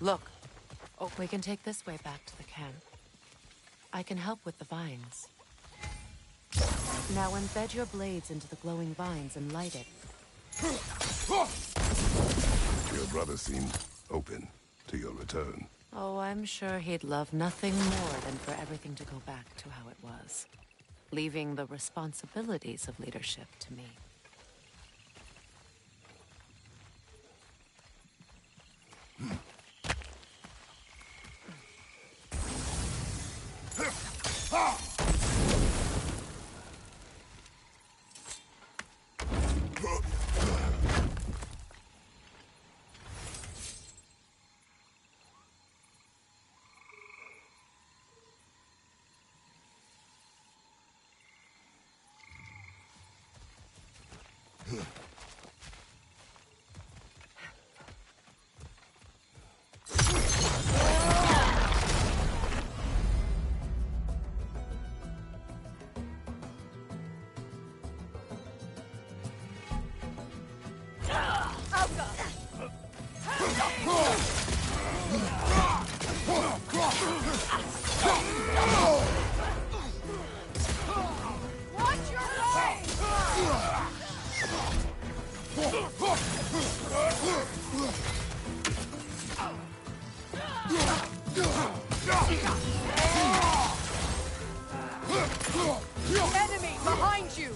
Look. Oh, we can take this way back to the camp. I can help with the vines. Now embed your blades into the glowing vines and light it. Your brother seemed open to your return. Oh, I'm sure he'd love nothing more than for everything to go back to how it was, leaving the responsibilities of leadership to me. Enemy behind you!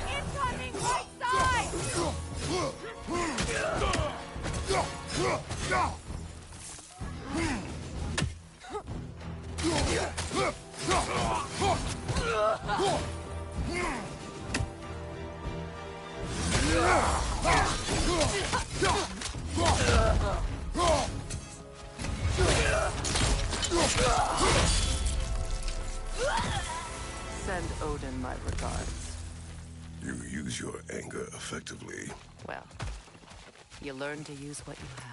Incoming right side! Send Odin my regards. You use your anger effectively. Well, you learn to use what you have.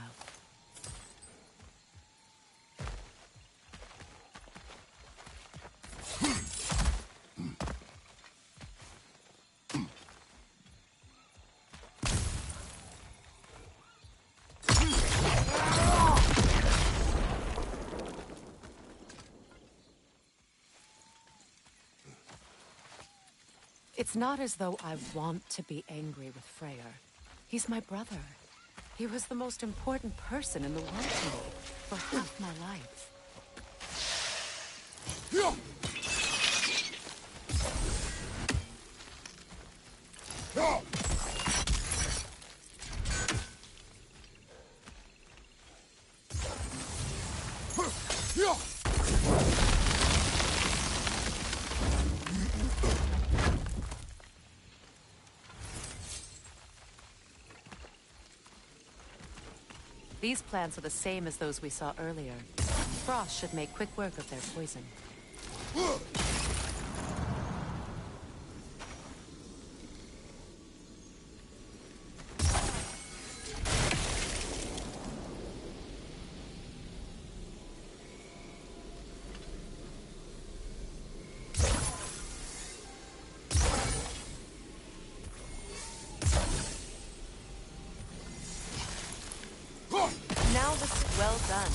It's not as though I want to be angry with Freyr. He's my brother. He was the most important person in the world to me for half my life. These plants are the same as those we saw earlier. Frost should make quick work of their poison. Now this is well done.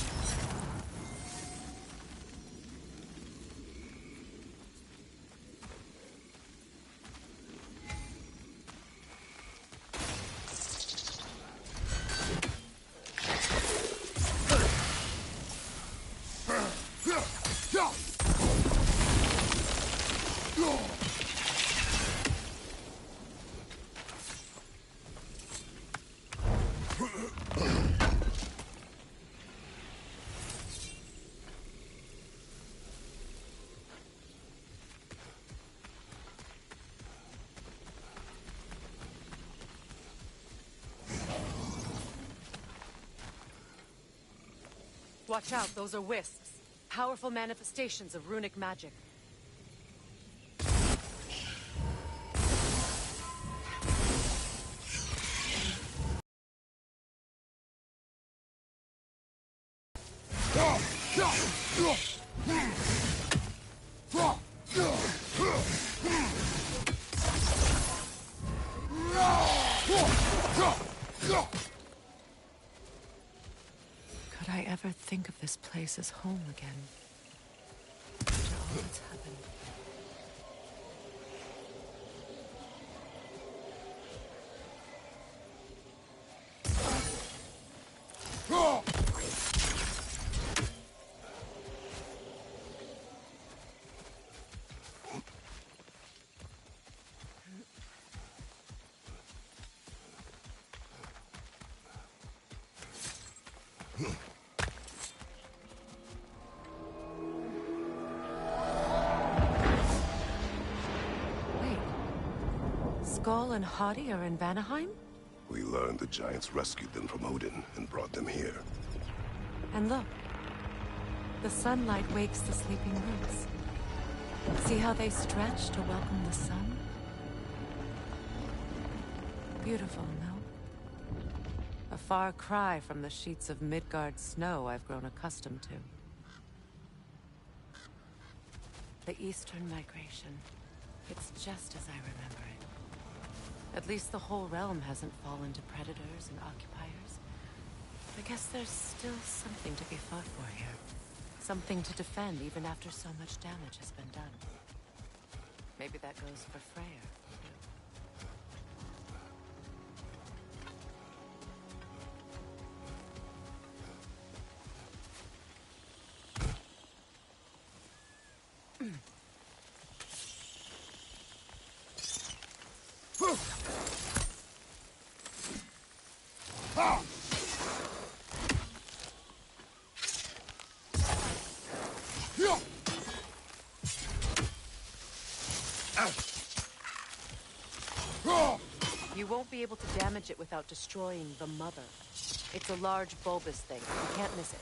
Watch out, those are wisps. Powerful manifestations of runic magic. Could I ever think of this place as home again? After all that's happened. Wait. Skull and Hadi are in Vanaheim? We learned the giants rescued them from Odin and brought them here. And look. The sunlight wakes the sleeping roots. See how they stretch to welcome the sun? Beautiful, no? A far cry from the sheets of Midgard snow I've grown accustomed to. The Eastern Migration. It's just as I remember it. At least the whole realm hasn't fallen to predators and occupiers. I guess there's still something to be fought for here. Something to defend even after so much damage has been done. Maybe that goes for Freyr, too. You won't be able to damage it without destroying the mother. It's a large bulbous thing. You can't miss it.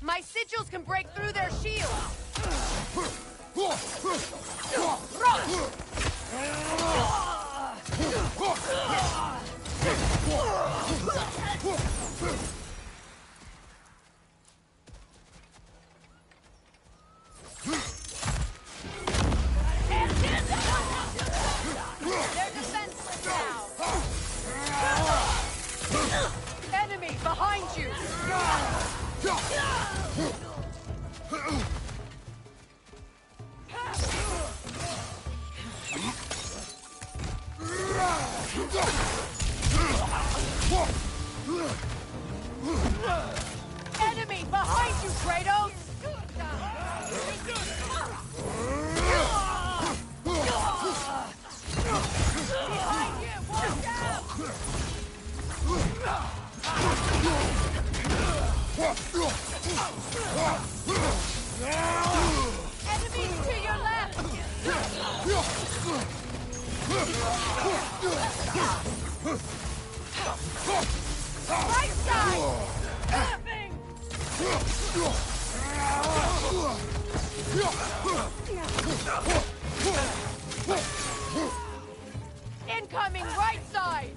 My sigils can break through their shields! They're defenseless now! Enemy behind you! Enemy behind you, Kratos! Behind you, watch out! Enemies to your left! Right side! Incoming right side!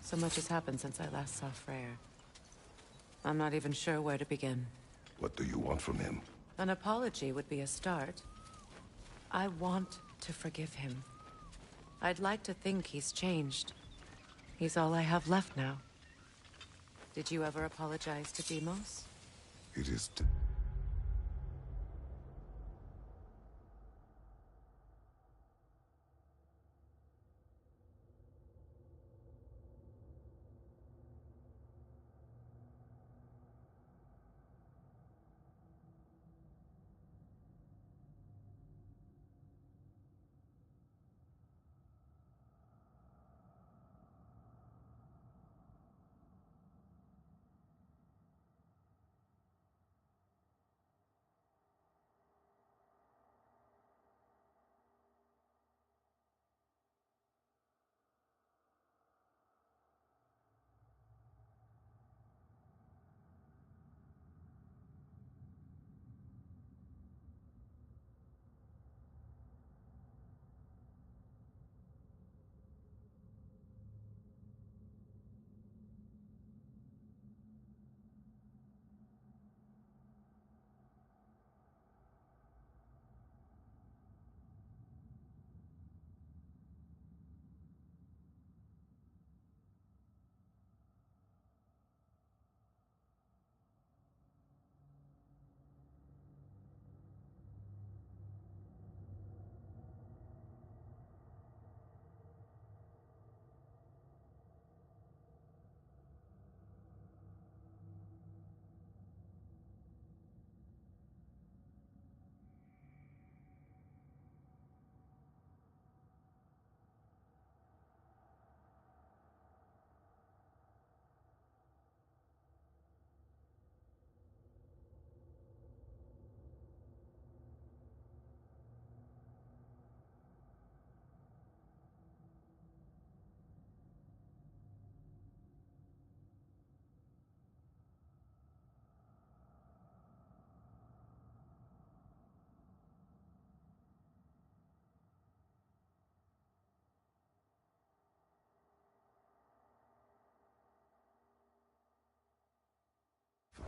So much has happened since I last saw Freyr. I'm not even sure where to begin. What do you want from him? An apology would be a start. I want to forgive him. I'd like to think he's changed. He's all I have left now. Did you ever apologize to Demos? It is...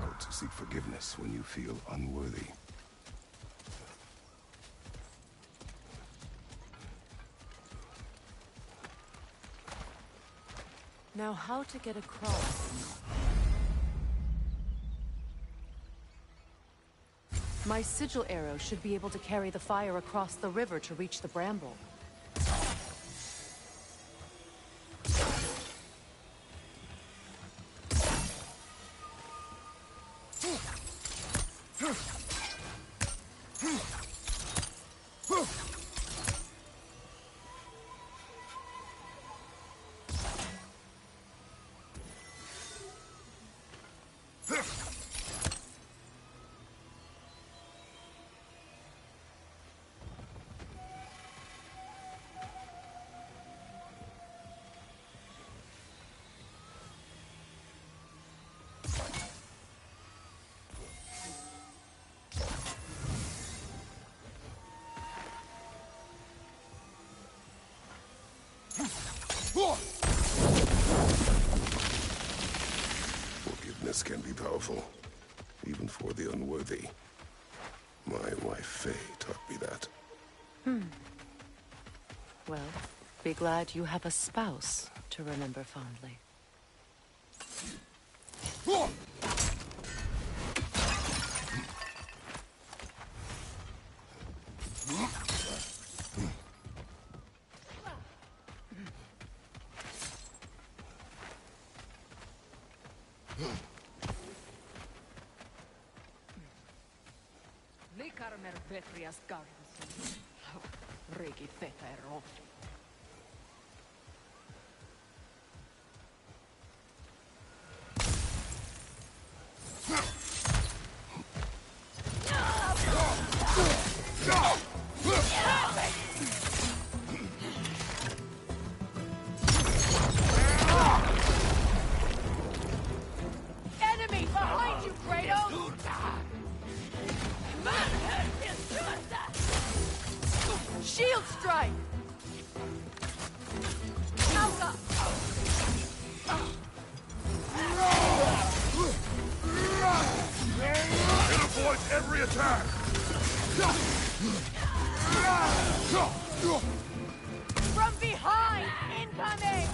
difficult to seek forgiveness when you feel unworthy. Now, how to get across? My sigil arrow should be able to carry the fire across the river to reach the bramble. forgiveness can be powerful, even for the unworthy. My wife Faye taught me that. Well, be glad you have a spouse to remember fondly. Likarmer Vetrias Gardens. Regi Feta Erofti. Enemy behind you, Kratos! Shield strike! Alpha! It avoids every attack! From behind! Incoming!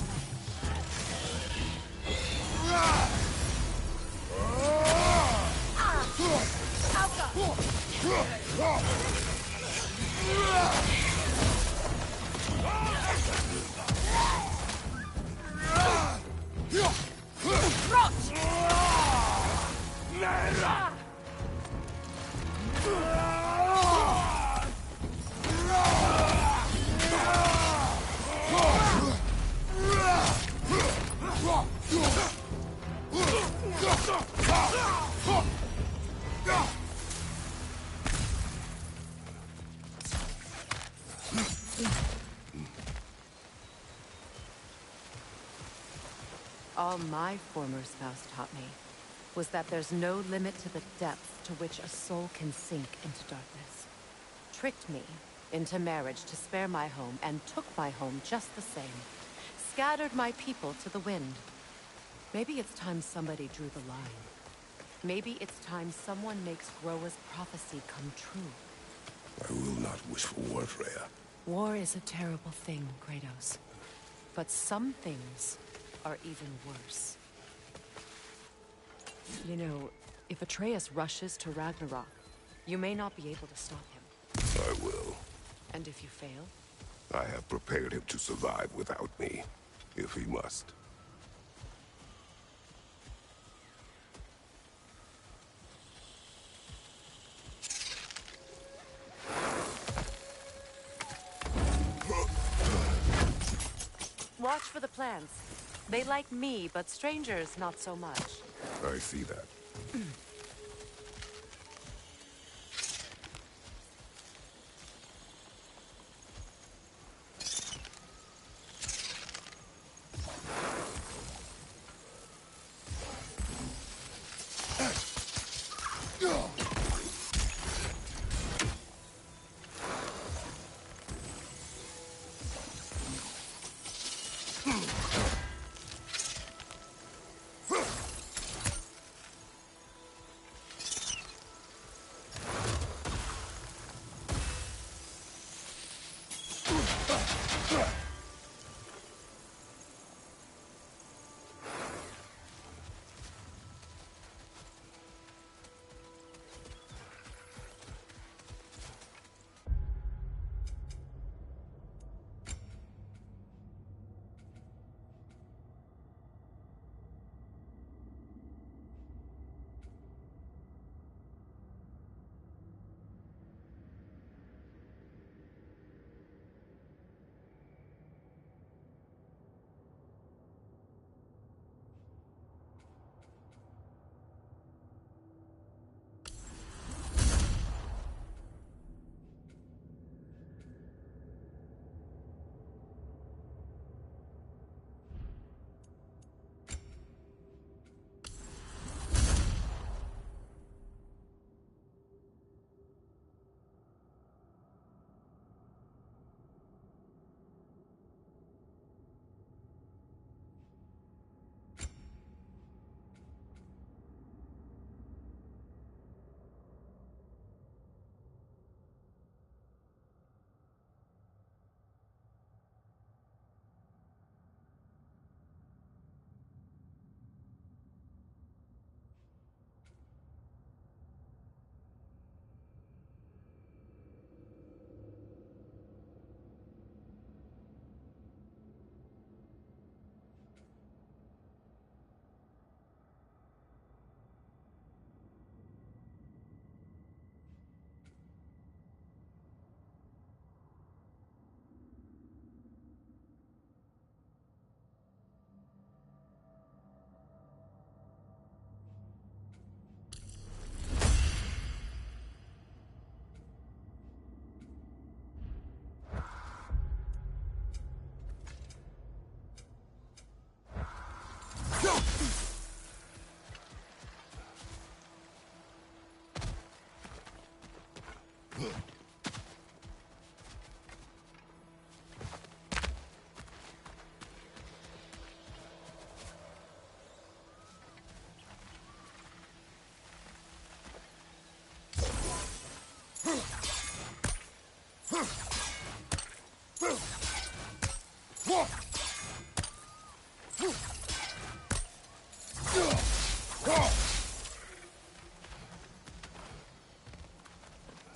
All my former spouse taught me was that there's no limit to the depth to which a soul can sink into darkness. Tricked me into marriage to spare my home and took my home just the same. Scattered my people to the wind. Maybe it's time somebody drew the line. Maybe it's time someone makes Groa's prophecy come true. I will not wish for war, Freya. War is a terrible thing, Kratos. But some things are even worse. You know, if Atreus rushes to Ragnarok, you may not be able to stop him. I will. And if you fail? I have prepared him to survive without me, if he must. Watch for the plants. They like me, but strangers not so much. I see that.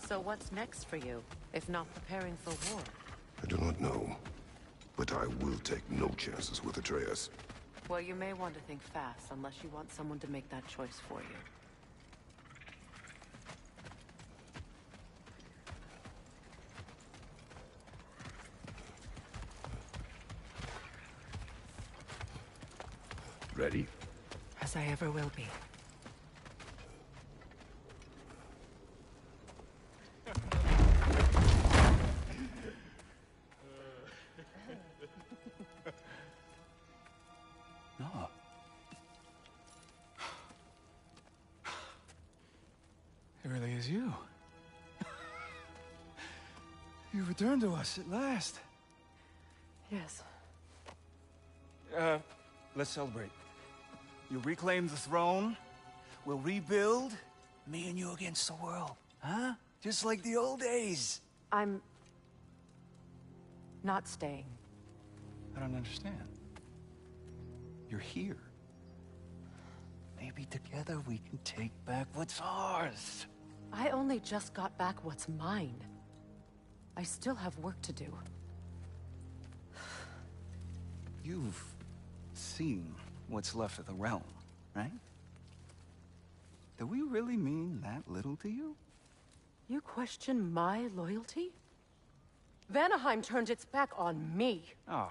So what's next for you, if not preparing for war? I do not know, but I will take no chances with Atreus. Well, you may want to think fast, unless you want someone to make that choice for you. Ready? As I ever will be. No. It really is you. You returned to us at last. Yes. Let's celebrate. You reclaim the throne. We'll rebuild. Me and you against the world. Huh? Just like the old days. I'm... not staying. I don't understand. You're here. Maybe together we can take back what's ours. I only just got back what's mine. I still have work to do. You've seen what's left of the realm, right? Do we really mean that little to you? You question my loyalty? Vanaheim turned its back on me. Oh,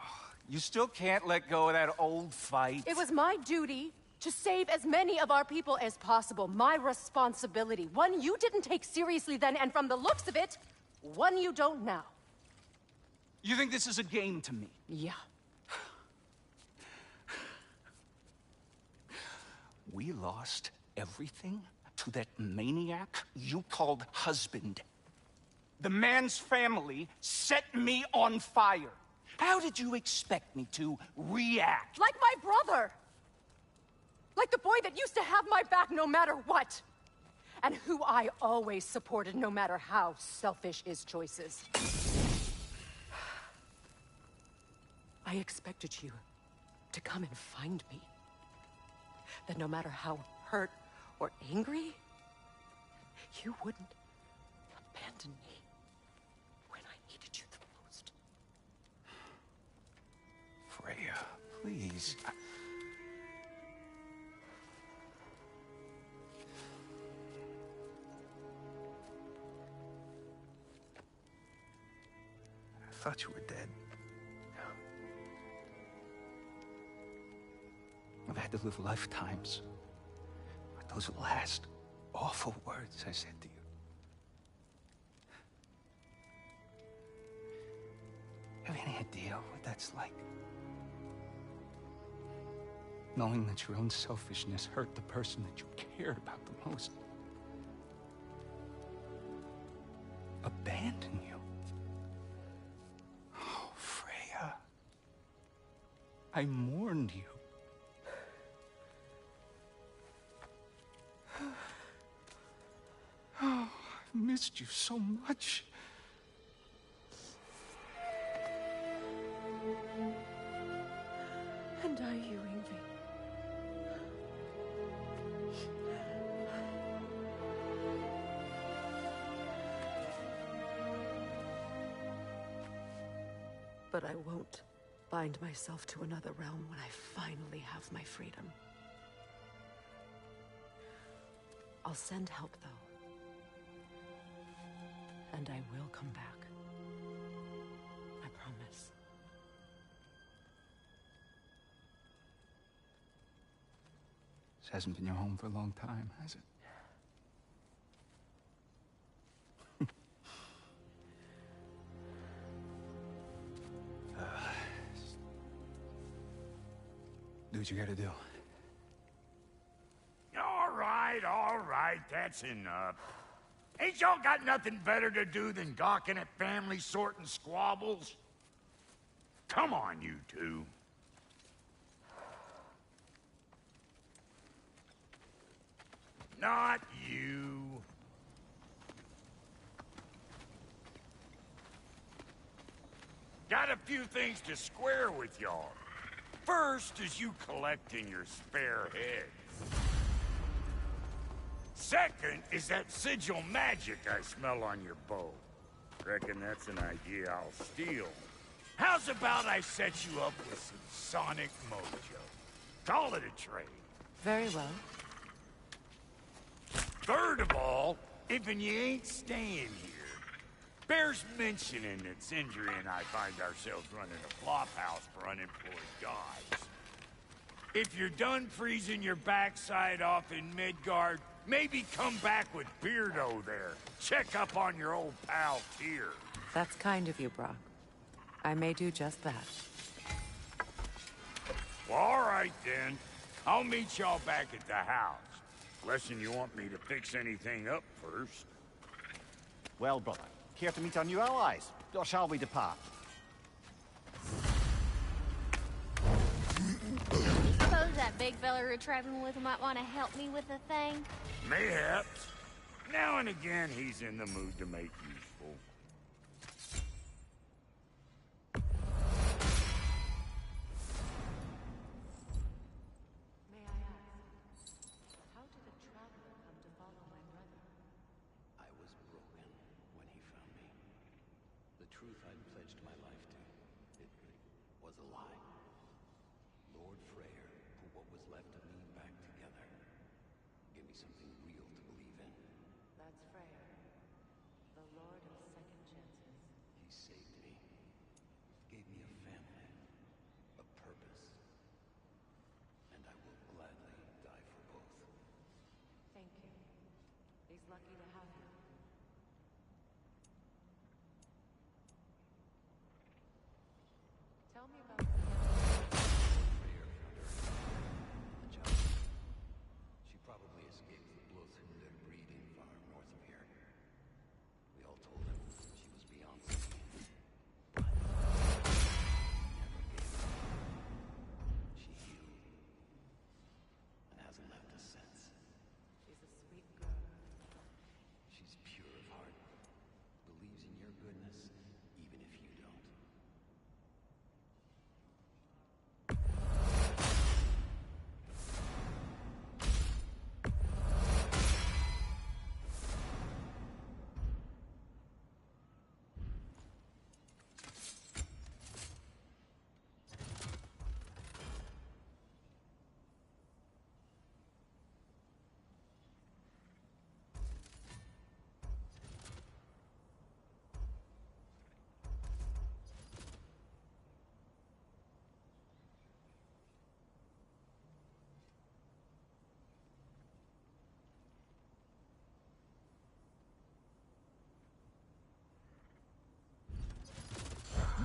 you still can't let go of that old fight? It was my duty to save as many of our people as possible. My responsibility. One you didn't take seriously then, and from the looks of it, one you don't now. You think this is a game to me? Yeah. We lost everything to that maniac you called husband. The man's family set me on fire. How did you expect me to react? Like my brother! Like the boy that used to have my back no matter what! And who I always supported no matter how selfish his choices. I expected you to come and find me. That no matter how hurt or angry, you wouldn't abandon me when I needed you the most. Freya, please. I thought you were dead. I've had to live lifetimes with those last awful words I said to you. Have you any idea what that's like? Knowing that your own selfishness hurt the person that you cared about the most. Abandon you. Oh, Freya. I mourned you. Oh, I've missed you so much. And are you, Ingvi? But I won't bind myself to another realm when I finally have my freedom. I'll send help, though. And I will come back. I promise. This hasn't been your home for a long time, has it? Do what you gotta do. All right, that's enough. Ain't y'all got nothing better to do than gawking at family sorting squabbles? Come on, you two. Not you. Got a few things to square with y'all. First is you collecting your spare heads. Second is that sigil magic I smell on your bow. Reckon that's an idea I'll steal. How's about I set you up with some sonic mojo? Call it a trade. Very well. Third of all, if you ain't staying here, bears mentioning that Sindri and I find ourselves running a flop house for unemployed gods. If you're done freezing your backside off in Midgard, maybe come back with Beardo there. Check up on your old pal Tyr. That's kind of you, Brock. I may do just that. Well, all right then. I'll meet y'all back at the house. Unless you want me to fix anything up first. Well, brother, care to meet our new allies? Or shall we depart? Suppose that big fella you're traveling with might want to help me with a thing? Mayhaps. Now and again, he's in the mood to make useful. May I ask, how did a traveler come to follow my brother? I was broken when he found me. The truth I'd pledged my life to, it was a lie. Lord Freyr put what was left of me back together. Give me something real to believe in. That's Freyr, the Lord of Second Chances. He saved me. Gave me a family. A purpose. And I will gladly die for both. Thank you. He's lucky to have you. Tell me about Freyr found her a job. She probably escaped the Blothhunder breeding farm north of here. We all told her she was beyond saving. But she never gave up. She healed. And hasn't left us since. She's a sweet girl. She's pure of heart. Believes in your goodness, even if you don't.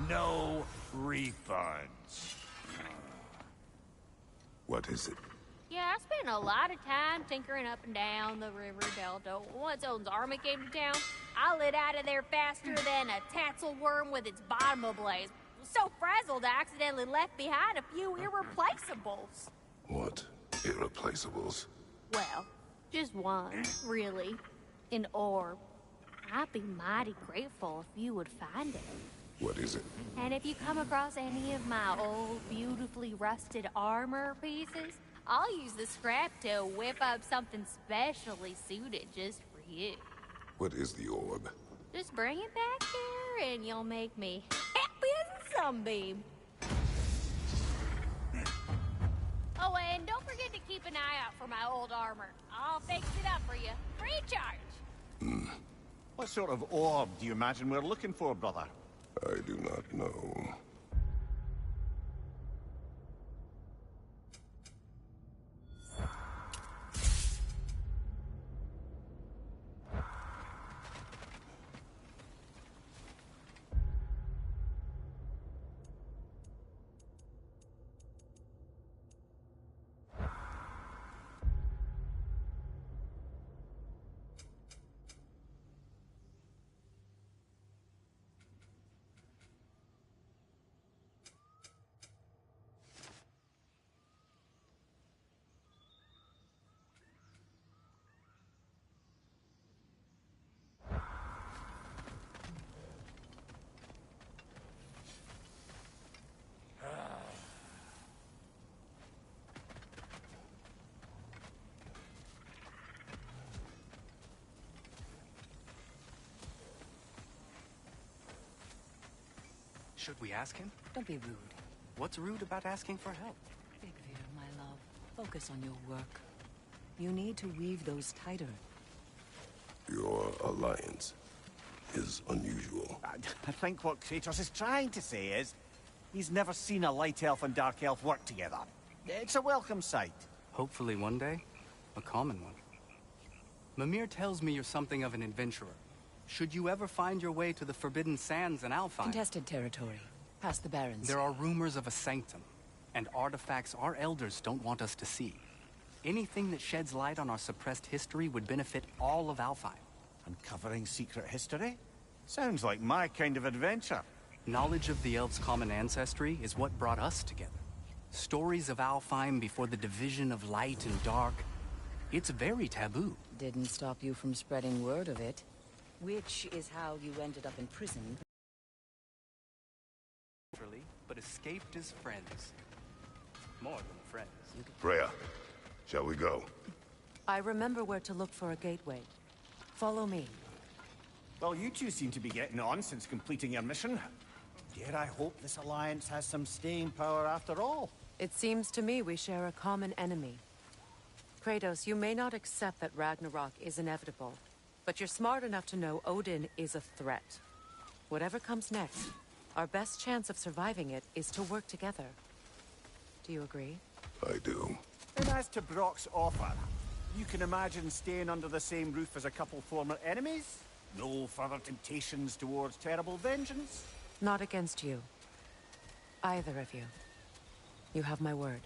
No refunds. What is it? Yeah, I spent a lot of time tinkering up and down the river delta. Once Odin's army came to town, I lit out of there faster than a tassel worm with its bottom ablaze. So frazzled, I accidentally left behind a few irreplaceables. What? Irreplaceables? Well, just one, really. An orb. I'd be mighty grateful if you would find it. What is it? And if you come across any of my old, beautifully rusted armor pieces, I'll use the scrap to whip up something specially suited just for you. What is the orb? Just bring it back here and you'll make me happy as a sunbeam. Oh, and don't forget to keep an eye out for my old armor. I'll fix it up for you, free of charge. What sort of orb do you imagine we're looking for, brother? I do not know. Should we ask him? Don't be rude. What's rude about asking for help? Big Veer, my love. Focus on your work. You need to weave those tighter. Your alliance is unusual. I think what Kratos is trying to say is, he's never seen a light elf and dark elf work together. It's a welcome sight. Hopefully one day, a common one. Mimir tells me you're something of an adventurer. Should you ever find your way to the Forbidden Sands in Alfheim... Contested territory. Past the Barrens. There are rumors of a sanctum, and artifacts our elders don't want us to see. Anything that sheds light on our suppressed history would benefit all of Alfheim. Uncovering secret history? Sounds like my kind of adventure. Knowledge of the elves' common ancestry is what brought us together. Stories of Alfheim before the division of light and dark. It's very taboo. Didn't stop you from spreading word of it. Which is how you ended up in prison. But escaped as friends. More than friends. Freya, shall we go? I remember where to look for a gateway. Follow me. Well, you two seem to be getting on since completing your mission. Dare I hope this alliance has some staying power after all? It seems to me we share a common enemy. Kratos, you may not accept that Ragnarok is inevitable, but you're smart enough to know Odin is a threat. Whatever comes next, our best chance of surviving it is to work together. Do you agree? I do. And as to Brock's offer, you can imagine staying under the same roof as a couple former enemies? No further temptations towards terrible vengeance? Not against you. Either of you. You have my word.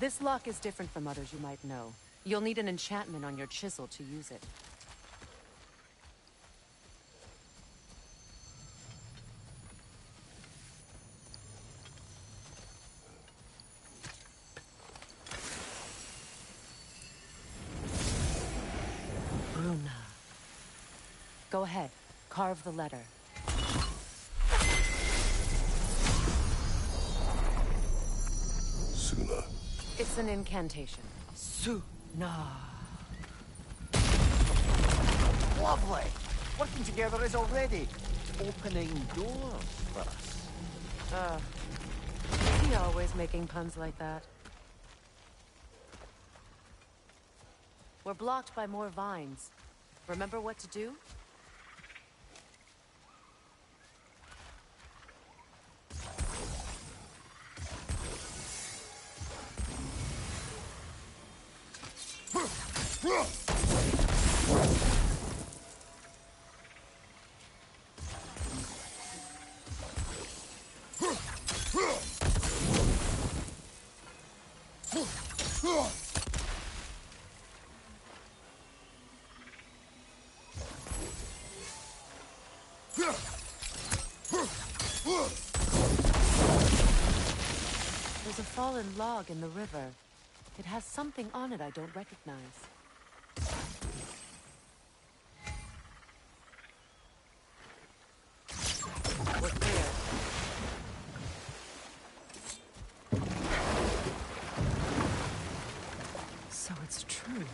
This lock is different from others you might know. You'll need an enchantment on your chisel to use it. Bruna. Go ahead. Carve the letter. Suna. It's an incantation. Suna. Lovely! Working together is already opening doors for us. Is he always making puns like that? We're blocked by more vines. Remember what to do? fallen log in the river. It has something on it I don't recognize. We're clear. So it's true.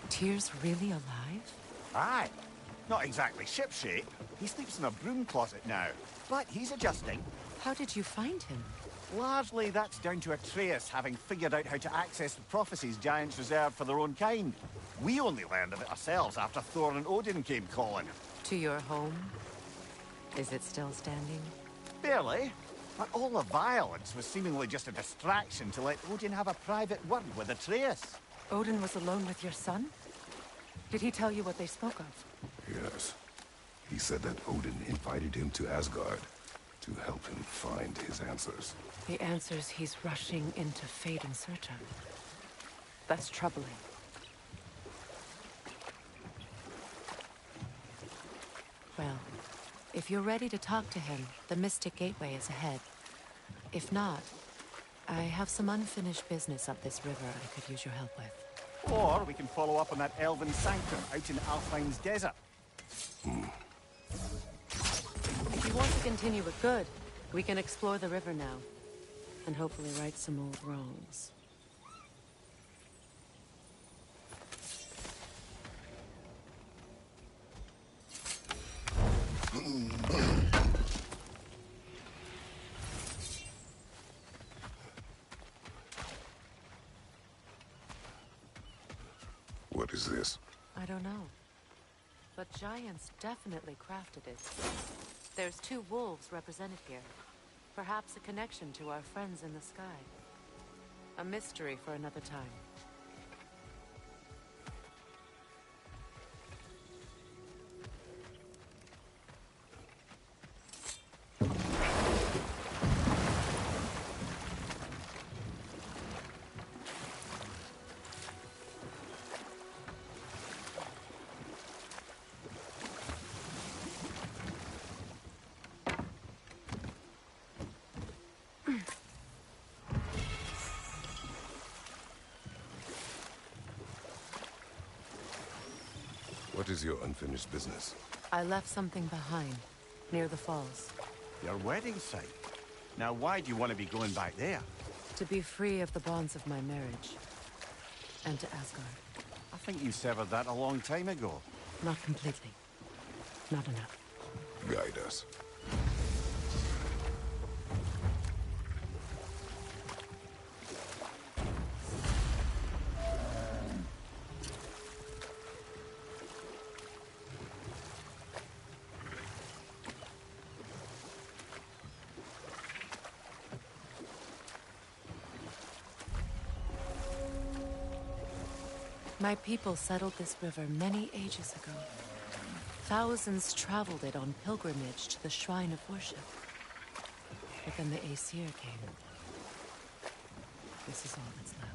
Tyr's really alive? Aye. Not exactly shipshape. He sleeps in a broom closet now. But he's adjusting. How did you find him? Largely, that's down to Atreus having figured out how to access the prophecies giants reserved for their own kind. We only learned of it ourselves after Thor and Odin came calling. To your home? Is it still standing? Barely. But all the violence was seemingly just a distraction to let Odin have a private word with Atreus. Odin was alone with your son? Did he tell you what they spoke of? Yes. He said that Odin invited him to Asgard to help him find his answers. The answers he's rushing into fate in search of. That's troubling. Well, if you're ready to talk to him, the Mystic Gateway is ahead. If not, I have some unfinished business up this river I could use your help with. Or we can follow up on that elven sanctum out in Alfheim's desert. If you want to continue with good, we can explore the river now. And hopefully right some old wrongs. What is this? I don't know. But giants definitely crafted it. There's 2 wolves represented here. Perhaps a connection to our friends in the sky. A mystery for another time. What is your unfinished business? I left something behind, near the falls. Your wedding site. Now why do you want to be going back there? To be free of the bonds of my marriage. And to Asgard. I think you severed that a long time ago. Not completely. Not enough. Guide us. My people settled this river many ages ago. Thousands traveled it on pilgrimage to the shrine of worship. But then the Aesir came. This is all that's left.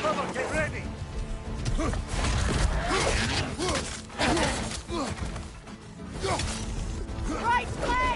Brother, get ready! Right flank!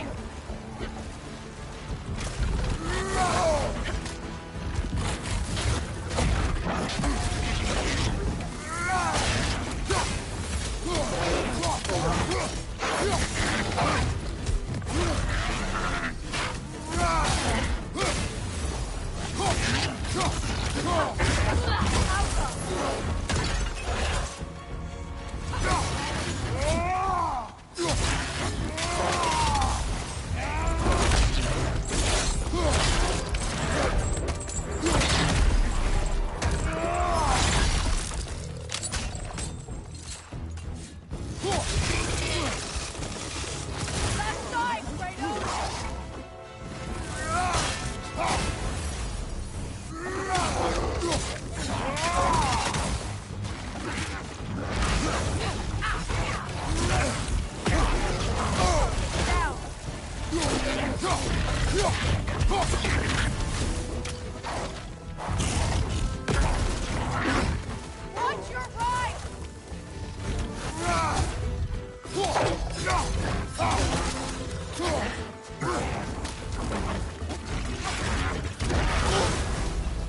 Watch your right!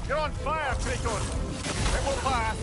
You're on fire, Kratos! It will pass!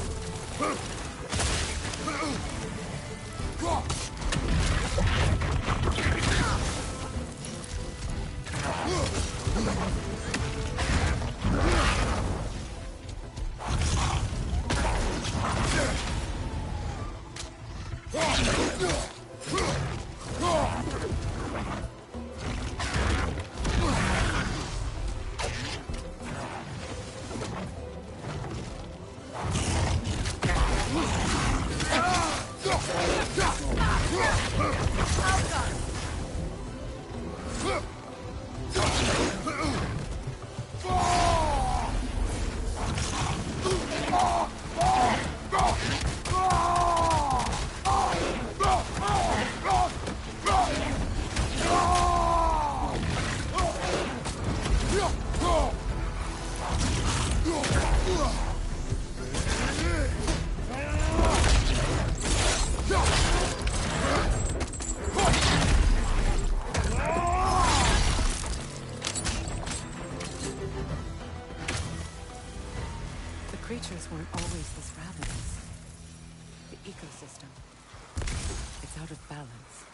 The creatures weren't always this ravenous. The ecosystem. It's out of balance.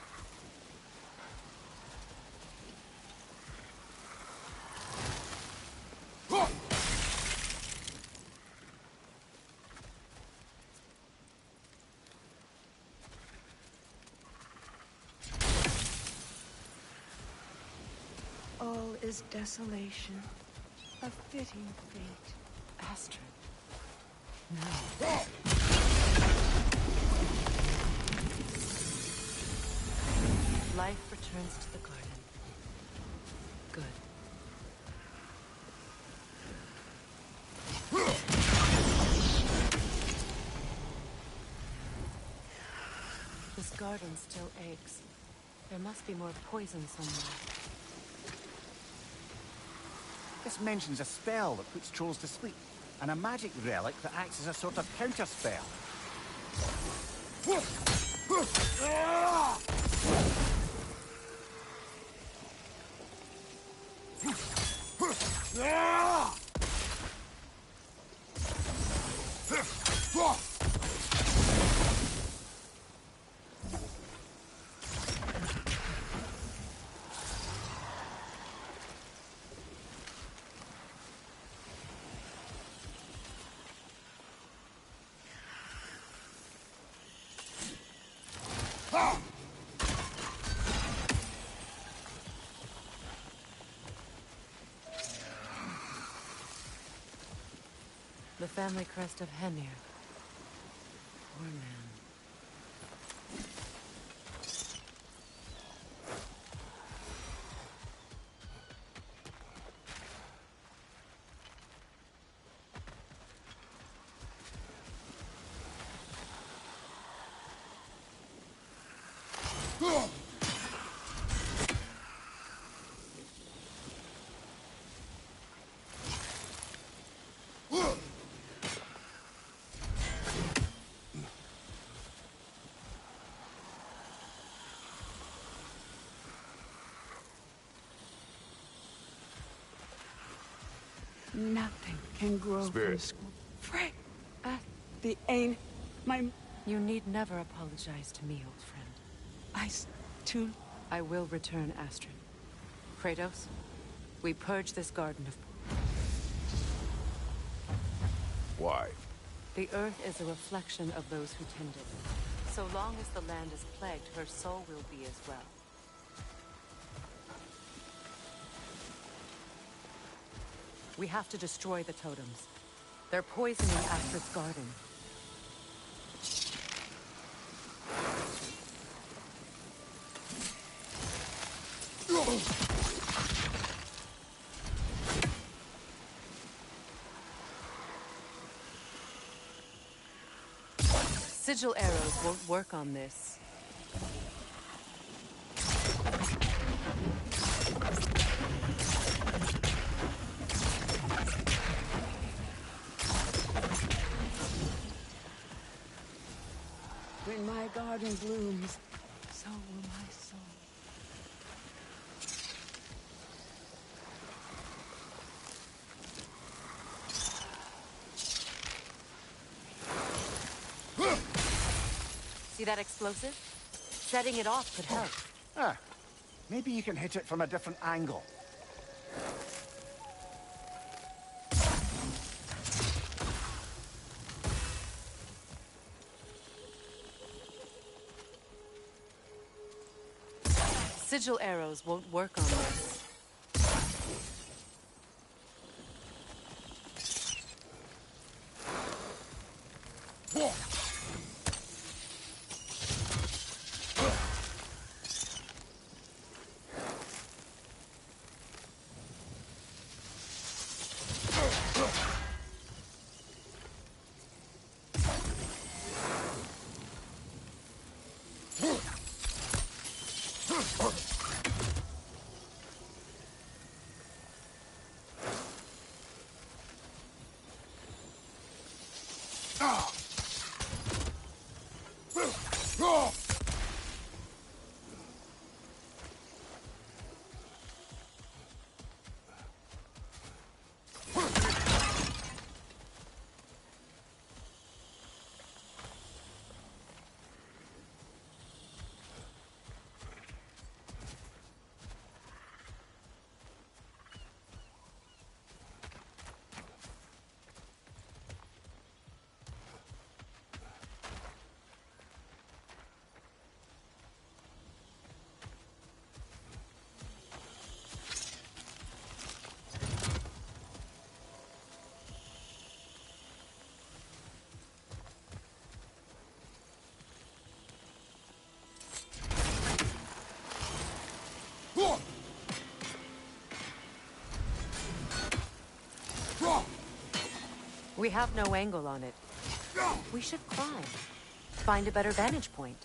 All is desolation, a fitting fate. Astrid. Life returns to the garden. Good. This garden still aches. There must be more poison somewhere. This mentions a spell that puts trolls to sleep, and a magic relic that acts as a sort of counter-spell. The family crest of Hemir. Poor man. Nothing can grow Spirit. from school. Frey! The ain... my... You need never apologize to me, old friend. too... I will return, Astrid. Kratos, we purge this garden of... Why? The earth is a reflection of those who tend it. So long as the land is plagued, her soul will be as well. We have to destroy the totems. They're poisoning Astrid's garden. Sigil arrows won't work on this. garden blooms, so will my soul. See that explosive? Setting it off could help. Ah, maybe you can hit it from a different angle. Sigil arrows won't work on this. We have no angle on it. We should climb. Find a better vantage point.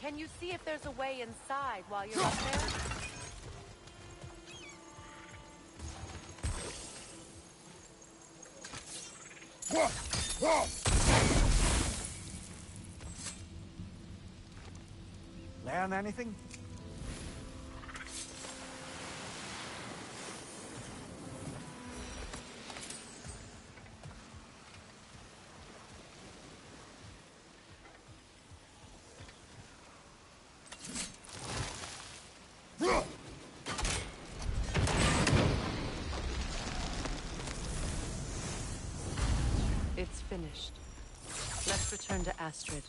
Can you see if there's a way inside while you're up there? Learn anything? It's finished. Let's return to Astrid.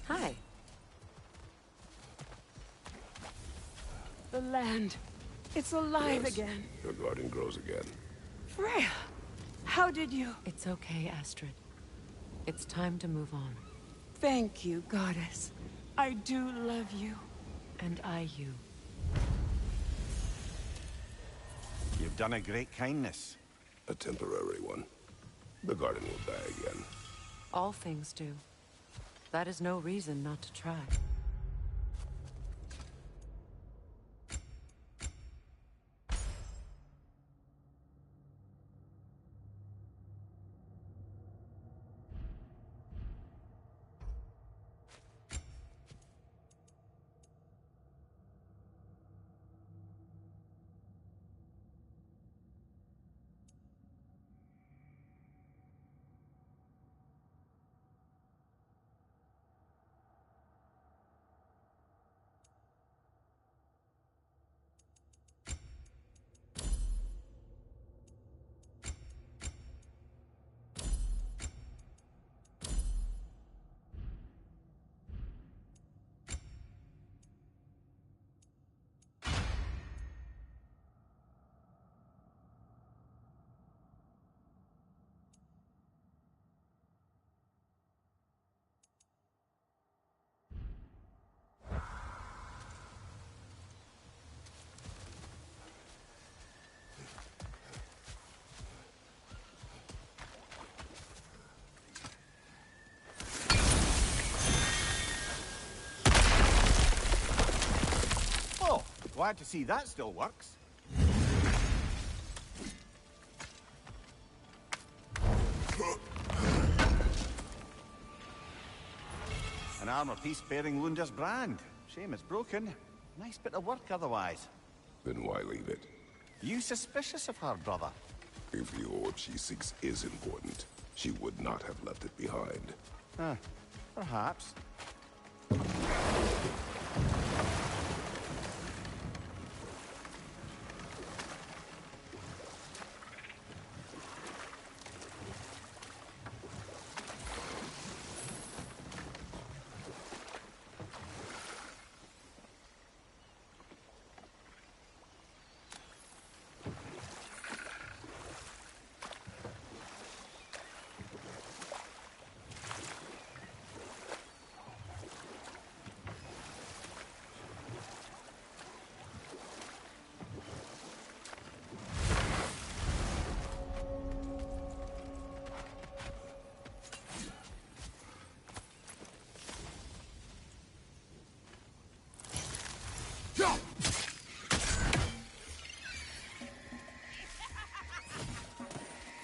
Hi. The land. It's alive Yes, again. your garden grows again. Freya, how did you... It's okay, Astrid. It's time to move on. Thank you, goddess. I do love you. And I you. You've done a great kindness. A temporary one. The garden will die again. All things do. That is no reason not to try. Glad to see that still works. An armor piece bearing Lunda's brand. Shame it's broken. Nice bit of work otherwise. Then why leave it? You suspicious of her, brother? If the orb she seeks is important, she would not have left it behind. Perhaps.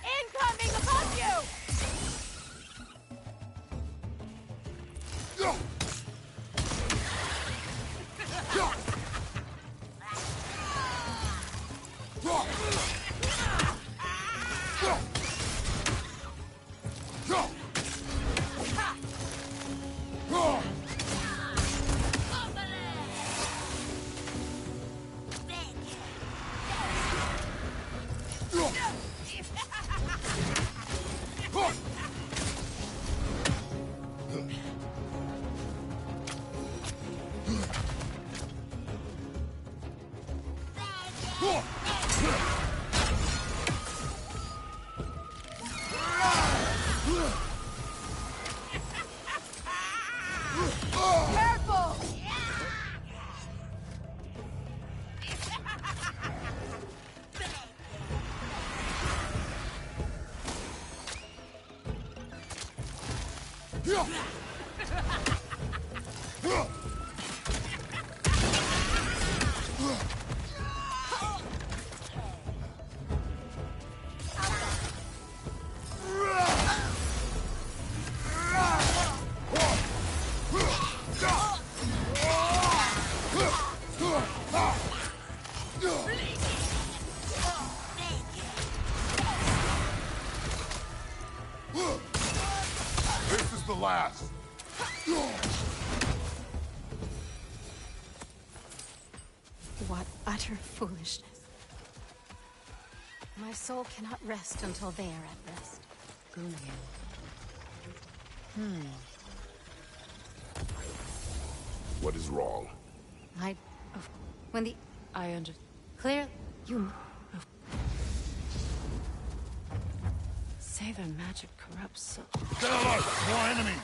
Incoming above you! Careful! This is the last! What utter foolishness. My soul cannot rest until they are at rest. What is wrong? When the... I under... Clear... You... Say their magic corrupts so... Get alert! More enemies!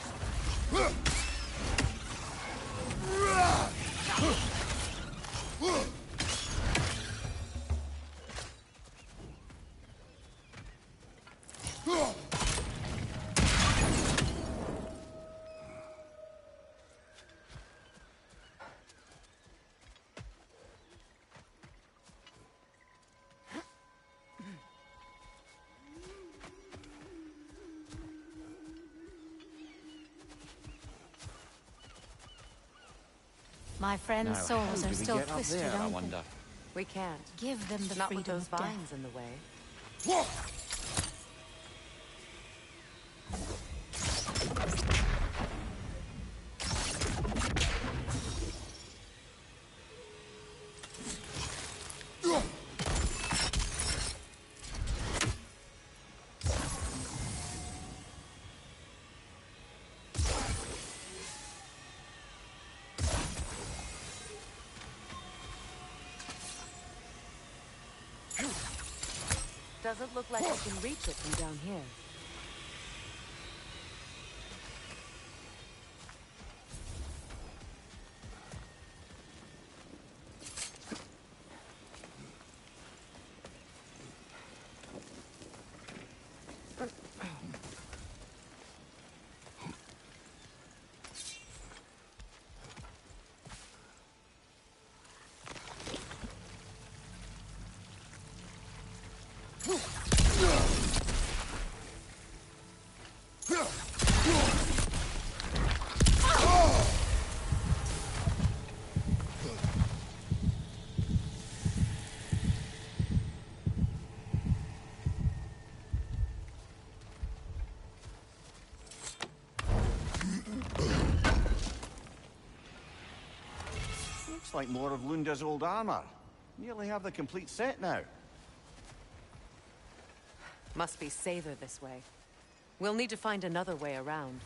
My friends' souls are still twisted, I aren't wonder. We can't. they? Give them the Not with freedom those of death. vines in the way. Doesn't look like I can reach it from down here. Looks like more of Lunda's old armor. Nearly have the complete set now. Must be safer this way. We'll need to find another way around.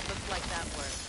Looks like that worked.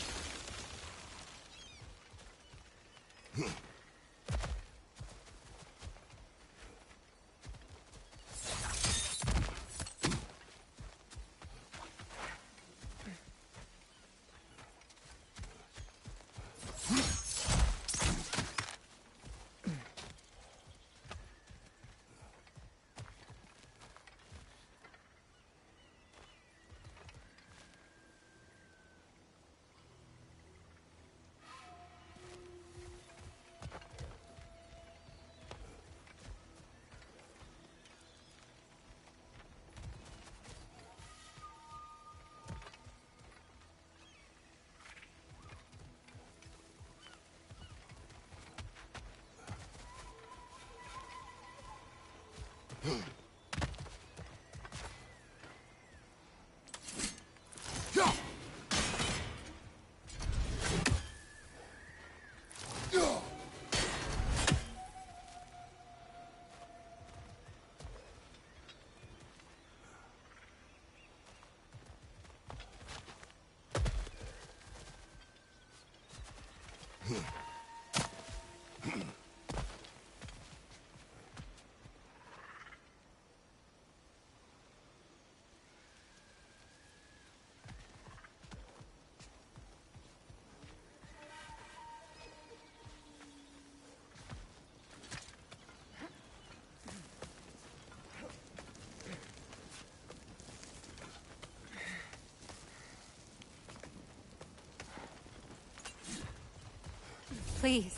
Please.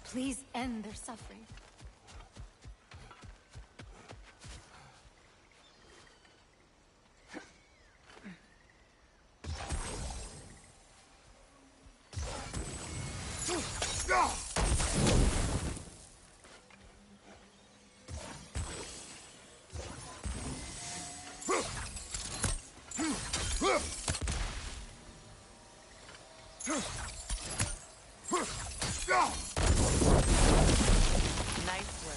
Please end their suffering. Nice work.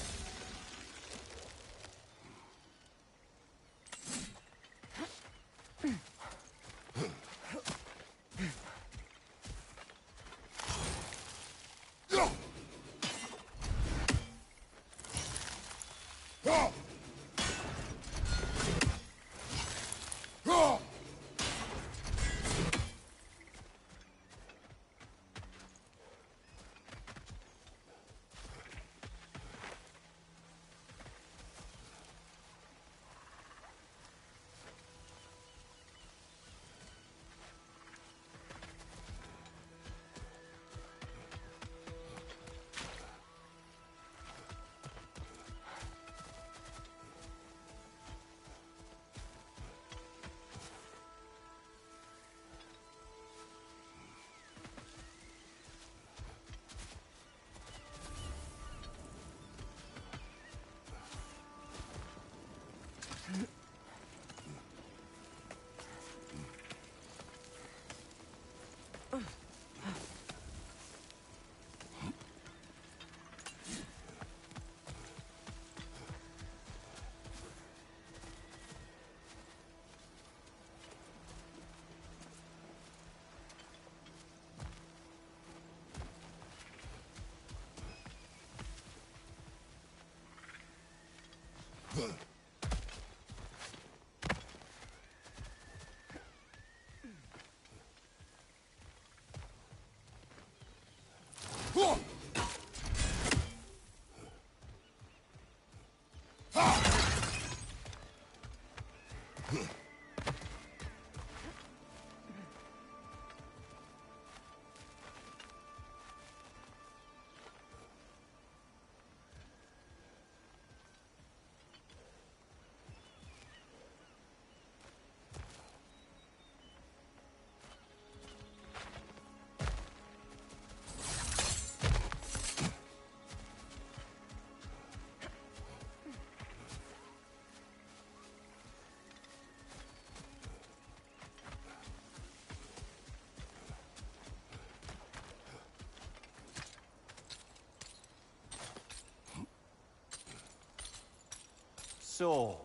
So,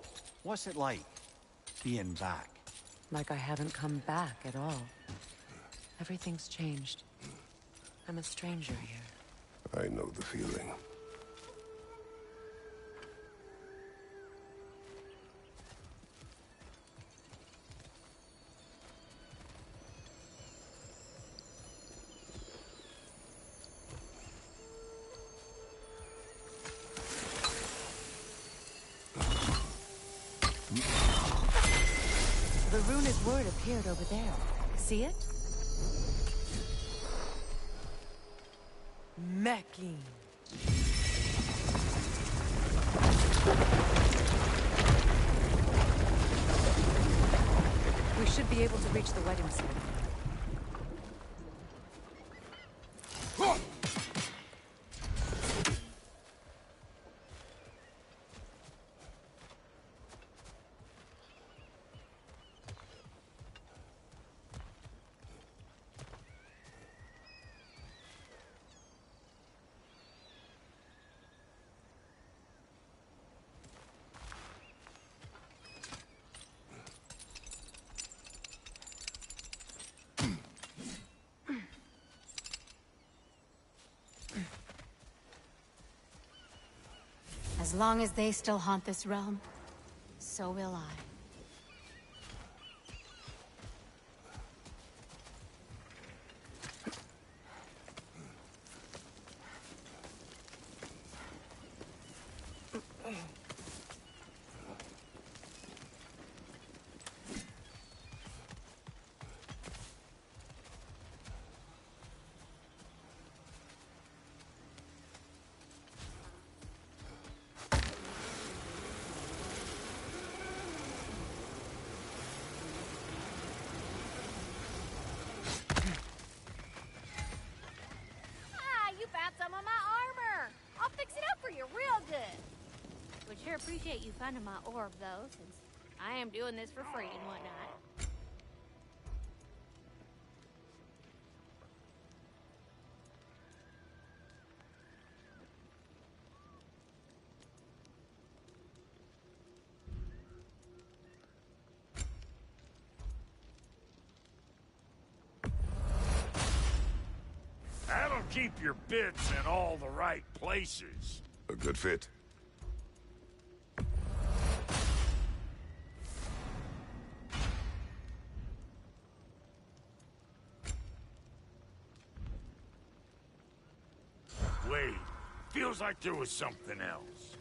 what's it like, being back? Like I haven't come back at all. Everything's changed. I'm a stranger here. I know the feeling. The runic word appeared over there. See it? Mekin. We should be able to reach the wedding ceremony. As long as they still haunt this realm, so will I. You found some of my armor. I'll fix it up for you real good. Would sure appreciate you finding my orb, though, since I am doing this for free and whatnot. That'll keep your bits in all the right places. A good fit. Wait, feels like there was something else.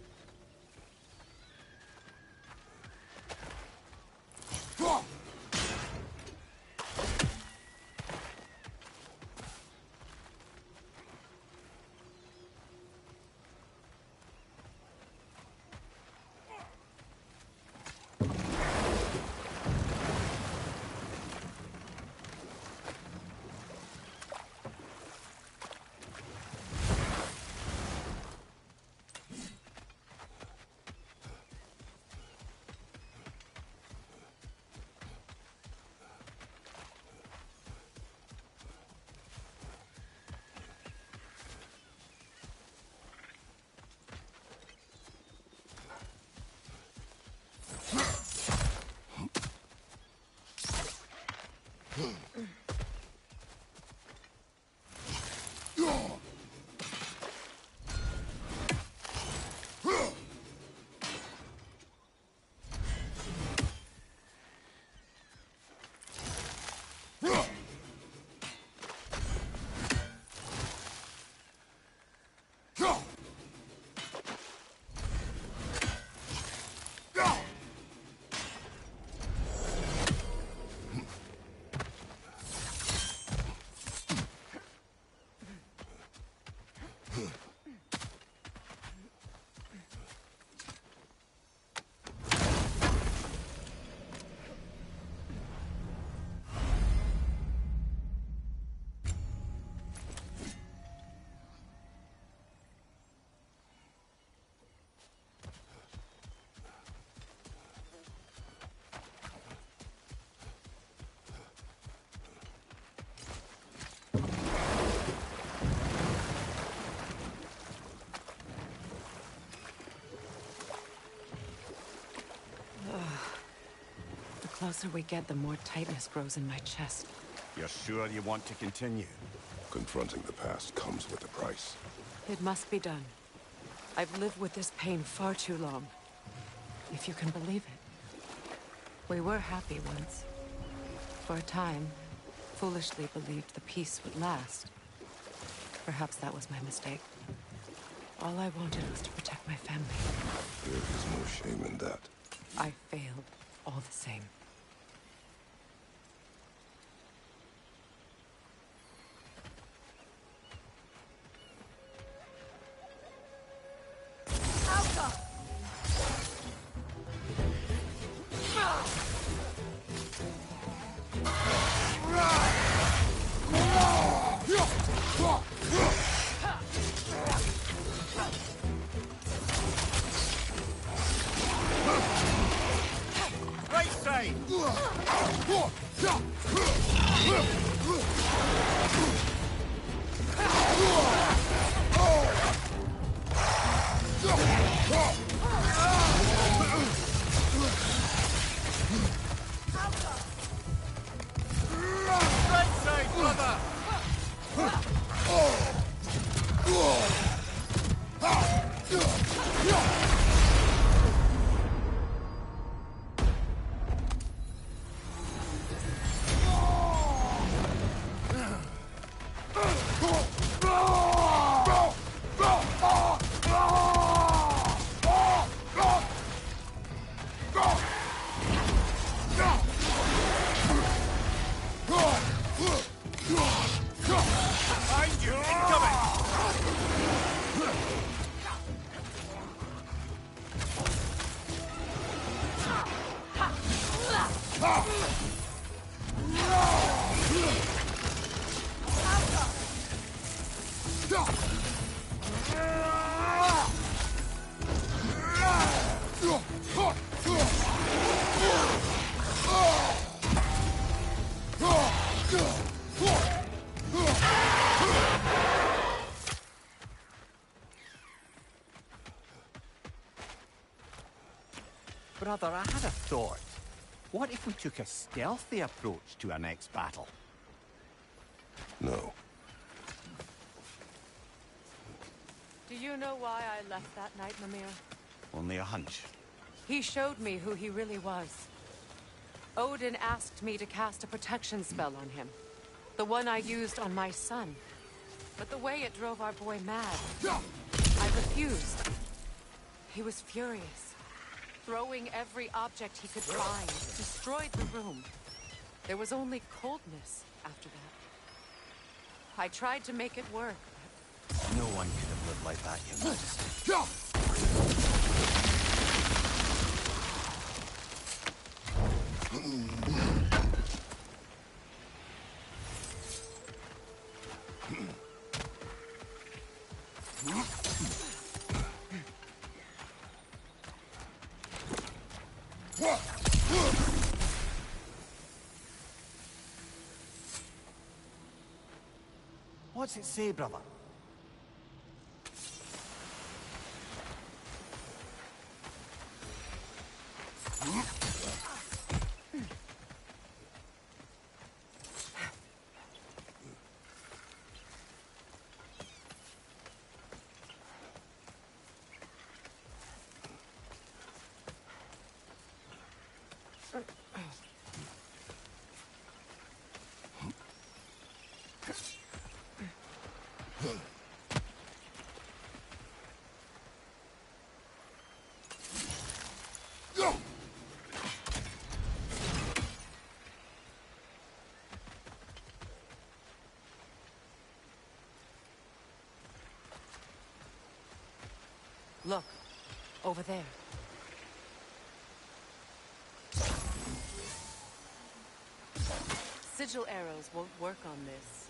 closer we get, the more tightness grows in my chest. You're sure you want to continue? Confronting the past comes with a price. It must be done. I've lived with this pain far too long. If you can believe it. We were happy once. For a time, foolishly believed the peace would last. Perhaps that was my mistake. All I wanted was to protect my family. There is no shame in that. I failed, all the same. Right side! Right side, brother! Behind you, incoming! Brother, I had a thought. What if we took a stealthy approach to our next battle? No. Do you know why I left that night, Mimir? Only a hunch. He showed me who he really was. Odin asked me to cast a protection spell on him. The one I used on my son. But the way it drove our boy mad, I refused. He was furious. Throwing every object he could find, destroyed the room. There was only coldness after that. I tried to make it work, but... No one could have lived like that, Your Majesty. What's it say, brother? Look, over there. Sigil arrows won't work on this.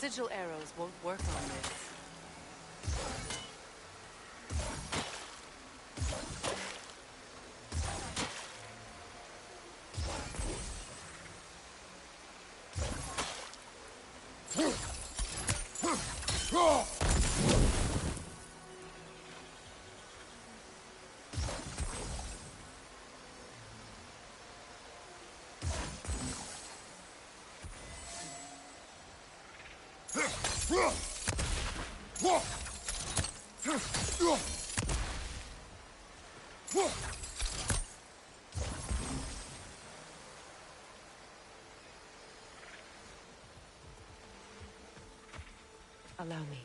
Sigil arrows won't work on this. Allow me.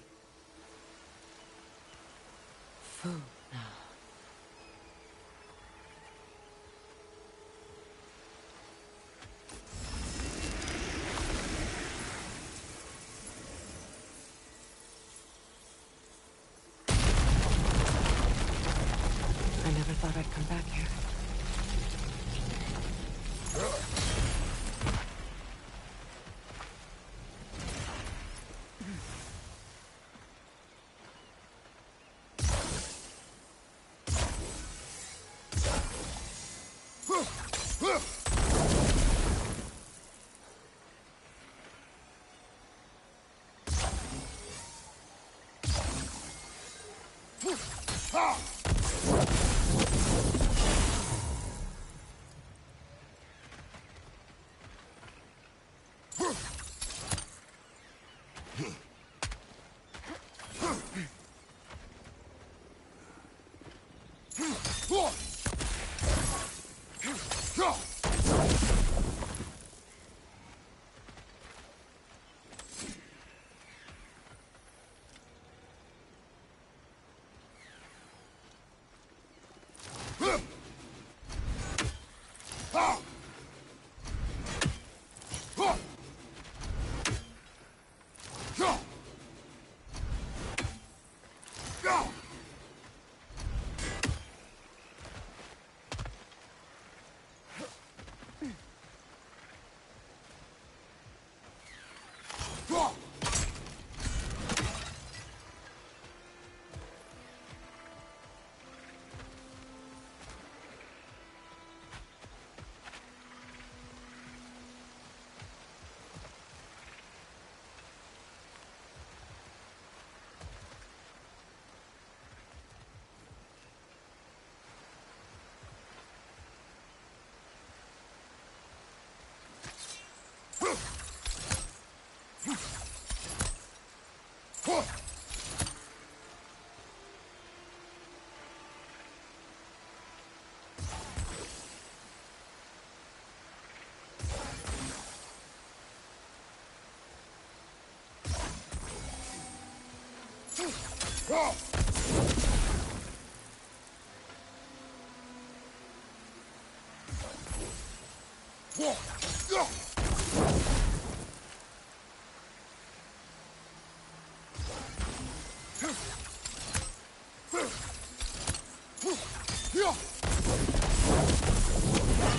Food now. I never thought I'd come back here.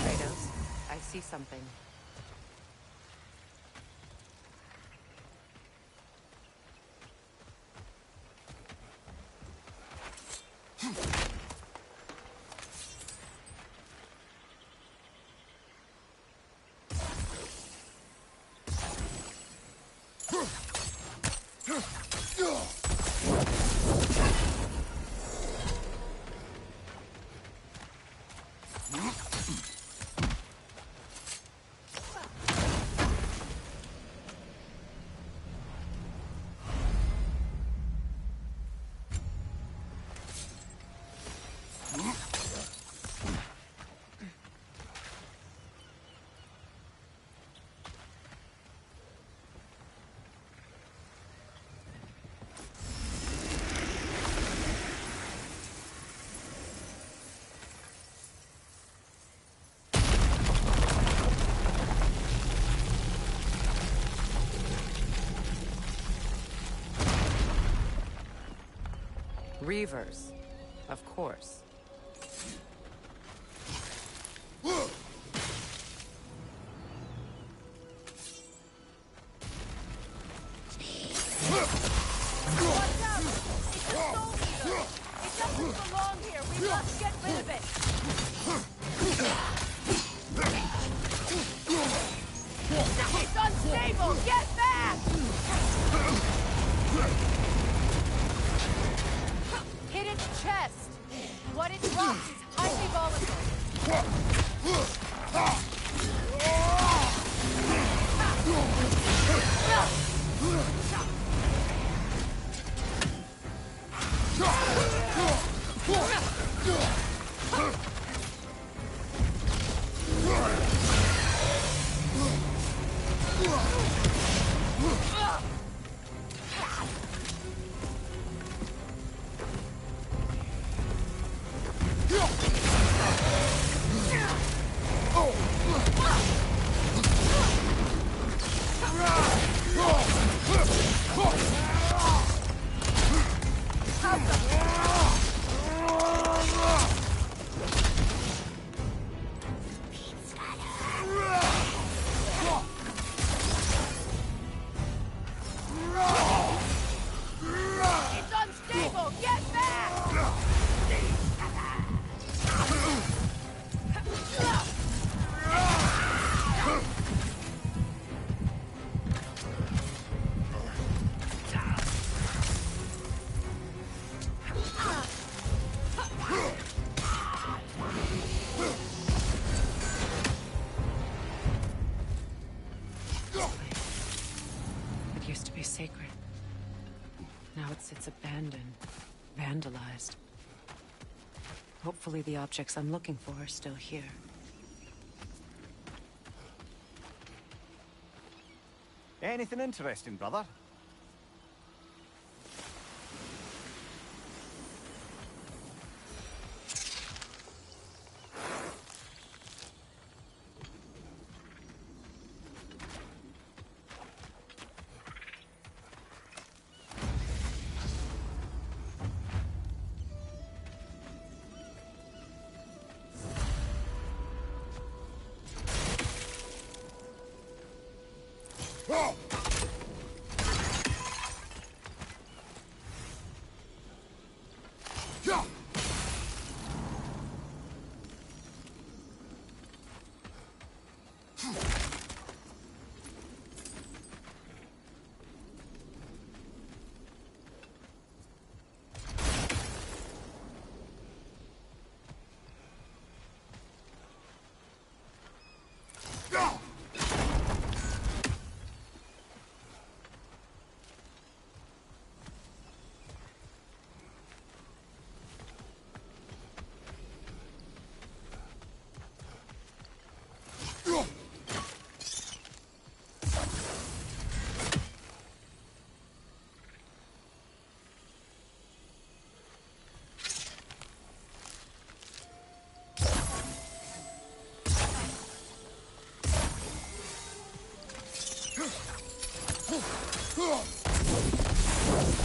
Kratos, I see something. Reavers, of course. It's unstable! Get back! Hit its chest. What it drops is highly volatile. abandoned, vandalized. Hopefully the objects I'm looking for are still here. Anything interesting, brother?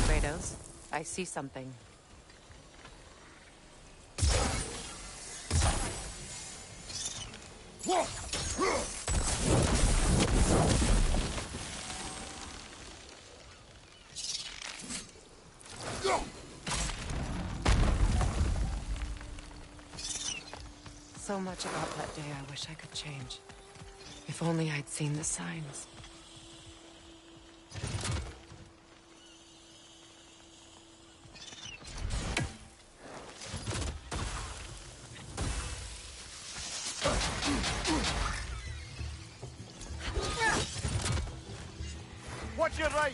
Kratos, I see something. So much about that day I wish I could change. If only I'd seen the signs. Watch your right!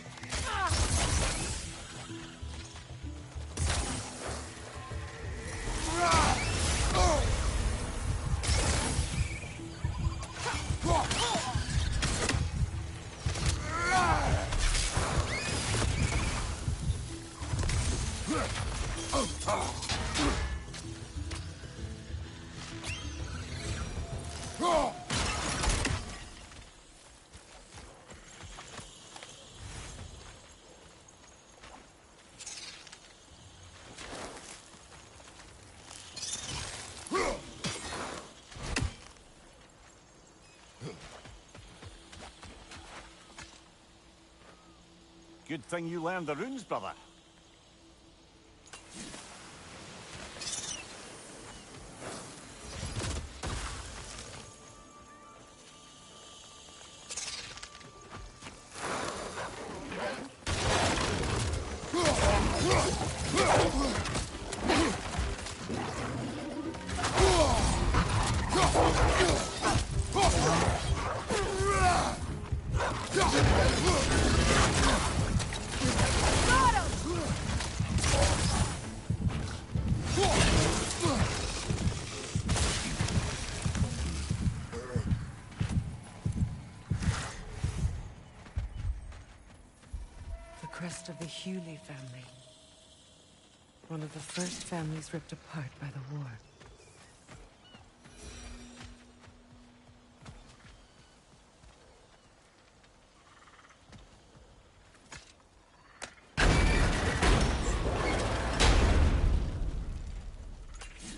Good thing you learned the runes, brother. The crest of the Hewley family. One of the first families ripped apart by the war.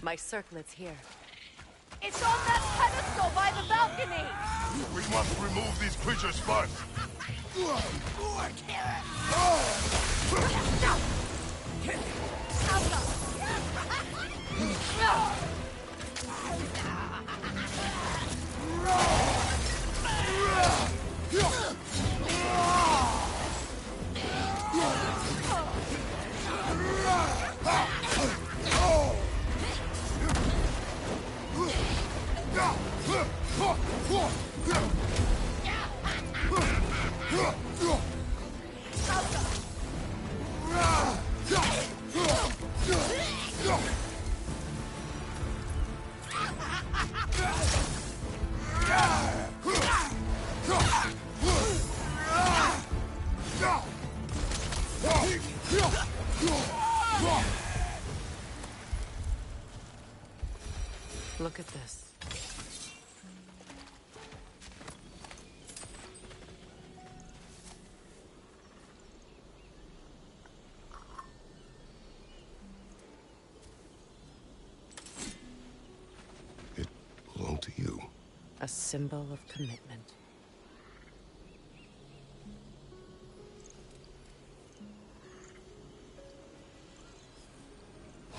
My circlet's here. It's on that pedestal by the balcony! We must remove these creatures first. Look at this. It belonged to you. A symbol of commitment.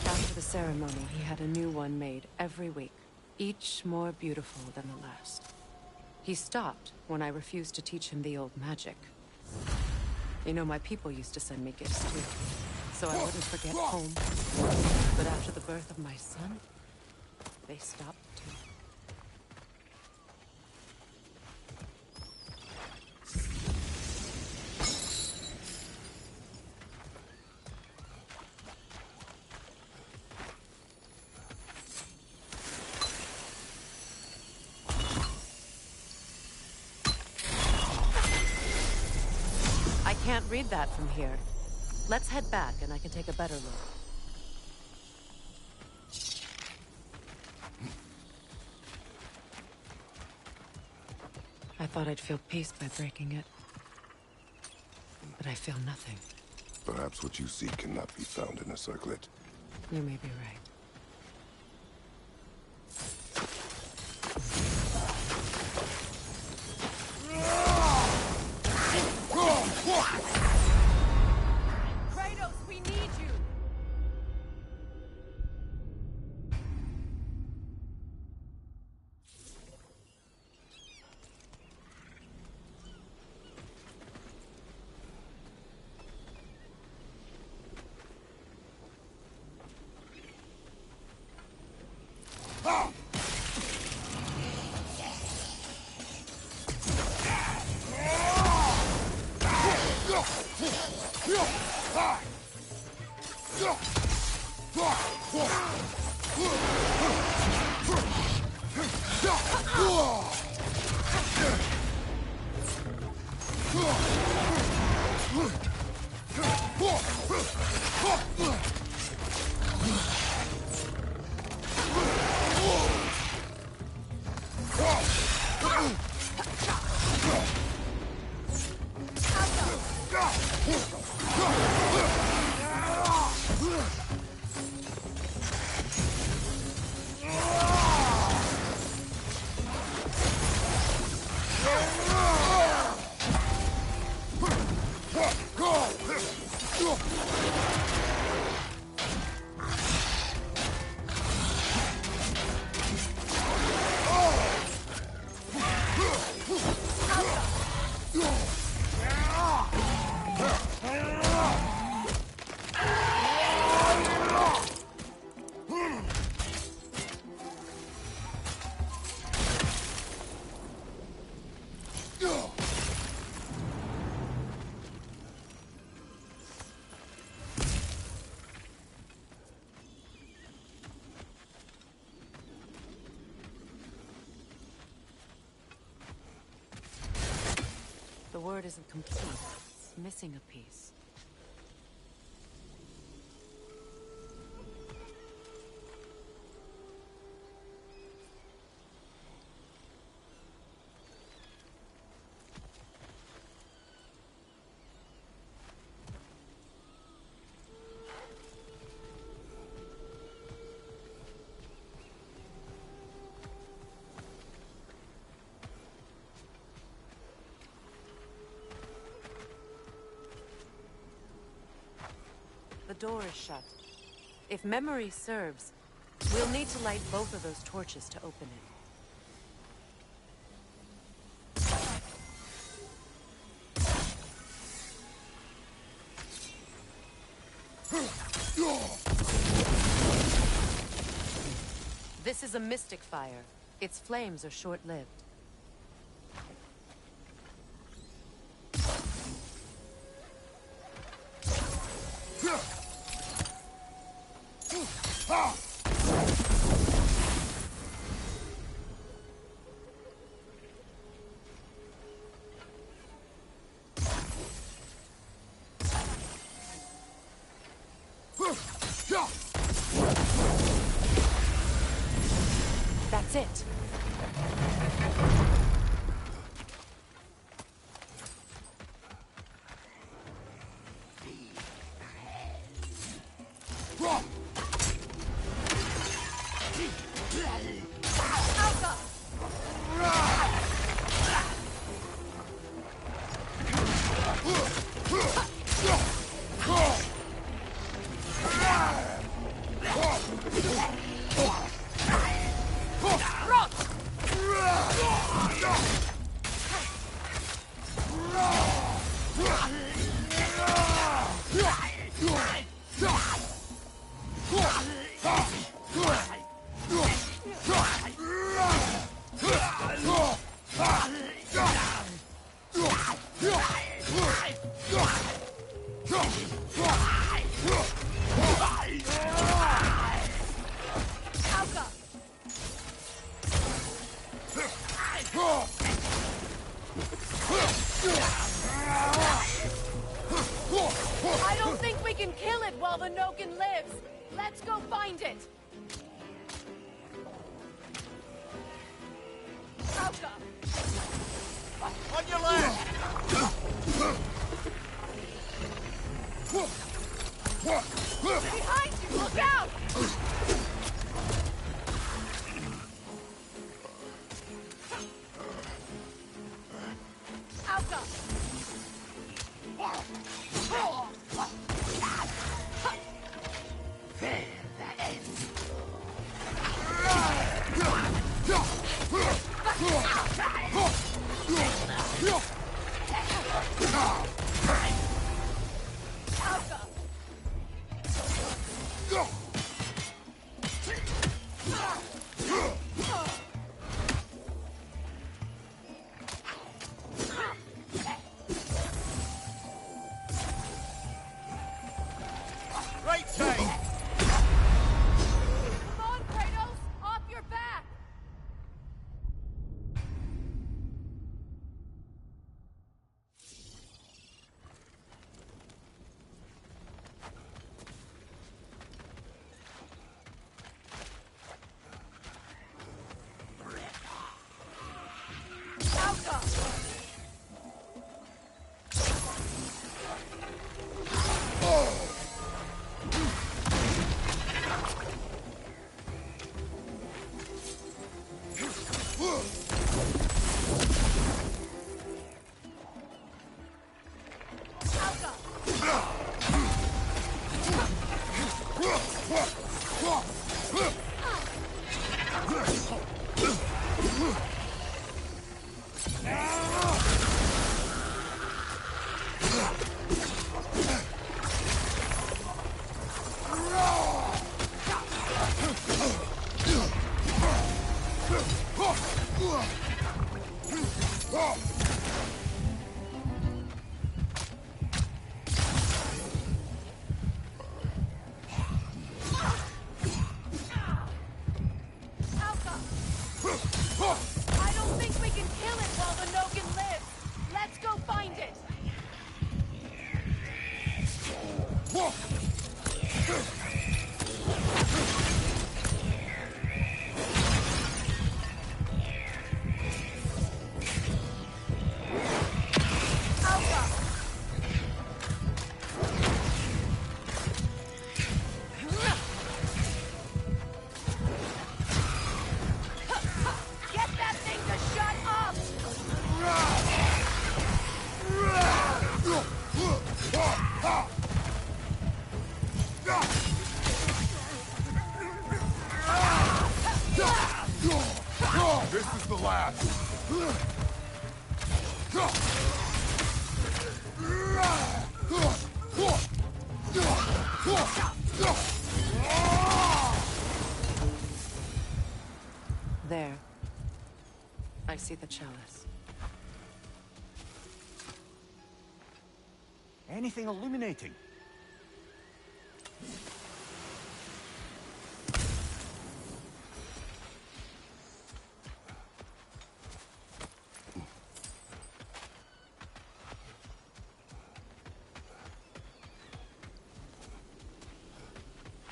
After the ceremony, he had a new one made every week, each more beautiful than the last. He stopped when I refused to teach him the old magic. You know, my people used to send me gifts too, so I wouldn't forget home. But after the birth of my son, they stopped too. I can't read that from here. Let's head back and I can take a better look. I thought I'd feel peace by breaking it. But I feel nothing. Perhaps what you seek cannot be found in a circlet. You may be right. Kratos, we need you! The word isn't complete. It's missing a piece. The door is shut. If memory serves, we'll need to light both of those torches to open it. This is a mystic fire. Its flames are short-lived. That's it. I don't think we can kill it while the Noken lives. Let's go find it. Alka! On your left! Behind you! Look out! Alka! Right side! Come on, Kratos! Off your back! Alka! I don't think we can kill it while the Noken lives. Let's go find it. Get that thing to shut up! This is the last. There. I see the chalice. Anything illuminating?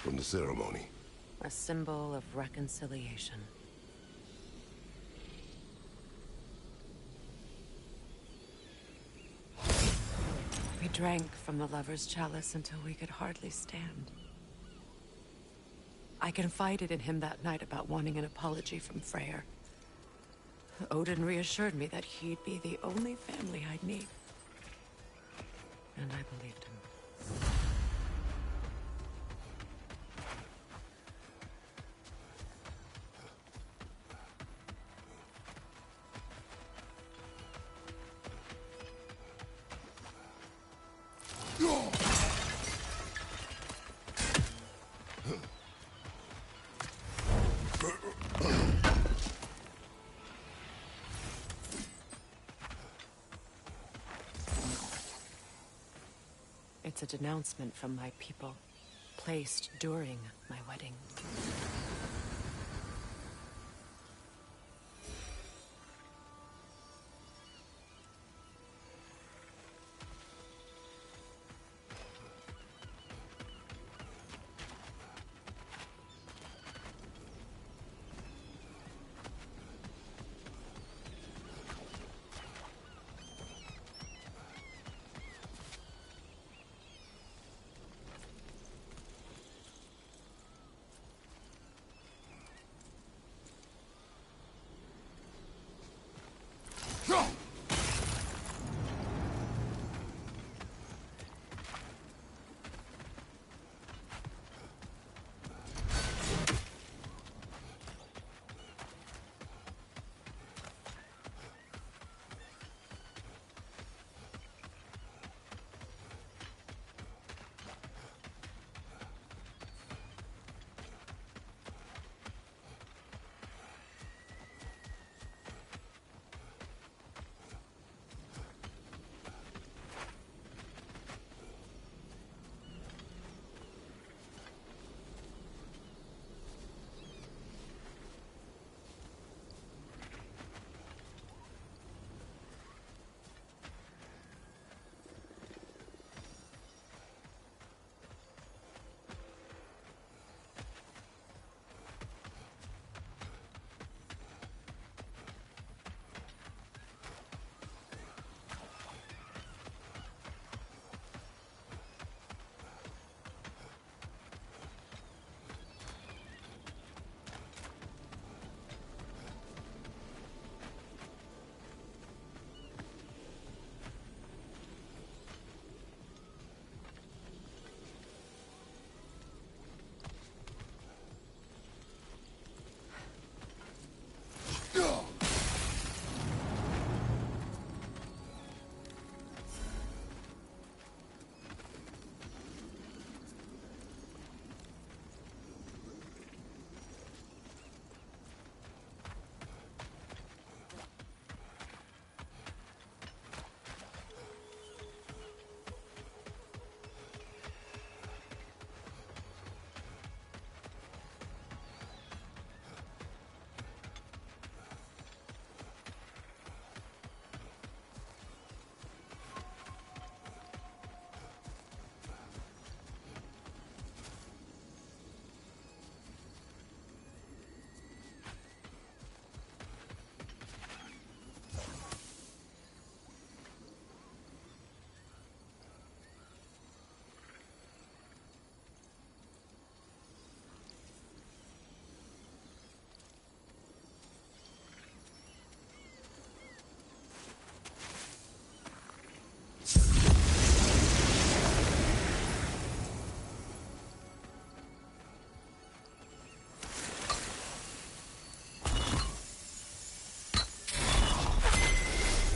from the ceremony. A symbol of reconciliation. We drank from the lover's chalice until we could hardly stand. I confided in him that night about wanting an apology from Freyr. Odin reassured me that he'd be the only family I'd need. And I believed him. It's a denouncement from my people, placed during my wedding.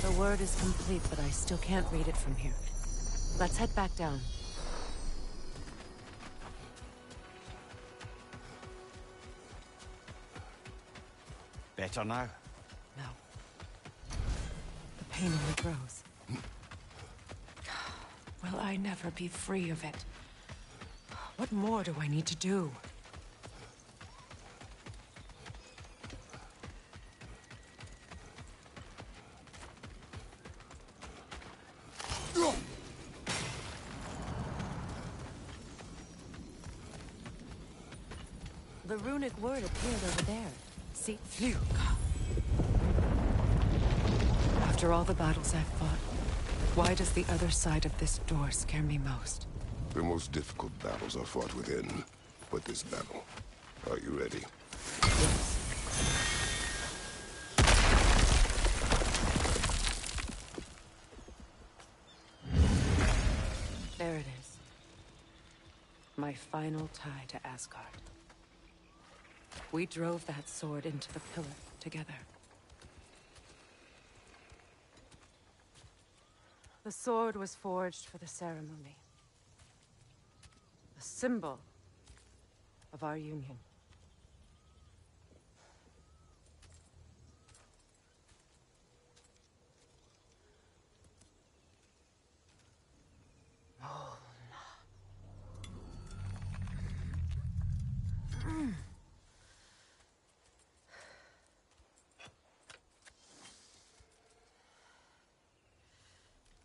The word is complete, but I still can't read it from here. Let's head back down. Better now? No. The pain only grows. Will I never be free of it? What more do I need to do? The runic word appeared over there. See? Fluka. After all the battles I've fought, why does the other side of this door scare me most? The most difficult battles are fought within. But this battle, are you ready? Yes. There it is. My final tie to Asgard. We drove that sword into the pillar together. The sword was forged for the ceremony. A symbol of our union.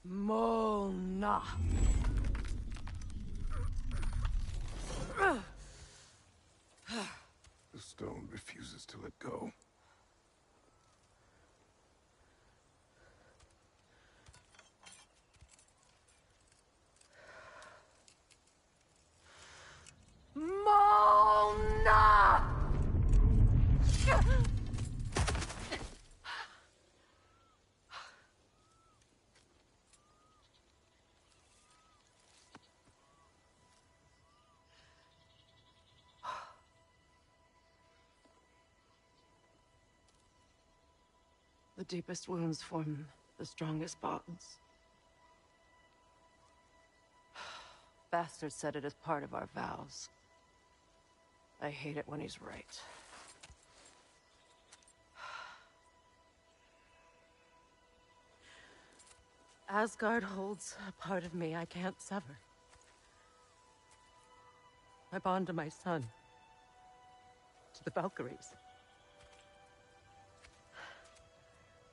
Mona. The stone refuses to let go. Mona! The deepest wounds form the strongest bonds. Bastard said it as part of our vows. I hate it when he's right. Asgard holds a part of me I can't sever. I bond to my son. To the Valkyries.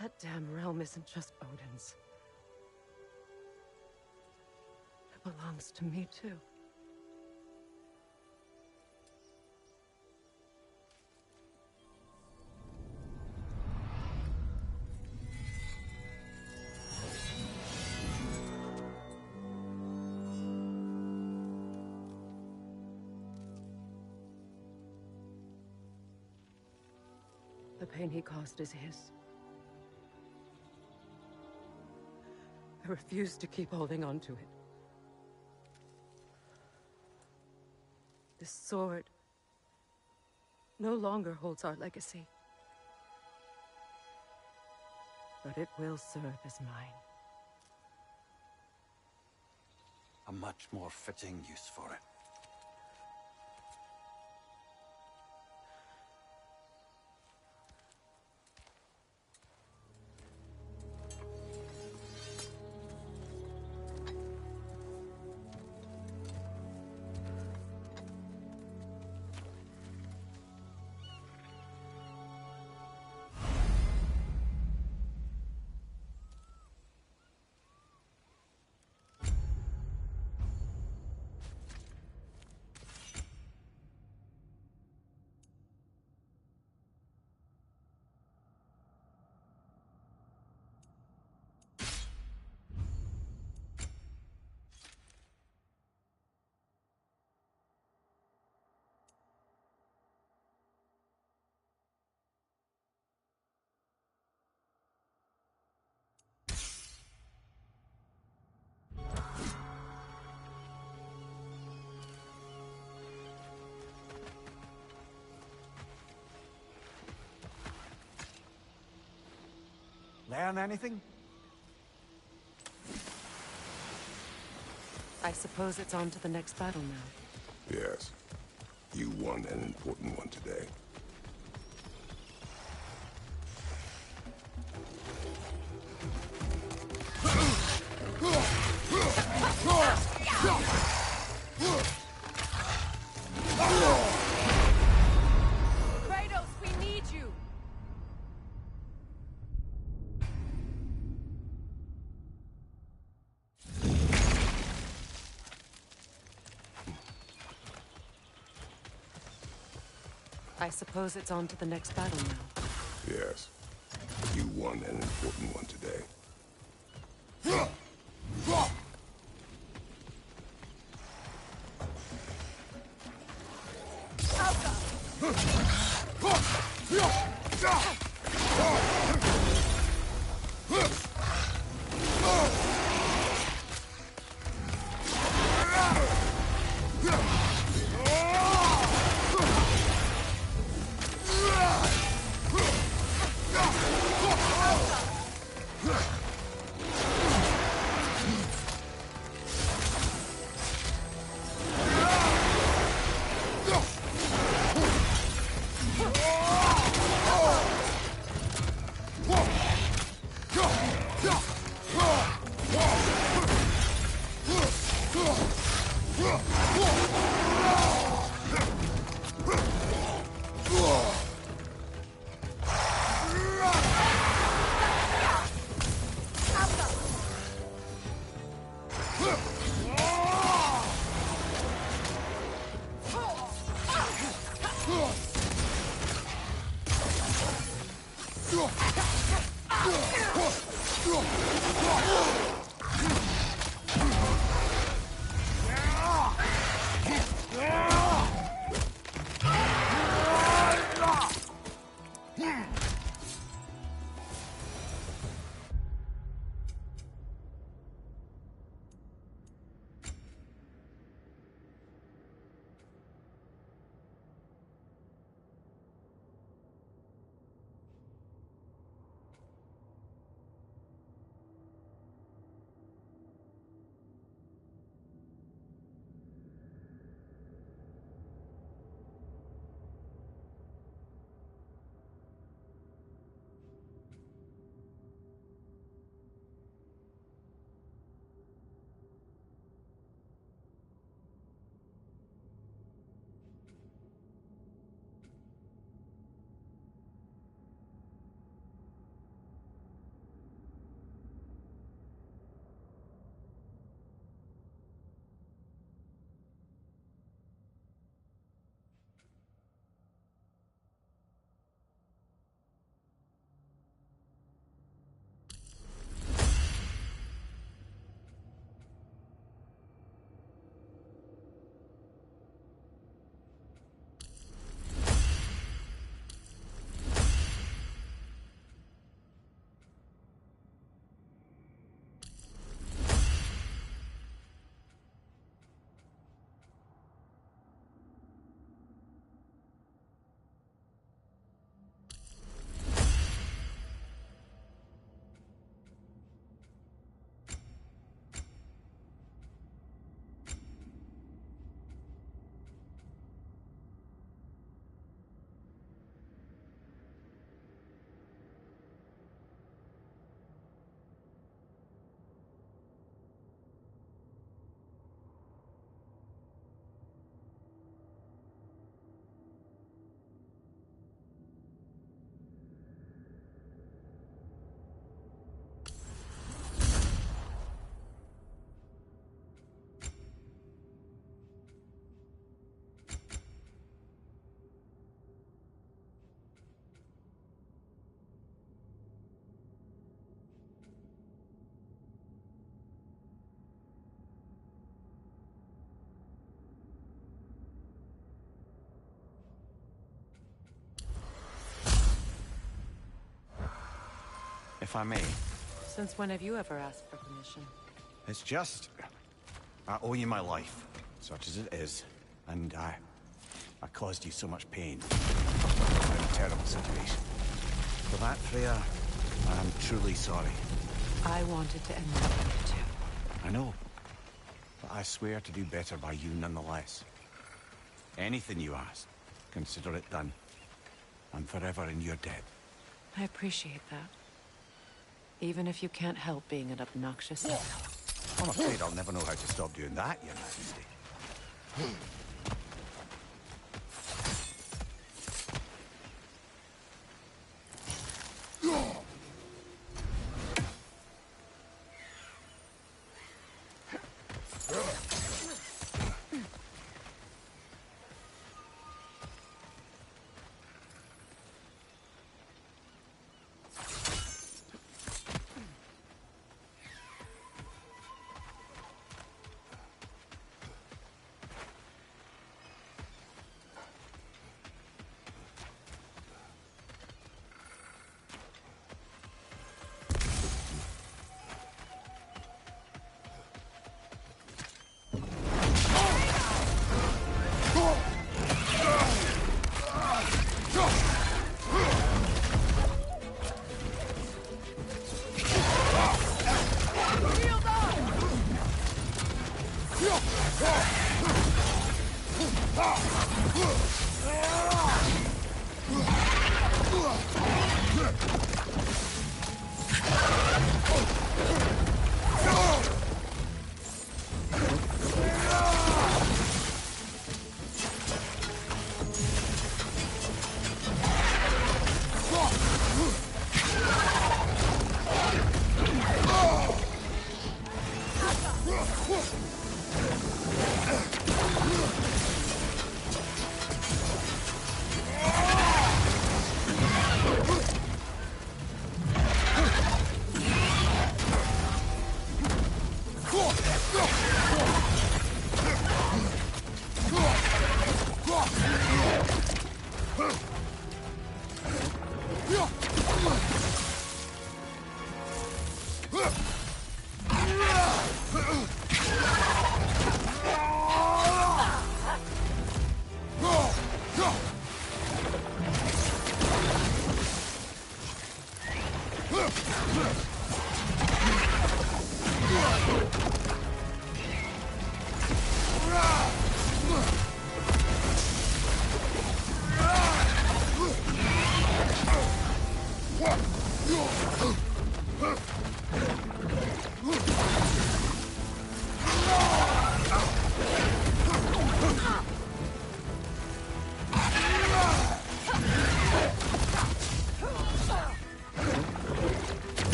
That damn realm isn't just Odin's. It belongs to me, too. The pain he caused is his. I refuse to keep holding on to it. This sword no longer holds our legacy. But it will serve as mine. A much more fitting use for it. Learn anything? I suppose it's on to the next battle now. Yes. You won an important one today. Kratos, we need you! I suppose it's on to the next battle now. Yes. You won an important one today. If I may. Since when have you ever asked for permission? It's just... I owe you my life, such as it is. And I caused you so much pain. I'm in a terrible situation. For that, Freya, I am truly sorry. I wanted to end that with too. I know. But I swear to do better by you nonetheless. Anything you ask, consider it done. I'm forever in your debt. I appreciate that. Even if you can't help being an obnoxious... I'm afraid I'll never know how to stop doing that, Your Majesty.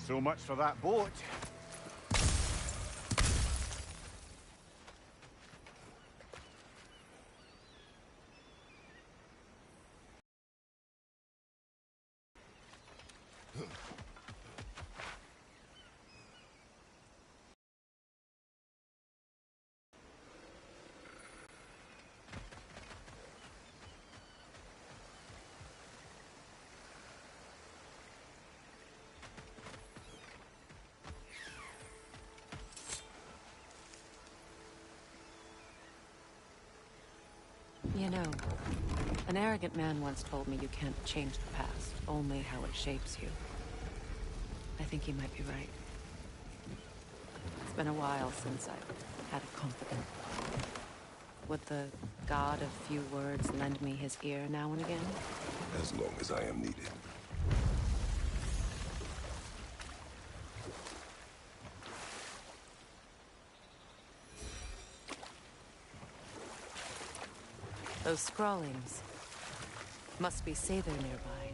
So much for that boat. You know, an arrogant man once told me you can't change the past, only how it shapes you. I think he might be right. It's been a while since I've had a confidant. Would the god of few words lend me his ear now and again? As long as I am needed. Those scrawlings must be Sather nearby.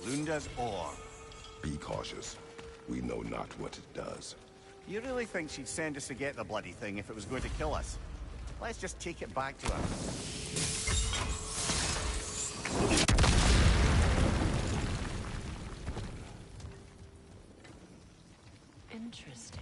Lunda's ore. Be cautious. We know not what it does. You really think she'd send us to get the bloody thing if it was going to kill us? Let's just take it back to her. Interesting.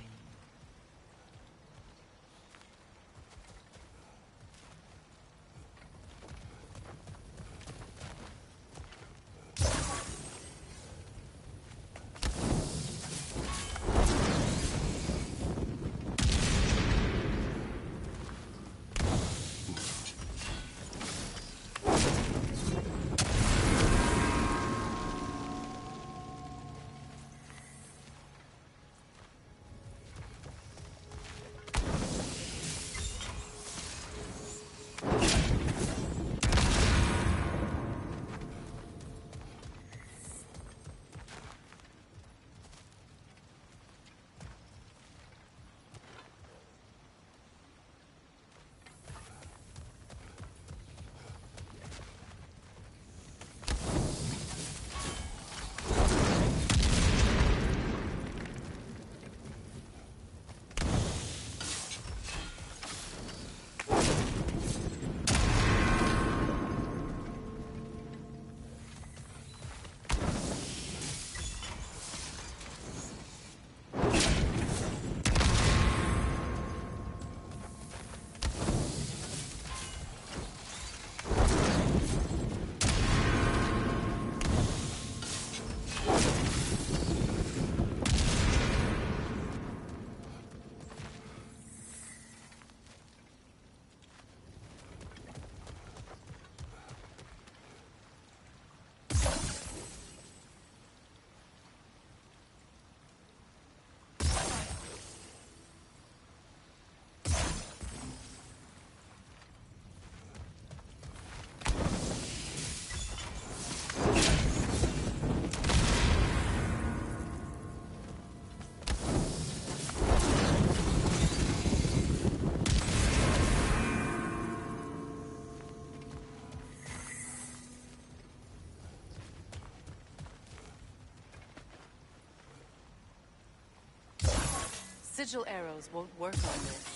sigil arrows won't work on this.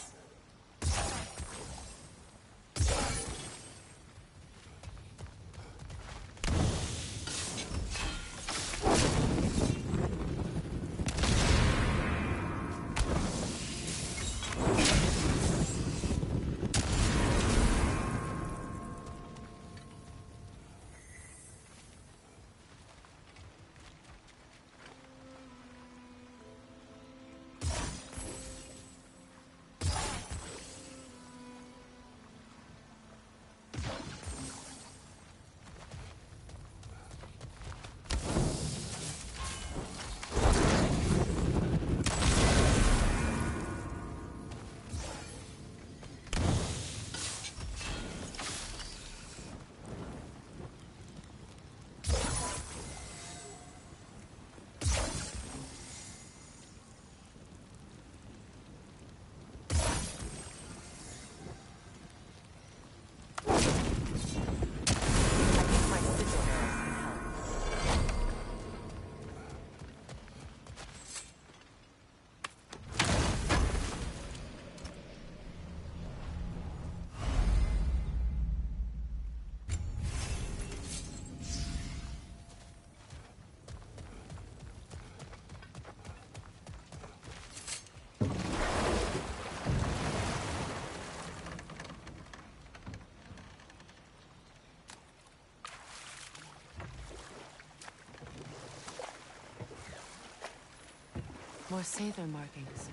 More Sather markings.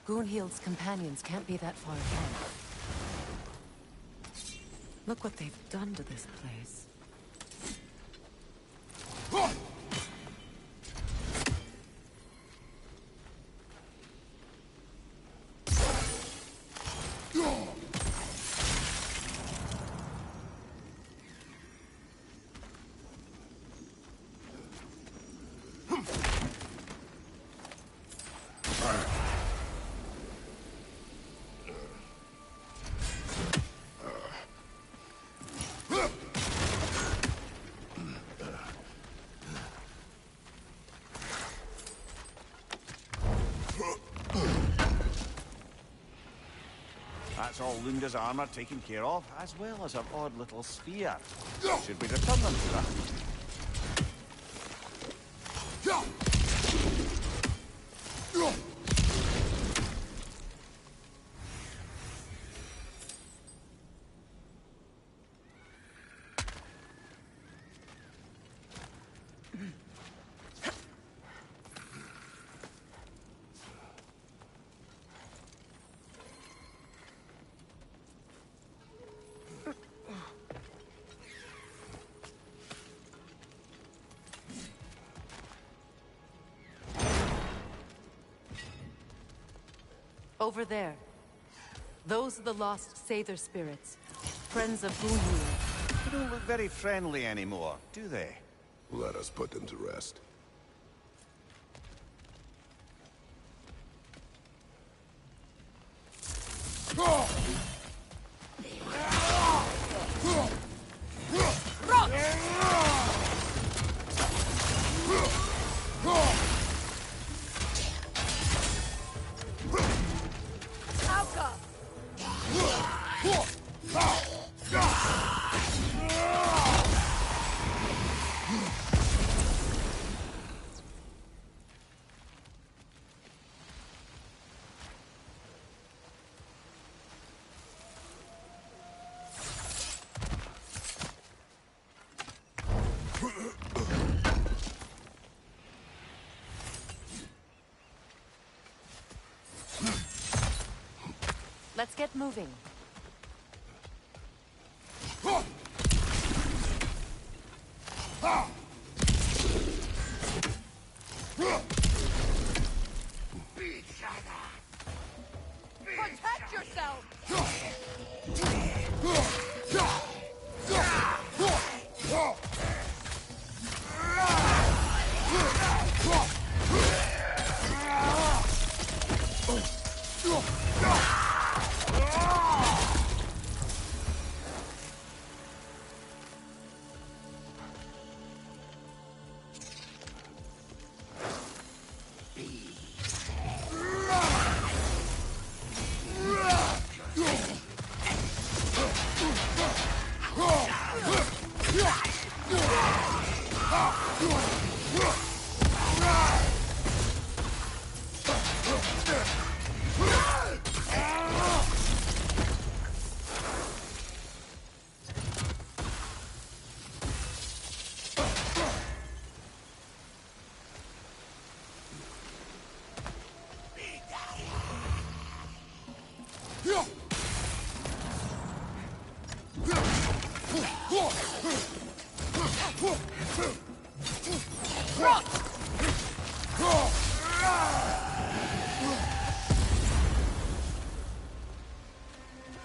Gunhild's companions can't be that far ahead. Look what they've done to this place. That's all Lunda's armor taken care of, as well as her odd little spear. Should we return them to her? Over there. Those are the lost Sather spirits. Friends of Gunhild. They don't look very friendly anymore, do they? Let us put them to rest. Let's get moving. Protect yourself!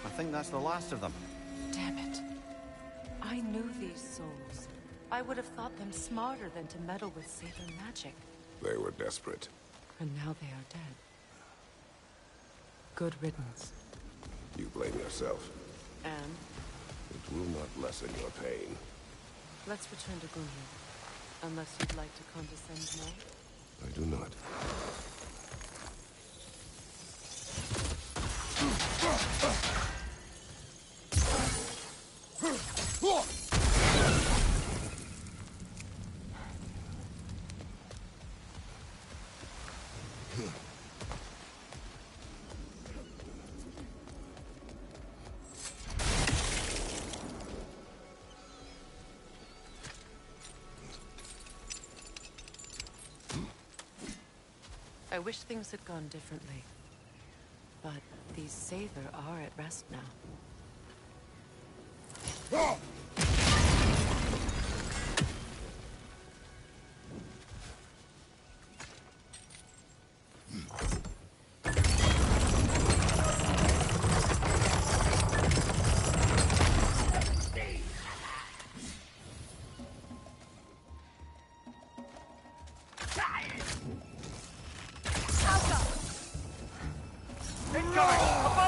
I think that's the last of them. Damn it. I knew these souls. I would have thought them smarter than to meddle with Saber magic. They were desperate. And now they are dead. Good riddance. You blame yourself. And It will not lessen your pain. let's return to Gunhild. Unless you'd like to condescend more. I do not. I wish things had gone differently. But these Sather are at rest now.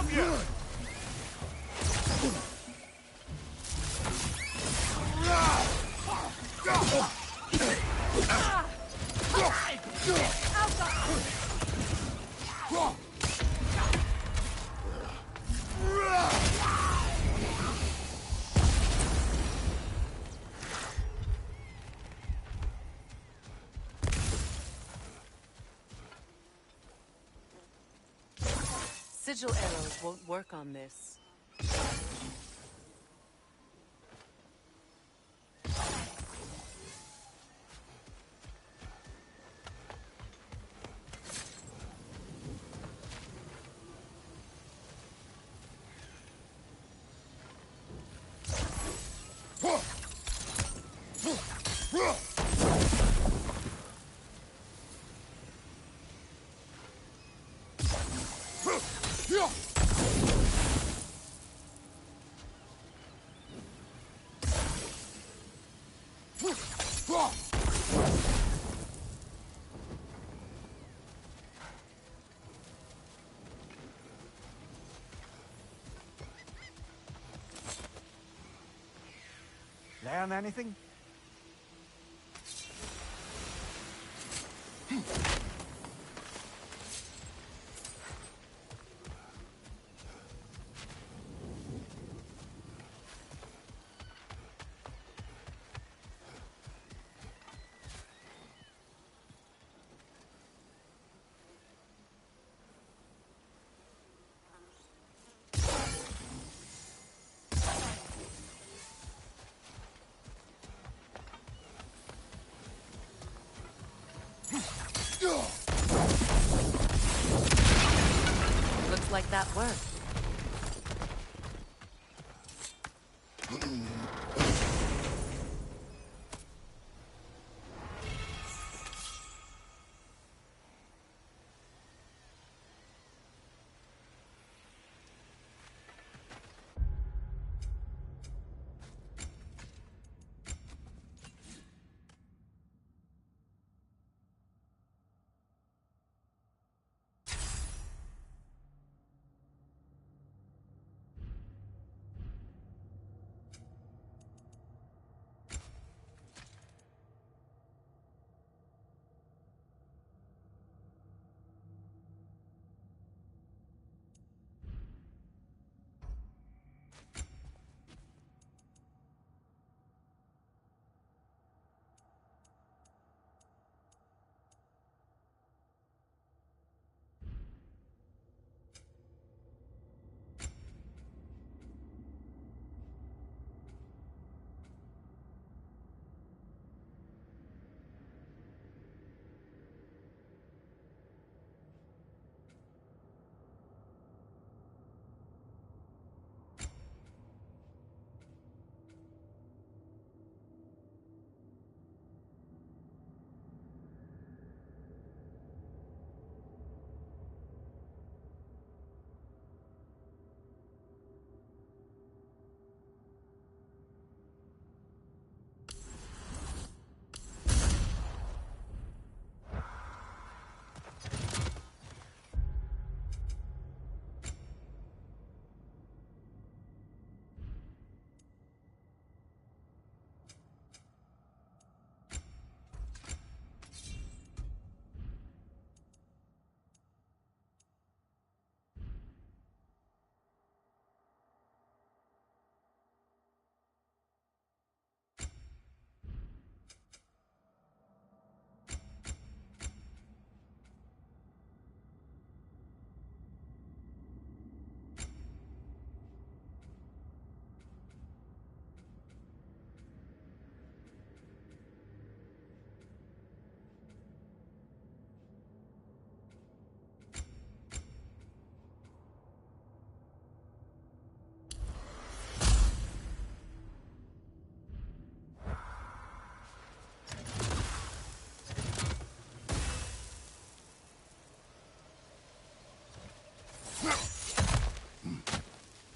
Above you! Sigil arrows won't work on this. Learn anything? Looks like that worked.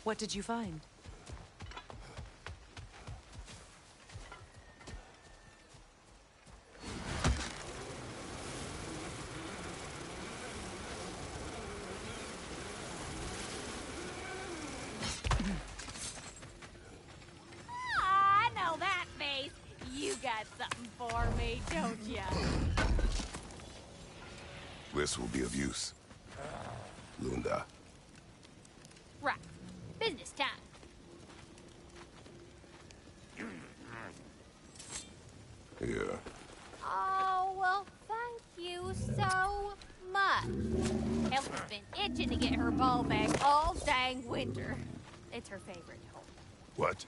What did you find? I know that face. You got something for me, don't ya? This will be of use. Lunda. Right. Business time. Here. Oh, well, thank you so much. Elf has been itching to get her ball back all dang winter. It's her favorite home. What?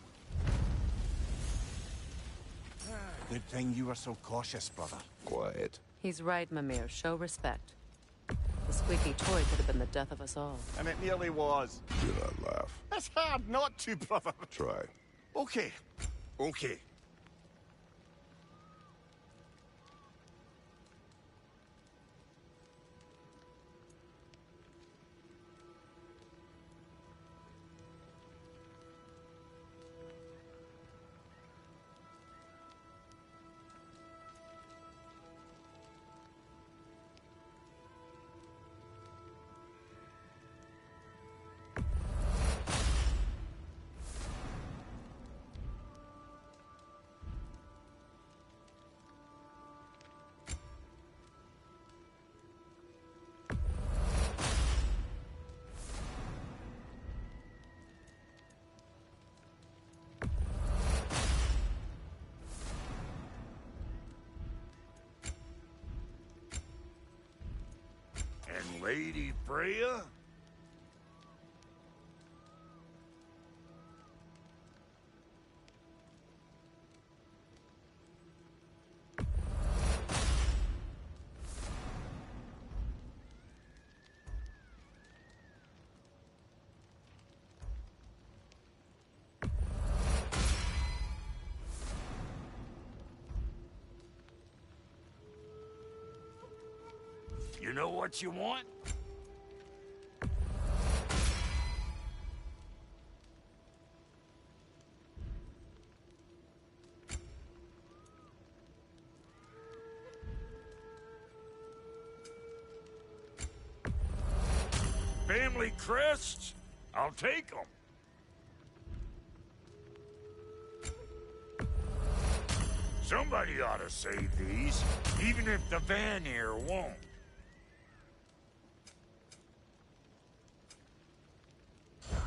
Good thing you were so cautious, brother. Quiet. He's right, Mimir. Show respect. The squeaky toy could have been the death of us all. And it nearly was. Do not laugh. It's hard not to, brother. Try. Okay. Okay. And Lady Freya? You know what you want? Family crests? I'll take them. Somebody ought to save these, even if the Vanir won't.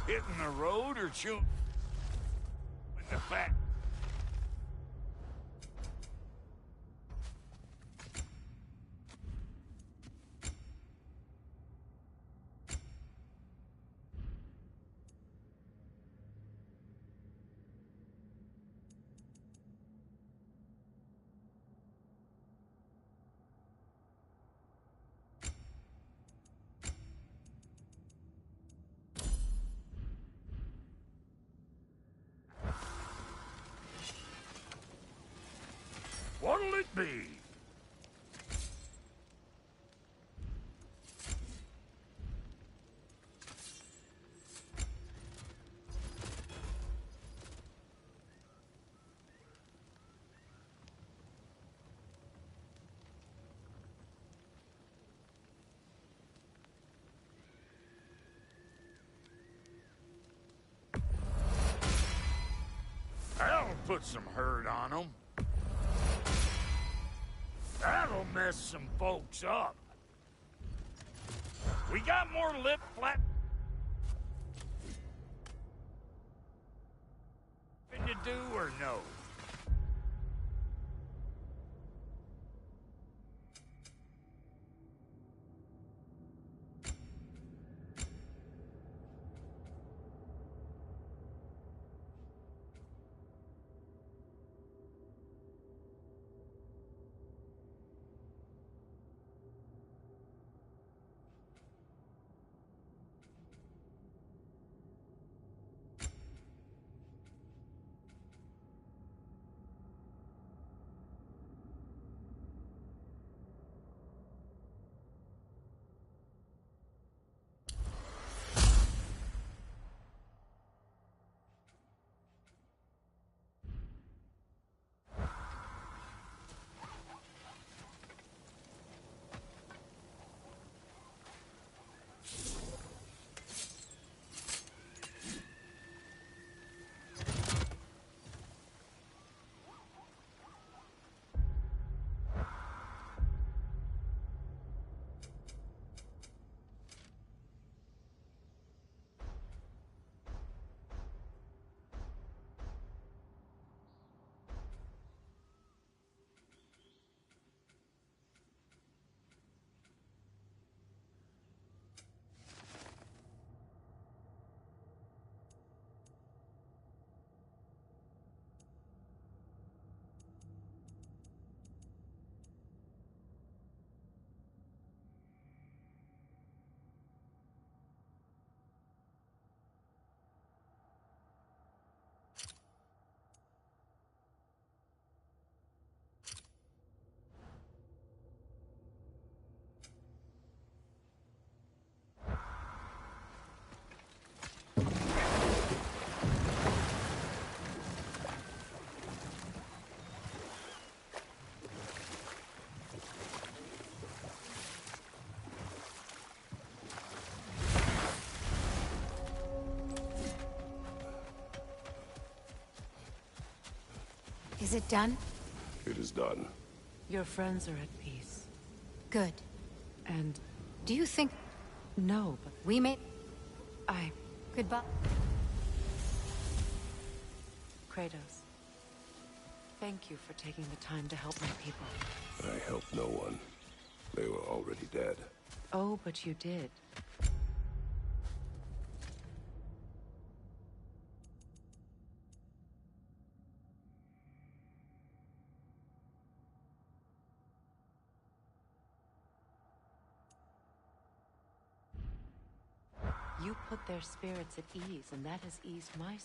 Hitting the road or shooting in the back? What'll it be? That'll put some hurt on them. That'll mess some folks up. We got more lip flap to do or no? Is it done? It is done. Your friends are at peace. Good. And Do you think no, but we may... I... Goodbye. Kratos. Thank you for taking the time to help my people. I helped no one. They were already dead. Oh, but you did. You put their spirits at ease, and that has eased my...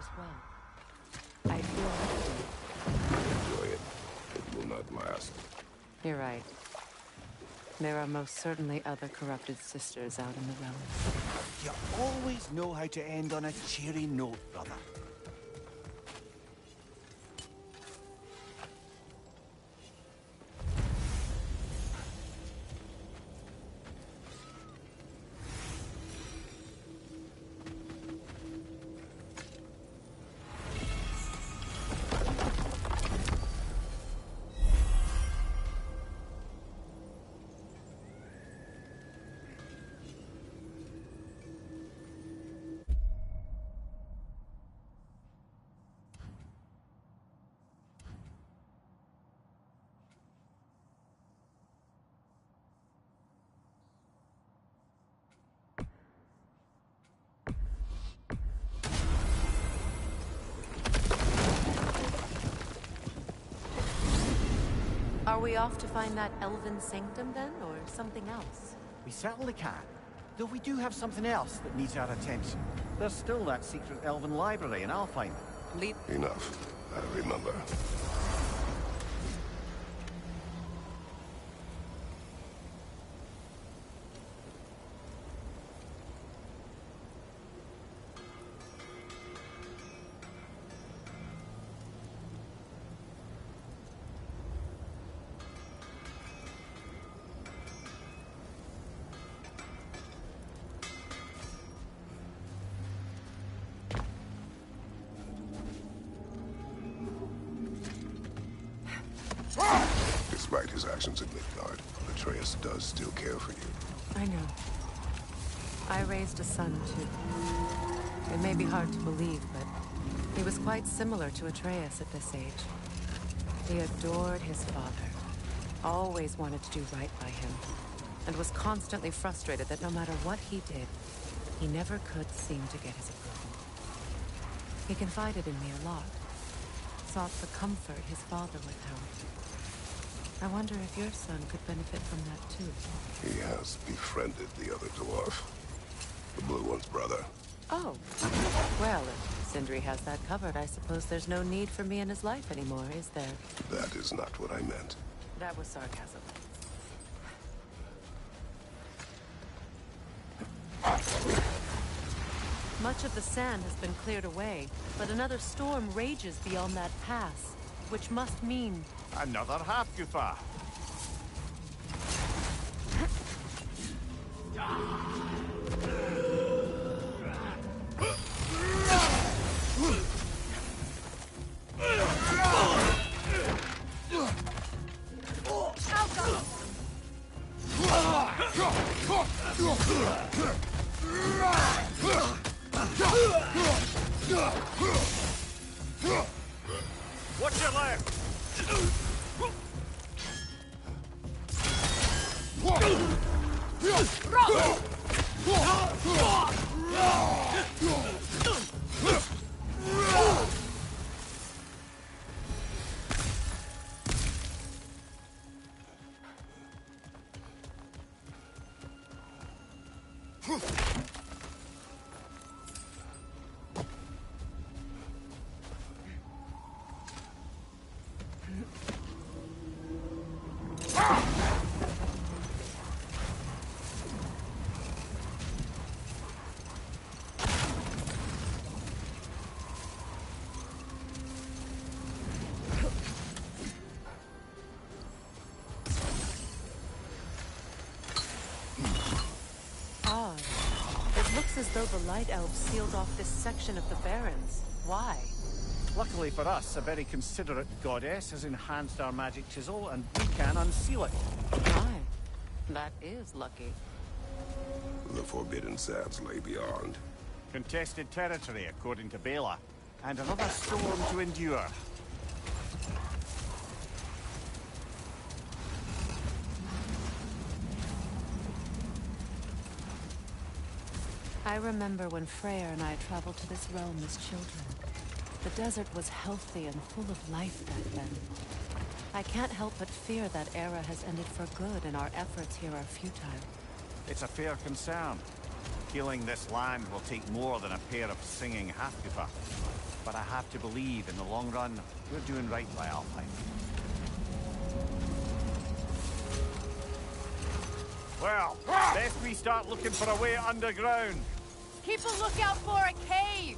as well. I feel Enjoy it. It will not last. you're right. There are most certainly other corrupted sisters out in the realm. You always know how to end on a cheery note, brother. Are we off to find that elven sanctum then, or something else? We certainly can. Though we do have something else that needs our attention. There's still that secret elven library, and I'll find it. Leap. Enough. I remember. Despite his actions at Midgard, Atreus does still care for you. I know. I raised a son, too. It may be hard to believe, but he was quite similar to Atreus at this age. He adored his father, always wanted to do right by him, and was constantly frustrated that no matter what he did, he never could seem to get his approval. He confided in me a lot, sought the comfort his father withheld. I wonder if your son could benefit from that, too. He has befriended the other dwarf. The blue one's brother. Oh. Well, if Sindri has that covered, I suppose there's no need for me in his life anymore, is there? That is not what I meant. That was sarcasm. Much of the sand has been cleared away, but another storm rages beyond that pass, which must mean... Another half-goofer. Odd. It looks as though the Light Elves sealed off this section of the Barrens. Why? Luckily for us, a very considerate goddess has enhanced our magic chisel, and we can unseal it. My, that is lucky. The Forbidden Sands lay beyond. Contested territory, according to Bela, and another storm to endure. I remember when Freyr and I traveled to this realm as children. The desert was healthy and full of life back then. I can't help but fear that era has ended for good and our efforts here are futile. It's a fair concern. Healing this land will take more than a pair of singing Halfgoofer. But I have to believe, in the long run, we're doing right by Alpine. Well, best we start looking for a way underground. Keep a lookout for a cave!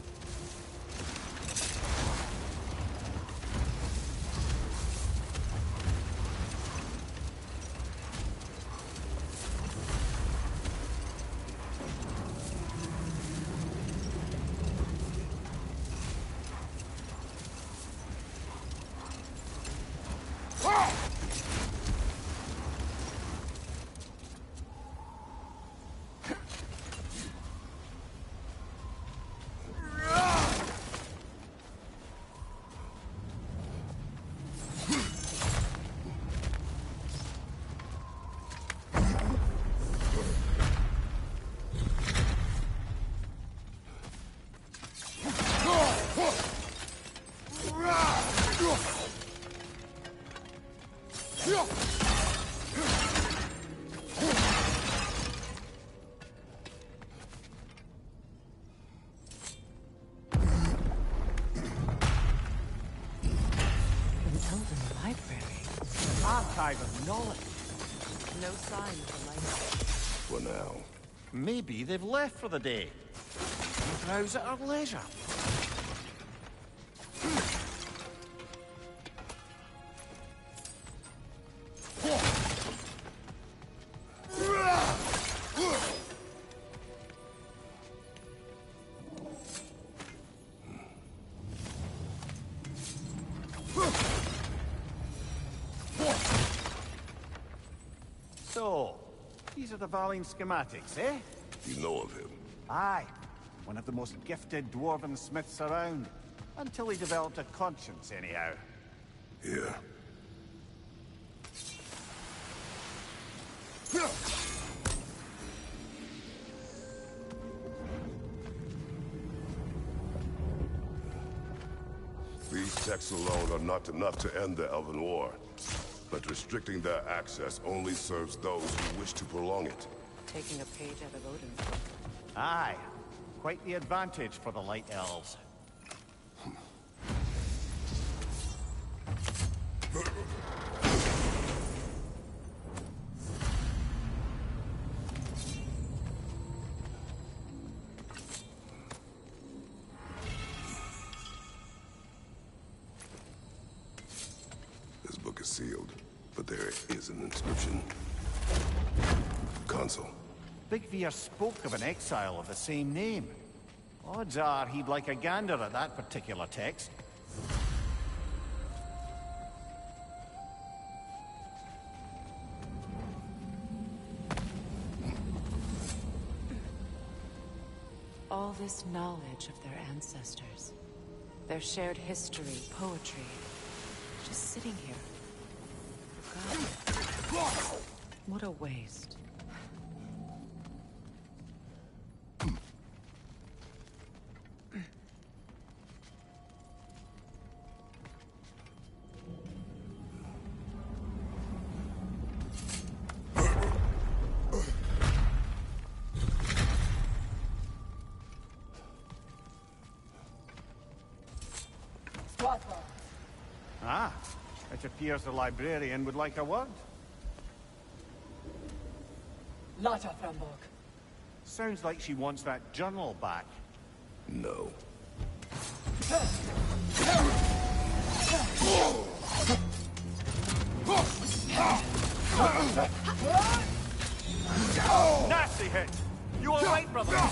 Archive of knowledge. No sign of the Light Elves. For now. Maybe they've left for the day. We browse at our leisure. So, these are the Valine schematics, eh? You know of him? Aye. One of the most gifted dwarven smiths around. Until he developed a conscience, anyhow. Here. These texts alone are not enough to end the Elven War. But restricting their access only serves those who wish to prolong it. Taking a page out of Odin's book. Aye. Quite the advantage for the Light Elves. This book is sealed, but there is an inscription. Consul. Big Veer spoke of an exile of the same name. Odds are he'd like a gander at that particular text. All this knowledge of their ancestors. Their shared history, poetry. sitting here. God. What a waste. Ah, it appears the librarian would like a word. Lata Frambog. Sounds like she wants that journal back. No. Nasty hit! You alright, brother?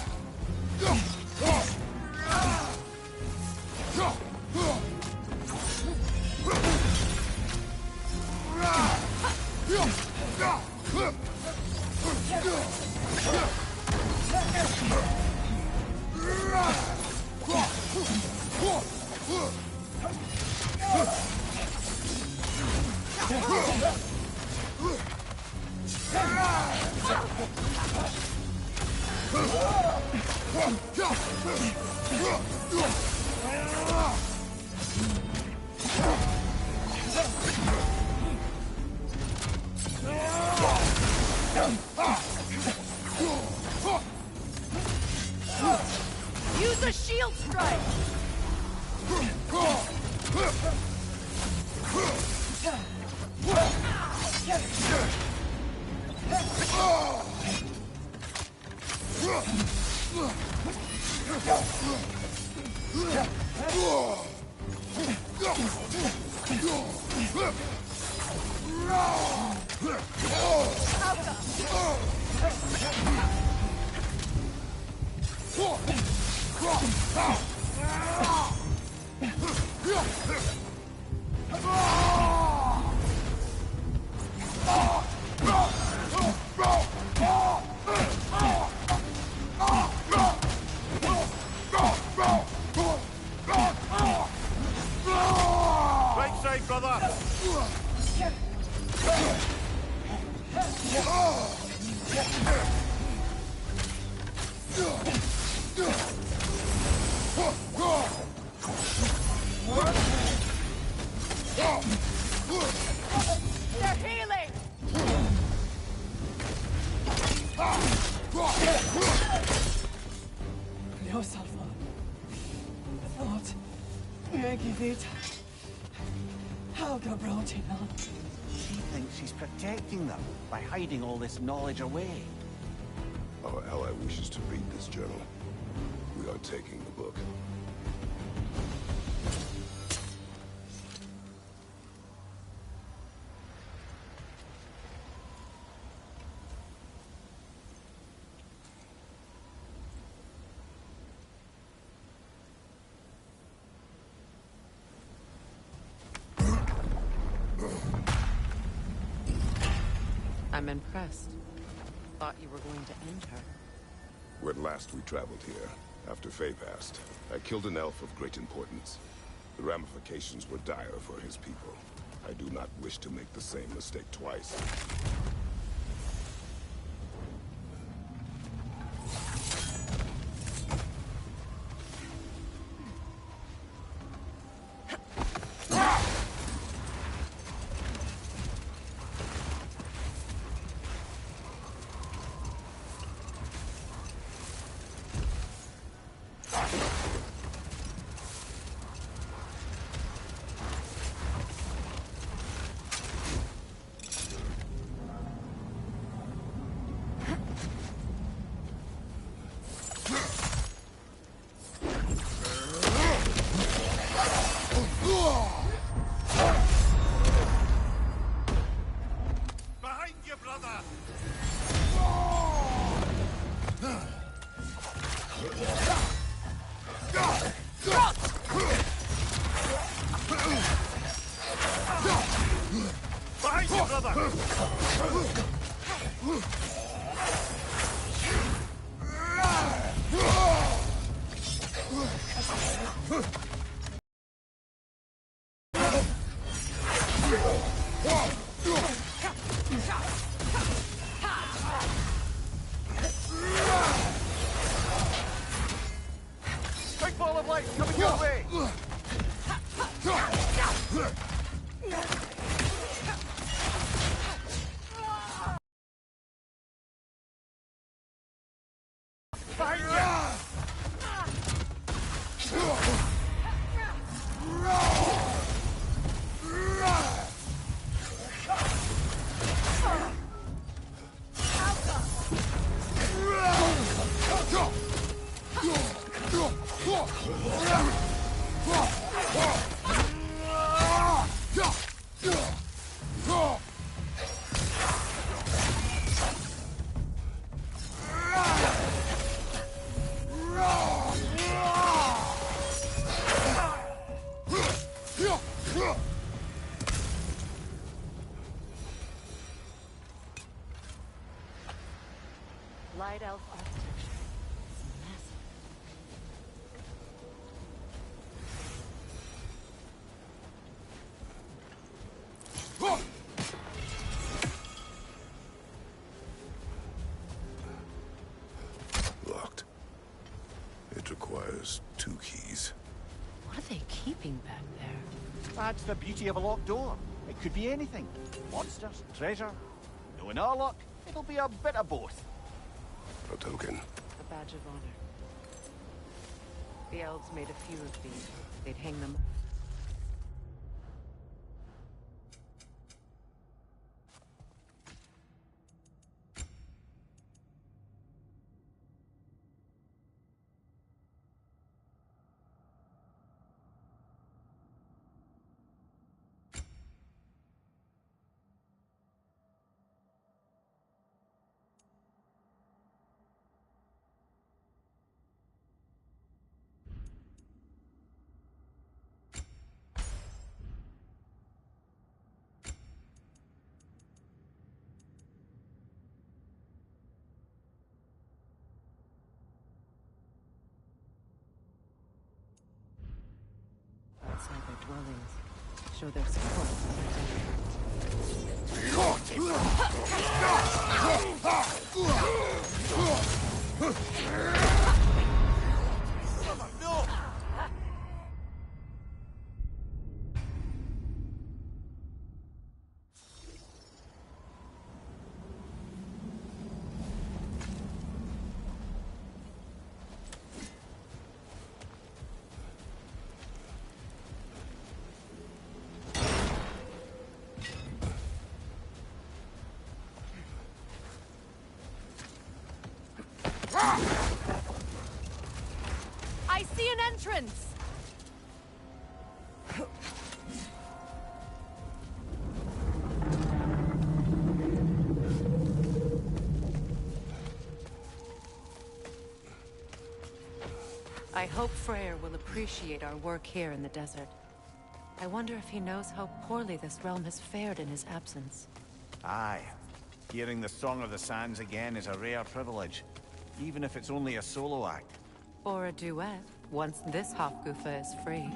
Use a shield strike! Right side, brother! They're healing! No, Salva. Thought. Megivit. Helga Brotina. She thinks she's protecting them by hiding all this knowledge away. Our ally wishes to read this journal. We are taking the book. I'm impressed. Thought you were going to end her. When last we traveled here, after Faye passed, I killed an elf of great importance. The ramifications were dire for his people. I do not wish to make the same mistake twice. Behind you, brother! Behind you, brother! Big ball of light coming your way! Light elf architecture. It's massive. Locked. It requires 2 keys. What are they keeping back there? That's the beauty of a locked door. It could be anything. Monsters, treasure. Knowing our luck, it'll be a bit of both. A token. A badge of honor. The elves made a few of these. They'd hang them. Outside their dwellings. Show their support for No! I see an entrance! I hope Freyr will appreciate our work here in the desert. I wonder if he knows how poorly this realm has fared in his absence. Aye. Hearing the Song of the Sands again is a rare privilege, even if it's only a solo act. Or a duet, once this Hofgufa is free.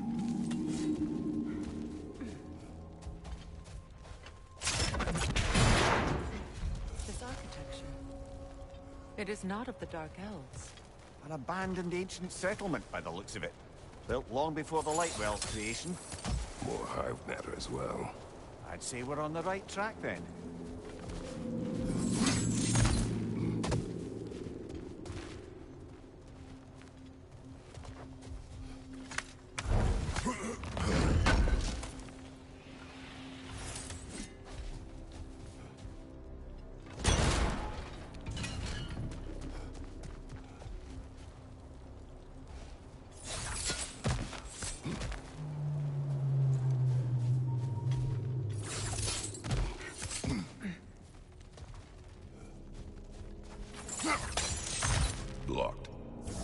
This architecture. It is not of the Dark Elves. An abandoned ancient settlement, by the looks of it. Built long before the Lightwell's creation. More hive matter as well. I'd say we're on the right track, then. Locked.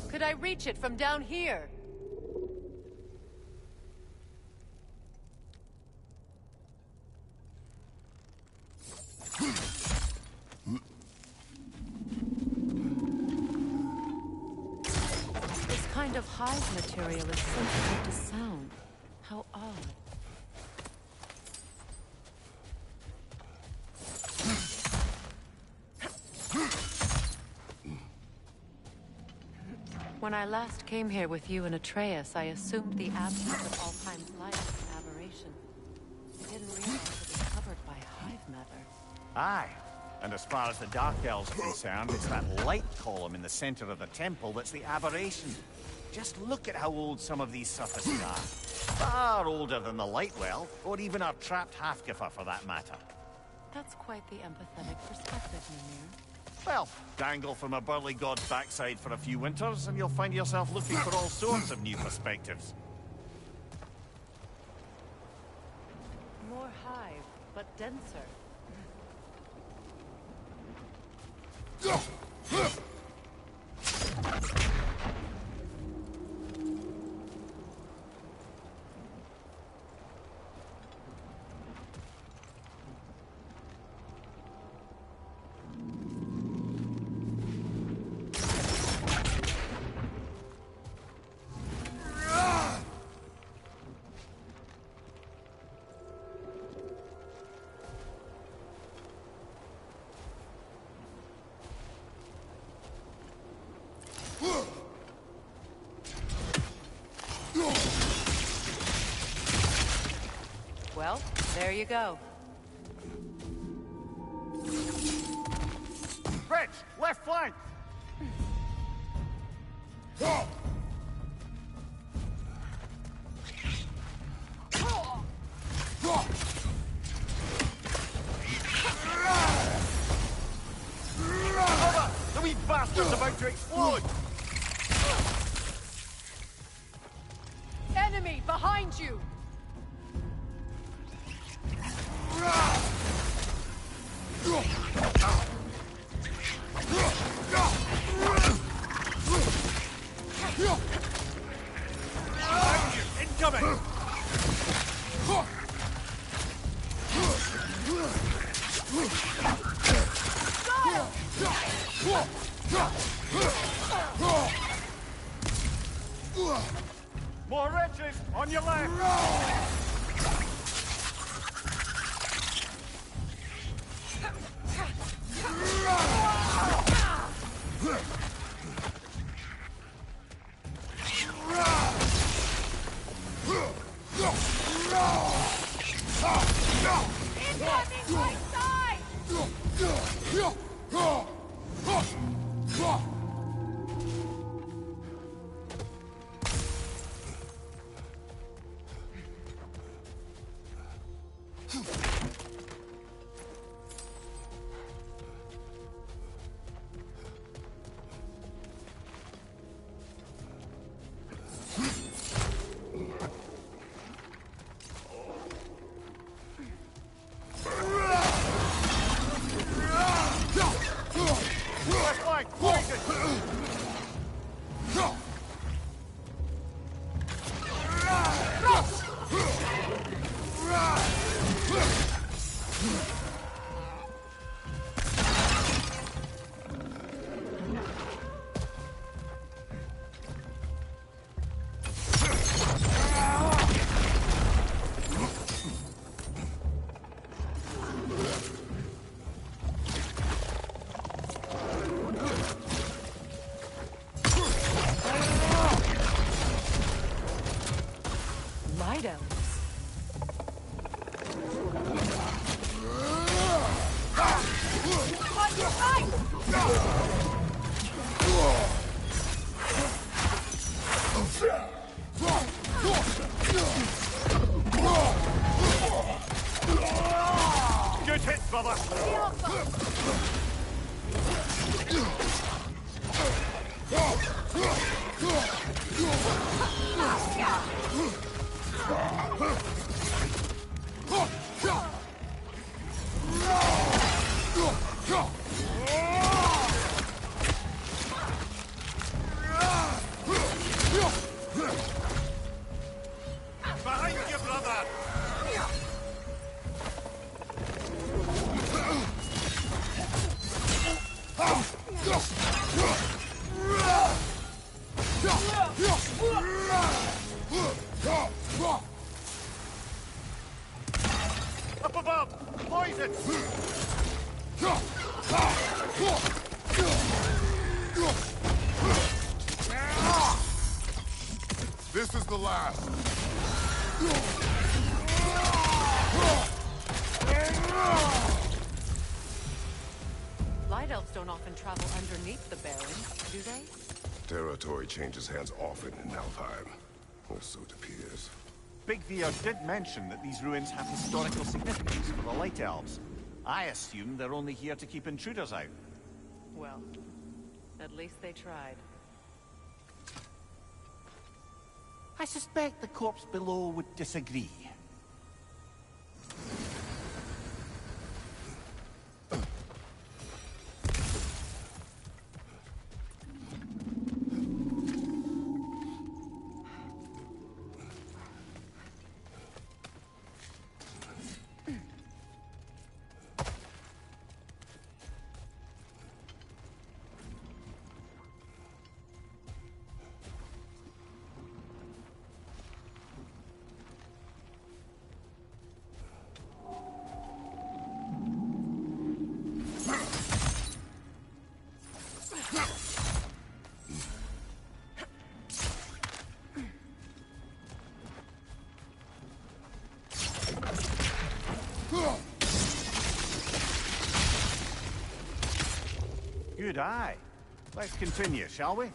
Could I reach it from down here? This kind of hive material is sensitive to sound. How odd. When I last came here with you and Atreus, I assumed the absence of Alfheim's light was an aberration. I didn't realize it was covered by hive matter. Aye. And as far as the Dark Elves are concerned, it's that light column in the center of the temple that's the aberration. Just look at how old some of these surfaces are. Far older than the light well, or even our trapped Halfgiffer for that matter. That's quite the empathetic perspective, Mimir. Well, dangle from a burly god's backside for a few winters, and you'll find yourself looking for all sorts of new perspectives. More hive, but denser. Well, there you go. Rich, left flank! The wee bastard's about to explode! Enemy behind you! Incoming! More wretches on your left! Incoming right side! Light elves. On your right! Good hit, brother! Behind you, brother! Up above! Poison! This is the last. Light elves don't often travel underneath the Barrens, do they? Territory changes hands often in Alfheim. Or so it appears. Big Veer did mention that these ruins have historical significance for the Light Elves. I assume they're only here to keep intruders out. Well, at least they tried. I suspect the corpse below would disagree. Good eye. Let's continue, shall we?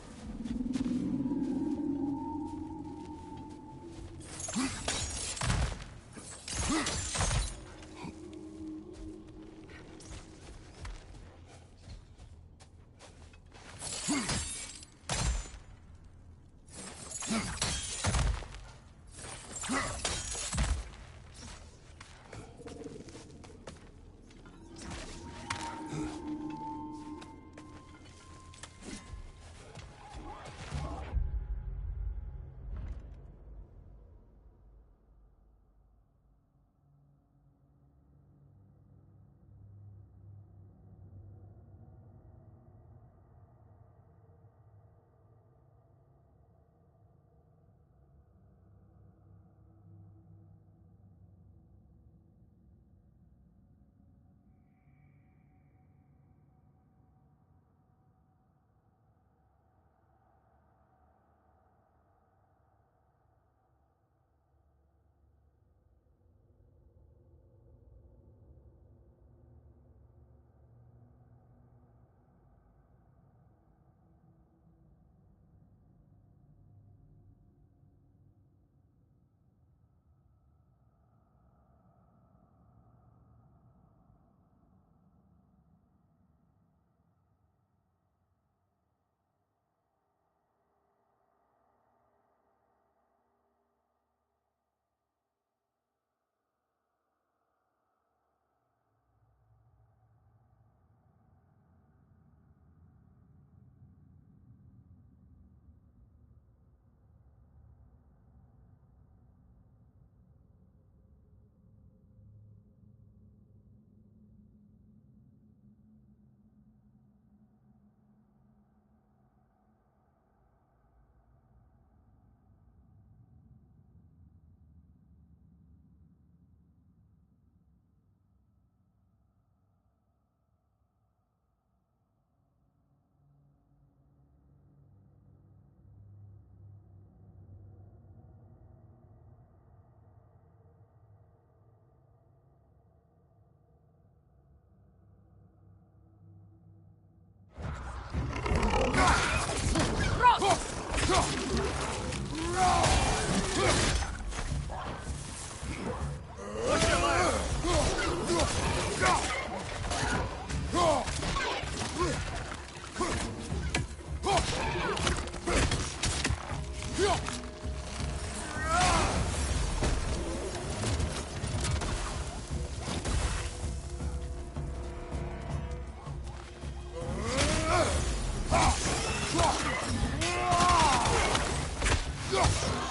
Ugh!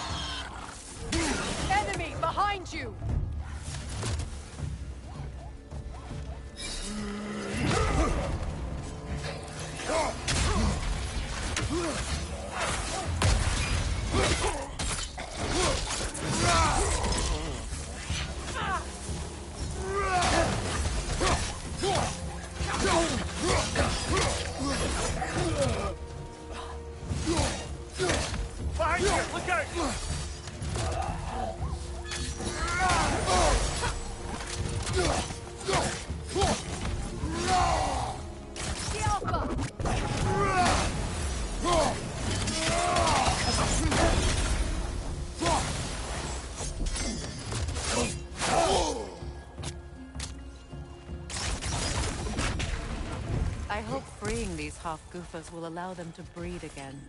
I hope freeing these half-goofers will allow them to breathe again.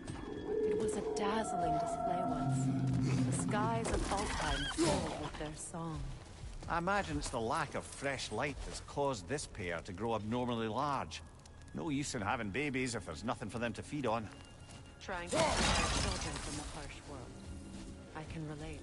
It was a dazzling display once. The skies of Alfheim filled with their song. I imagine it's the lack of fresh light that's caused this pair to grow abnormally large. No use in having babies if there's nothing for them to feed on. Trying to protect our children from the harsh world. I can relate.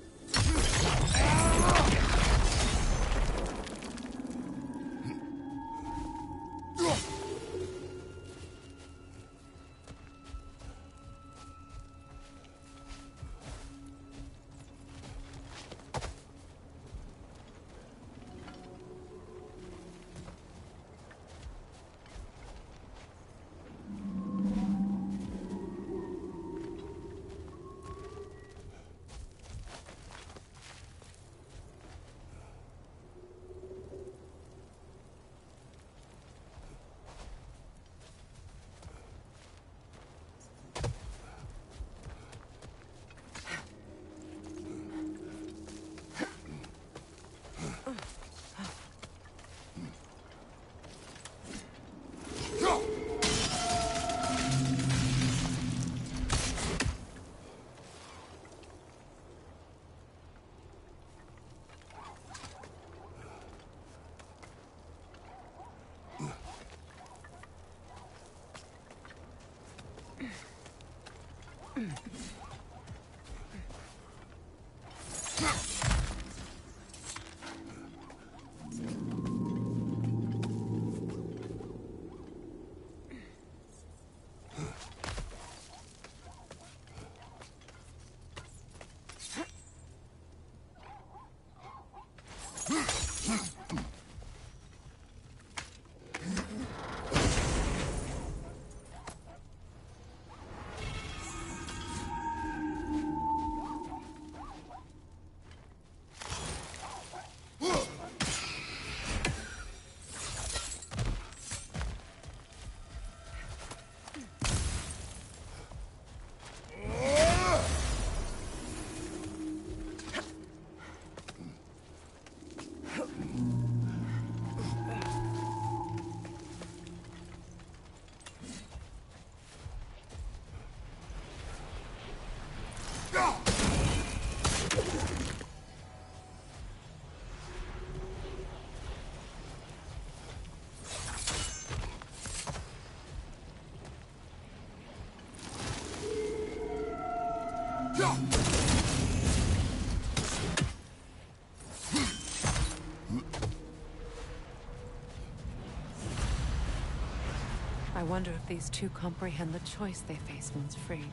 I wonder if these two comprehend the choice they face once freed.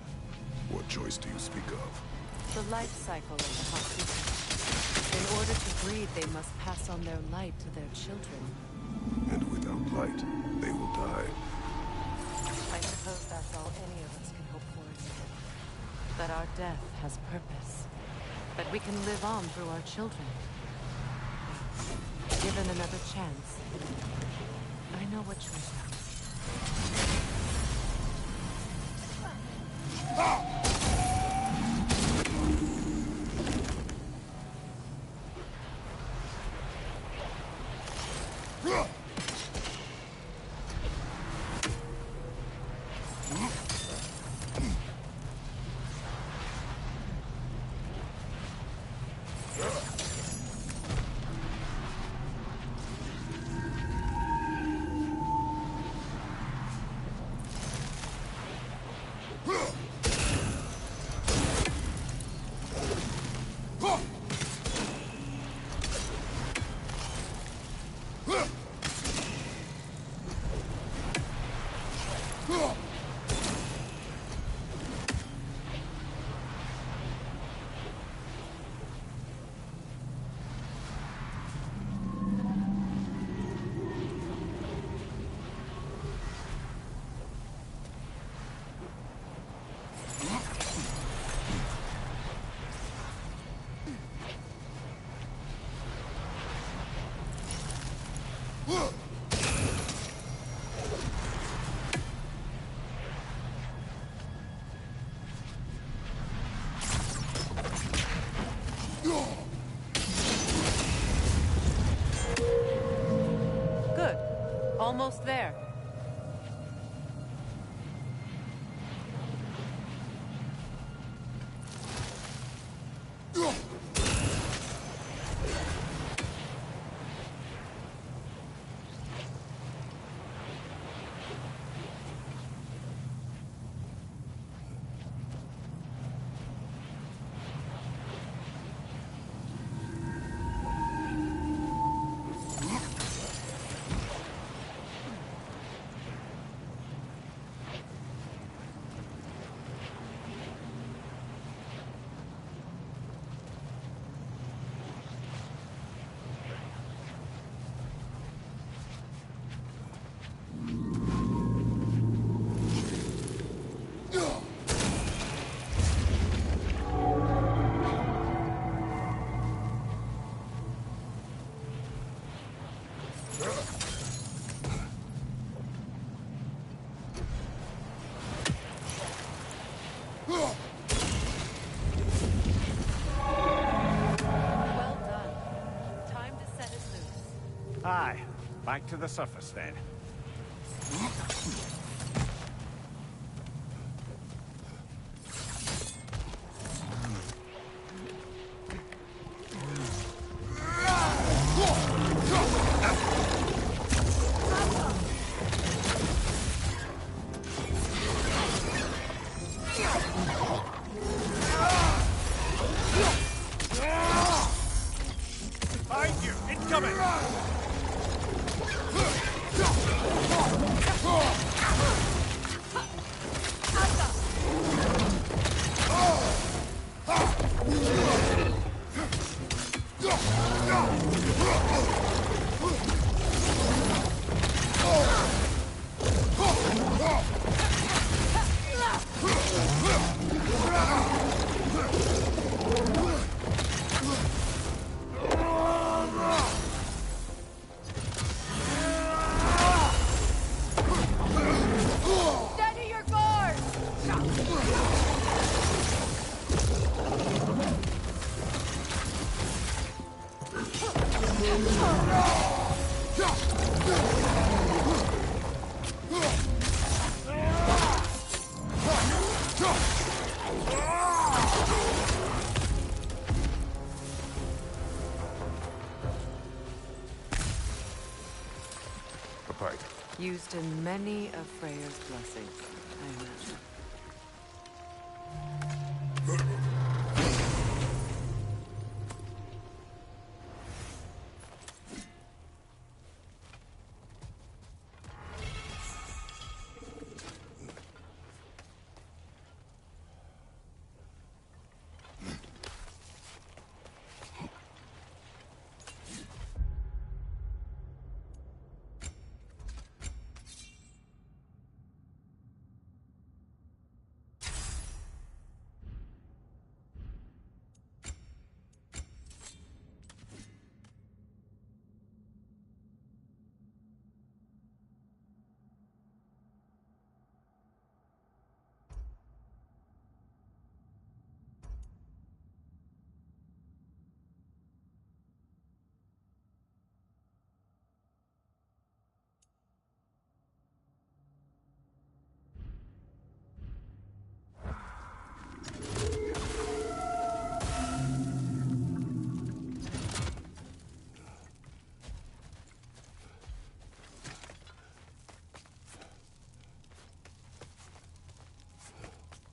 What choice do you speak of? The life cycle of the half-goofers. In order to breed, they must pass on their light to their children. And without light, they will die. I suppose that's all any of us can hope for. That our death has purpose. That we can live on through our children. Given another chance, I know what choice I will. Good. Almost there. Well done. Time to set it loose. Aye, back to the surface then. Behind you! Incoming! Steady your guard! A pipe. Used in many of Freya's blessings, I imagine.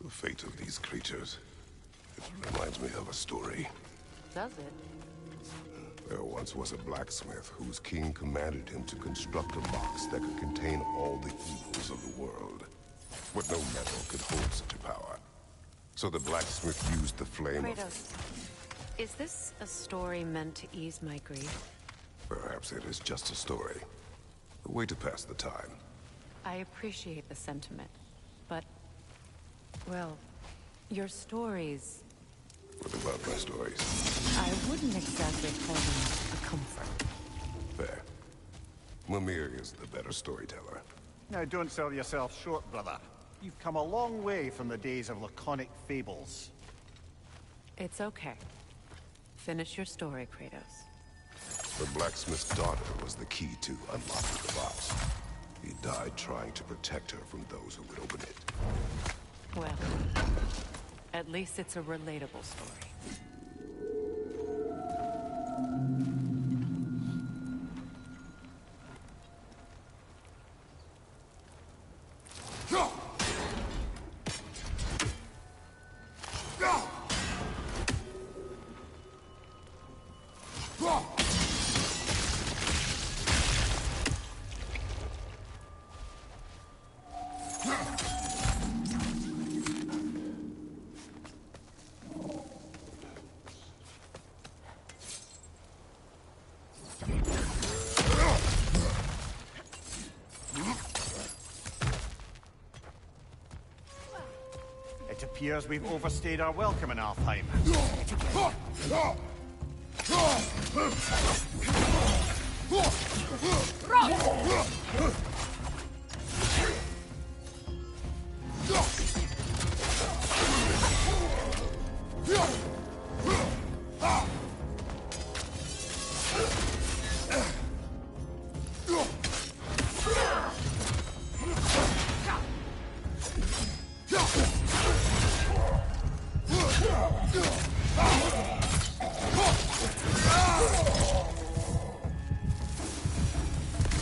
The fate of these creatures. It reminds me of a story. Does it? There once was a blacksmith whose king commanded him to construct a box that could contain all the evils of the world. But no metal could hold such a power. So the blacksmith used the flame of... Kratos, is this a story meant to ease my grief? Perhaps it is just a story. A way to pass the time. I appreciate the sentiment, but... well, your stories... What about my stories? I wouldn't exactly call them a comfort. Fair. Mimir is the better storyteller. Now, don't sell yourself short, brother. You've come a long way from the days of laconic fables. It's okay. Finish your story, Kratos. The blacksmith's daughter was the key to unlocking the box. He died trying to protect her from those who would open it. Well, at least it's a relatable story. It appears we've overstayed our welcome in Alfheim.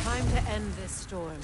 Time to end this storm.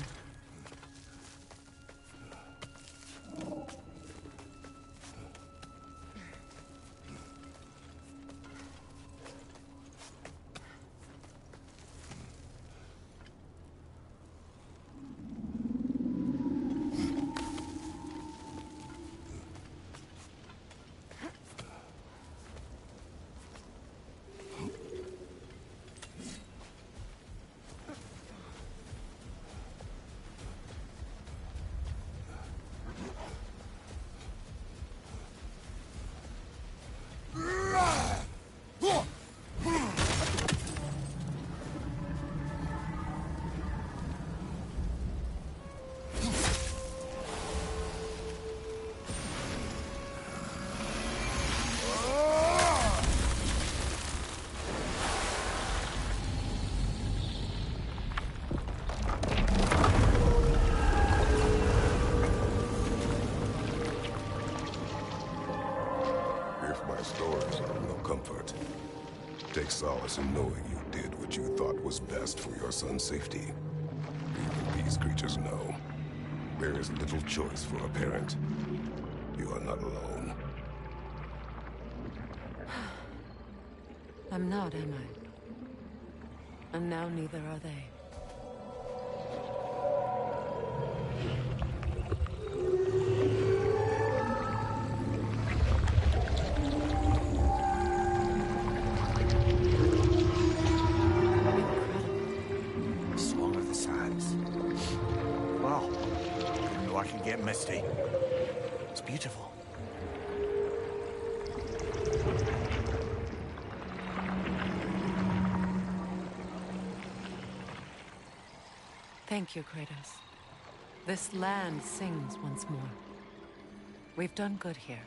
Take solace in knowing you did what you thought was best for your son's safety. Even these creatures know. There is little choice for a parent. You are not alone. I'm not, am I? And now neither are they. Misty. It's beautiful. Thank you, Kratos. This land sings once more. We've done good here.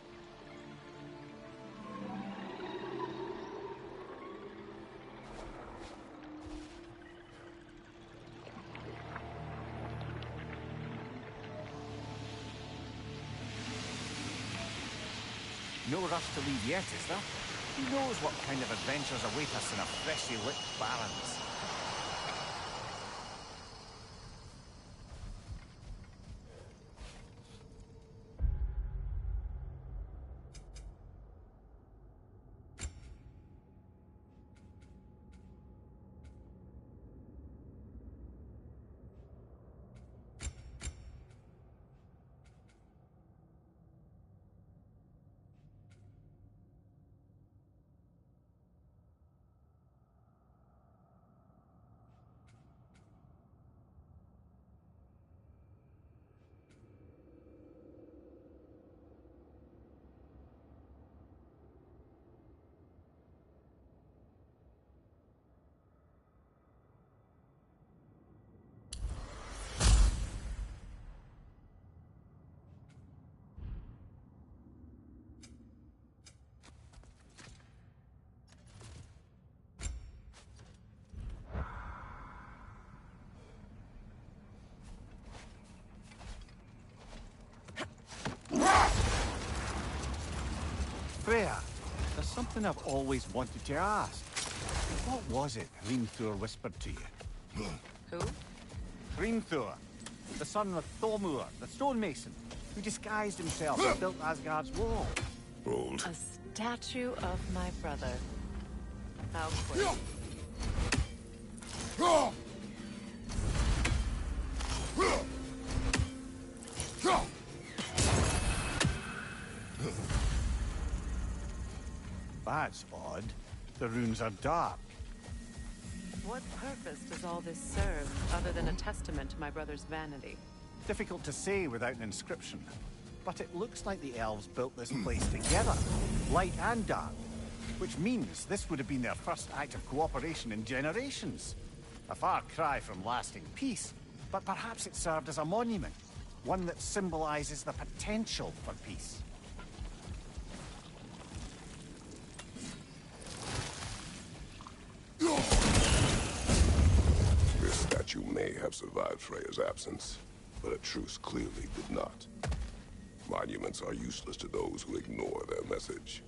No rush to leave yet, is there? Who knows what kind of adventures await us in a freshly lit Barrens? Freya, there's something I've always wanted to ask. What was it Hrimthur whispered to you? Who? Hrimthur, the son of Thormur, the stonemason, who disguised himself and built Asgard's wall. Old. A statue of my brother. How quick. That's odd. The runes are dark. What purpose does all this serve, other than a testament to my brother's vanity? Difficult to say without an inscription. But it looks like the elves built this place together, light and dark. Which means this would have been their first act of cooperation in generations. A far cry from lasting peace, but perhaps it served as a monument. One that symbolizes the potential for peace. This statue may have survived Freya's absence, but a truce clearly did not. Monuments are useless to those who ignore their message.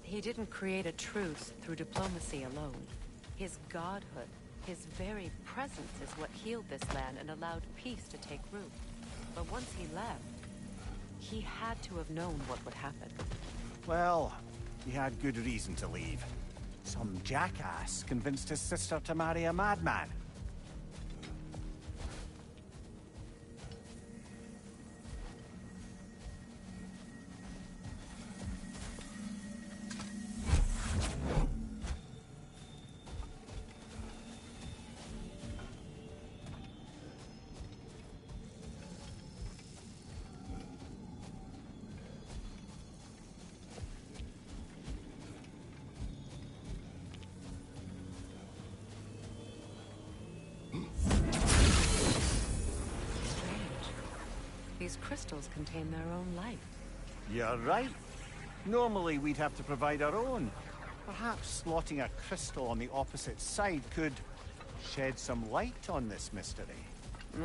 He didn't create a truce through diplomacy alone. His godhood, his very presence is what healed this land and allowed peace to take root. But once he left, he had to have known what would happen. Well, he had good reason to leave. Some jackass convinced his sister to marry a madman. These crystals contain their own life. You're right. Normally we'd have to provide our own. Perhaps slotting a crystal on the opposite side could shed some light on this mystery. You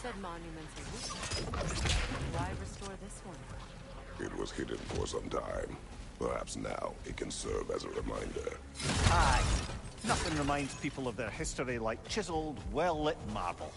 said monuments are useless. Why restore this one? It was hidden for some time. Perhaps now it can serve as a reminder. Aye. Nothing reminds people of their history like chiseled, well-lit marble.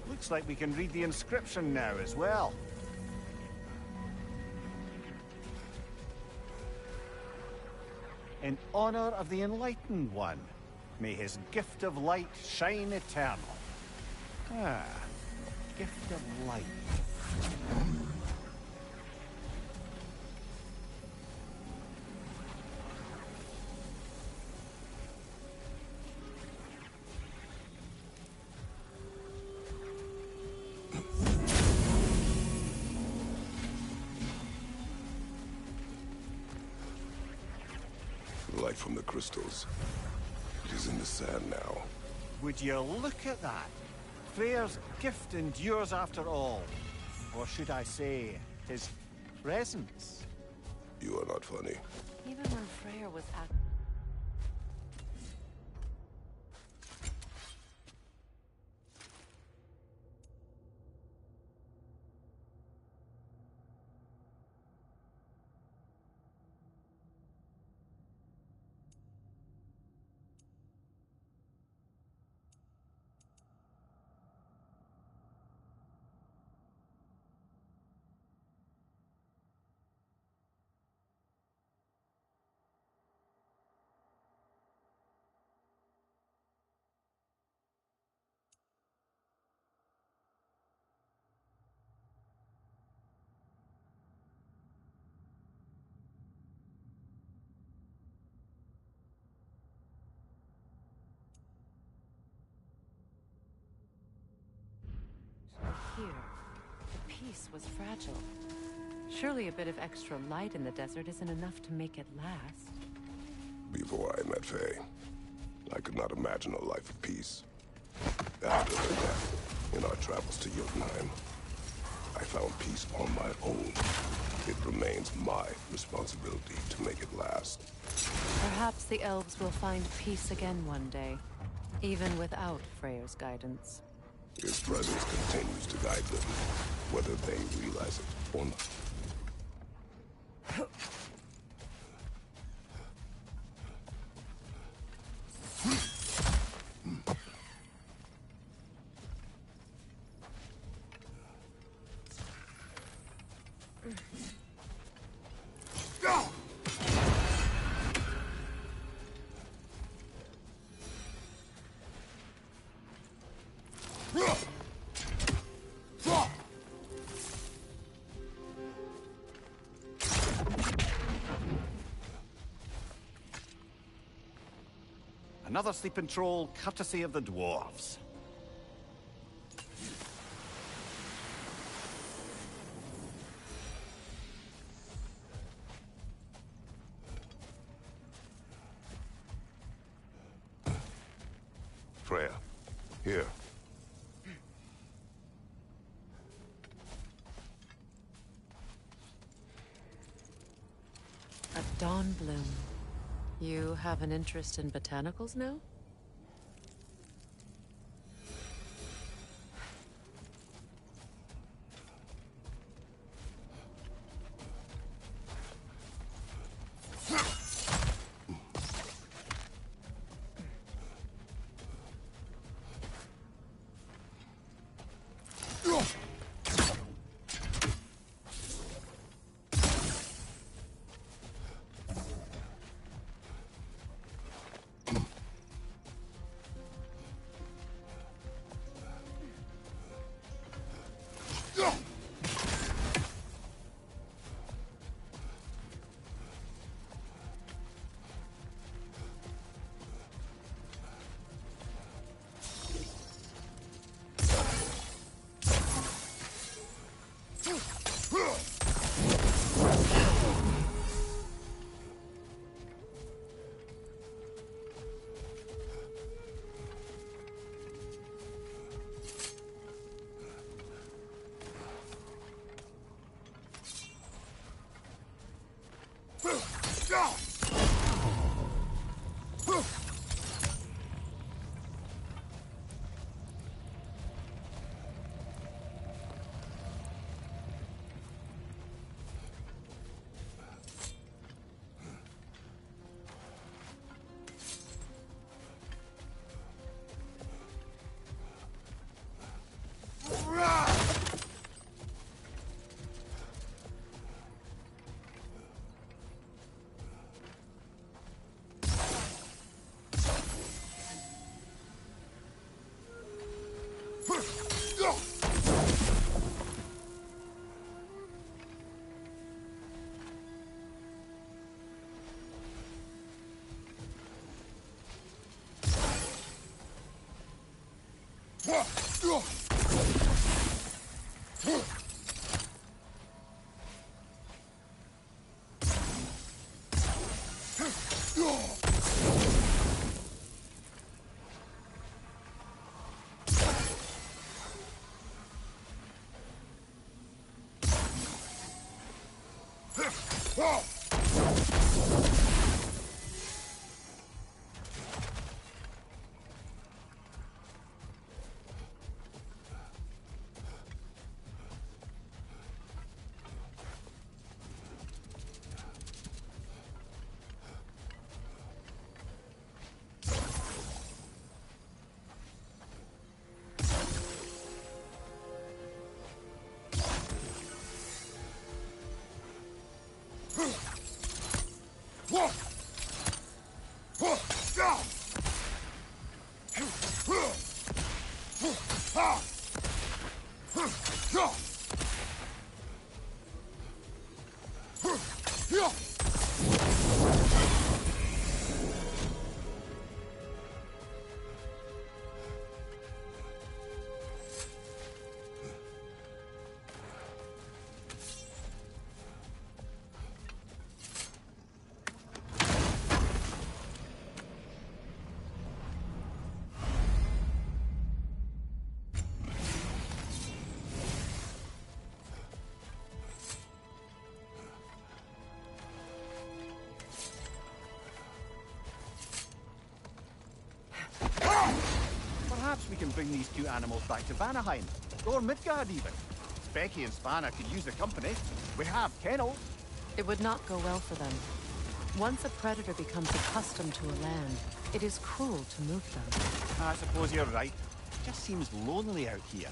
Looks like we can read the inscription now as well. In honor of the Enlightened One, may his gift of light shine eternal. Ah, gift of light. Light from the crystals. It is in the sand now. Would you look at that? Freyr's gift endures after all. Or should I say, his presence? You are not funny. Even when Freyr was at... peace was fragile. Surely a bit of extra light in the desert isn't enough to make it last. Before I met Faye, I could not imagine a life of peace. After her death, in our travels to Jotunheim, I found peace on my own. It remains my responsibility to make it last. Perhaps the elves will find peace again one day, even without Freyr's guidance. His presence continues to guide them, whether they realize it or not. Another sleeping troll, courtesy of the dwarves. Freya, here. A dawn bloom. You have an interest in botanicals now? we can bring these two animals back to Vanaheim, or Midgard even. Becky and Spanner could use the company. We have kennels. It would not go well for them. Once a predator becomes accustomed to a land, it is cruel to move them. I suppose you're right. It just seems lonely out here.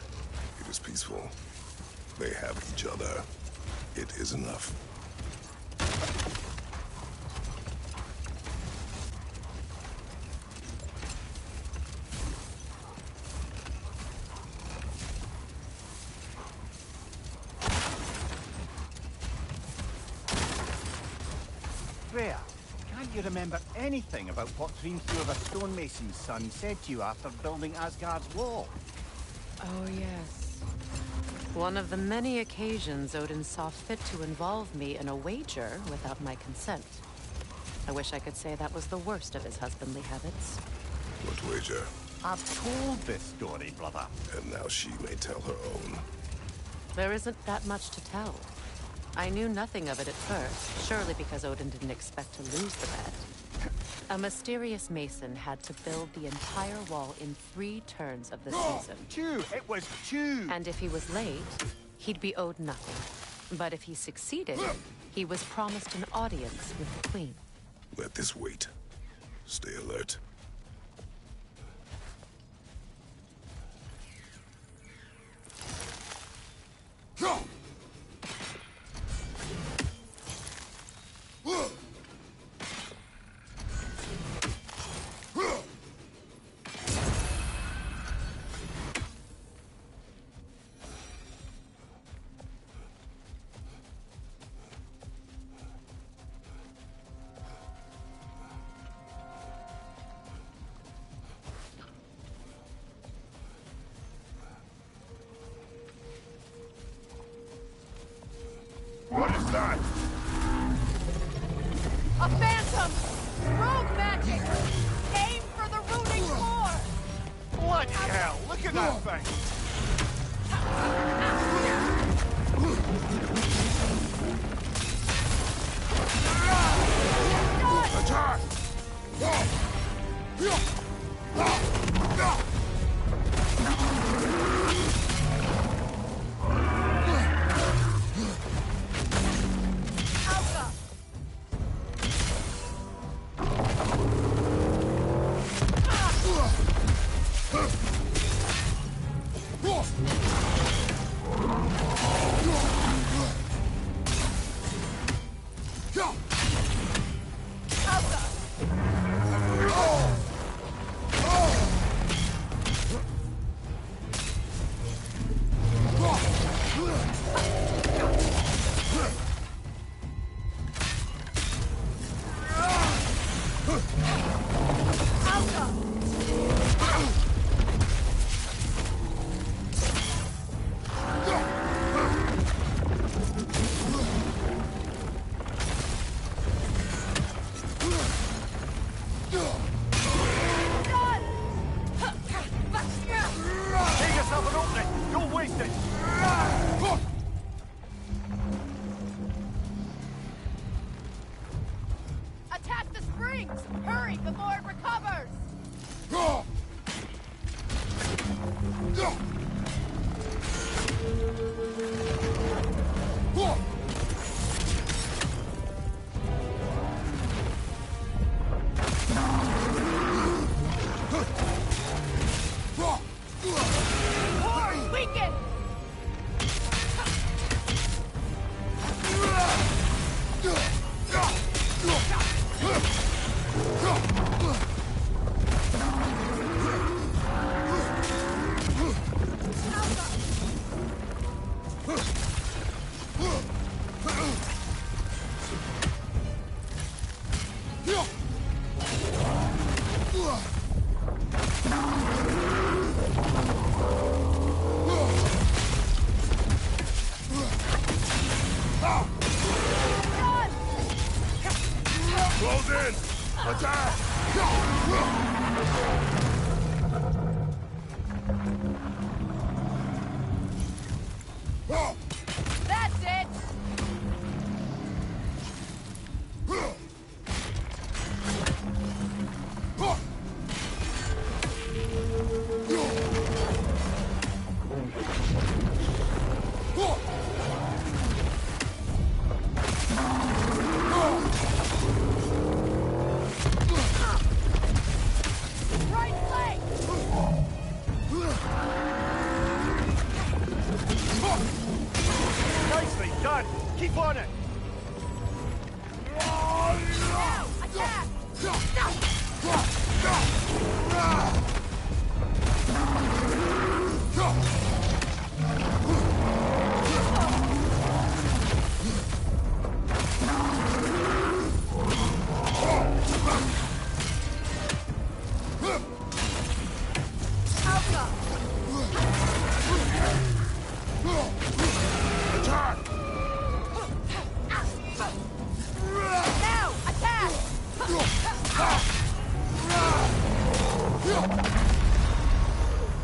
It is peaceful. They have each other. It is enough. Freya, can't you remember anything about what dreams two of a stonemason's son said to you after building Asgard's wall? Oh, yes. One of the many occasions Odin saw fit to involve me in a wager without my consent. I wish I could say that was the worst of his husbandly habits. What wager? I've told this story, brother. And now she may tell her own. There isn't that much to tell. I knew nothing of it at first, surely because Odin didn't expect to lose the bet. A mysterious mason had to build the entire wall in 3 turns of the season. 2! It was 2! And if he was late, he'd be owed nothing. But if he succeeded, he was promised an audience with the queen. Let this wait. Stay alert. What is that? A phantom! Rogue magic! Aim for the rooting core! Bloody hell! Look at that thing! Attack! Attack the springs! Hurry before it recovers! Core weakened! Close in! Attack! That's it! Keep on it! Now, attack! Now, attack!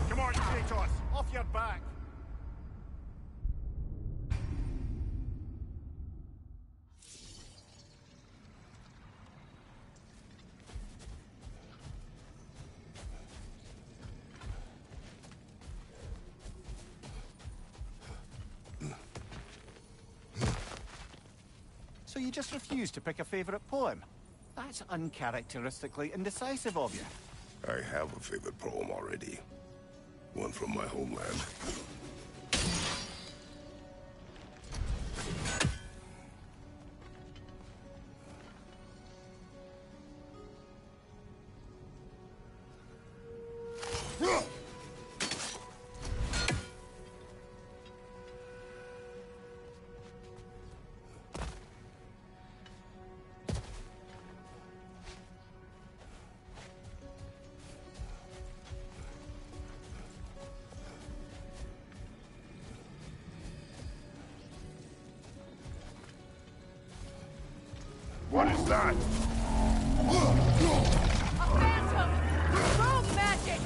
Come on, Kratos! Off your back! So you just refuse to pick a favorite poem? That's uncharacteristically indecisive of you. I have a favorite poem already. One from my homeland. What is that? A phantom! Rogue magic!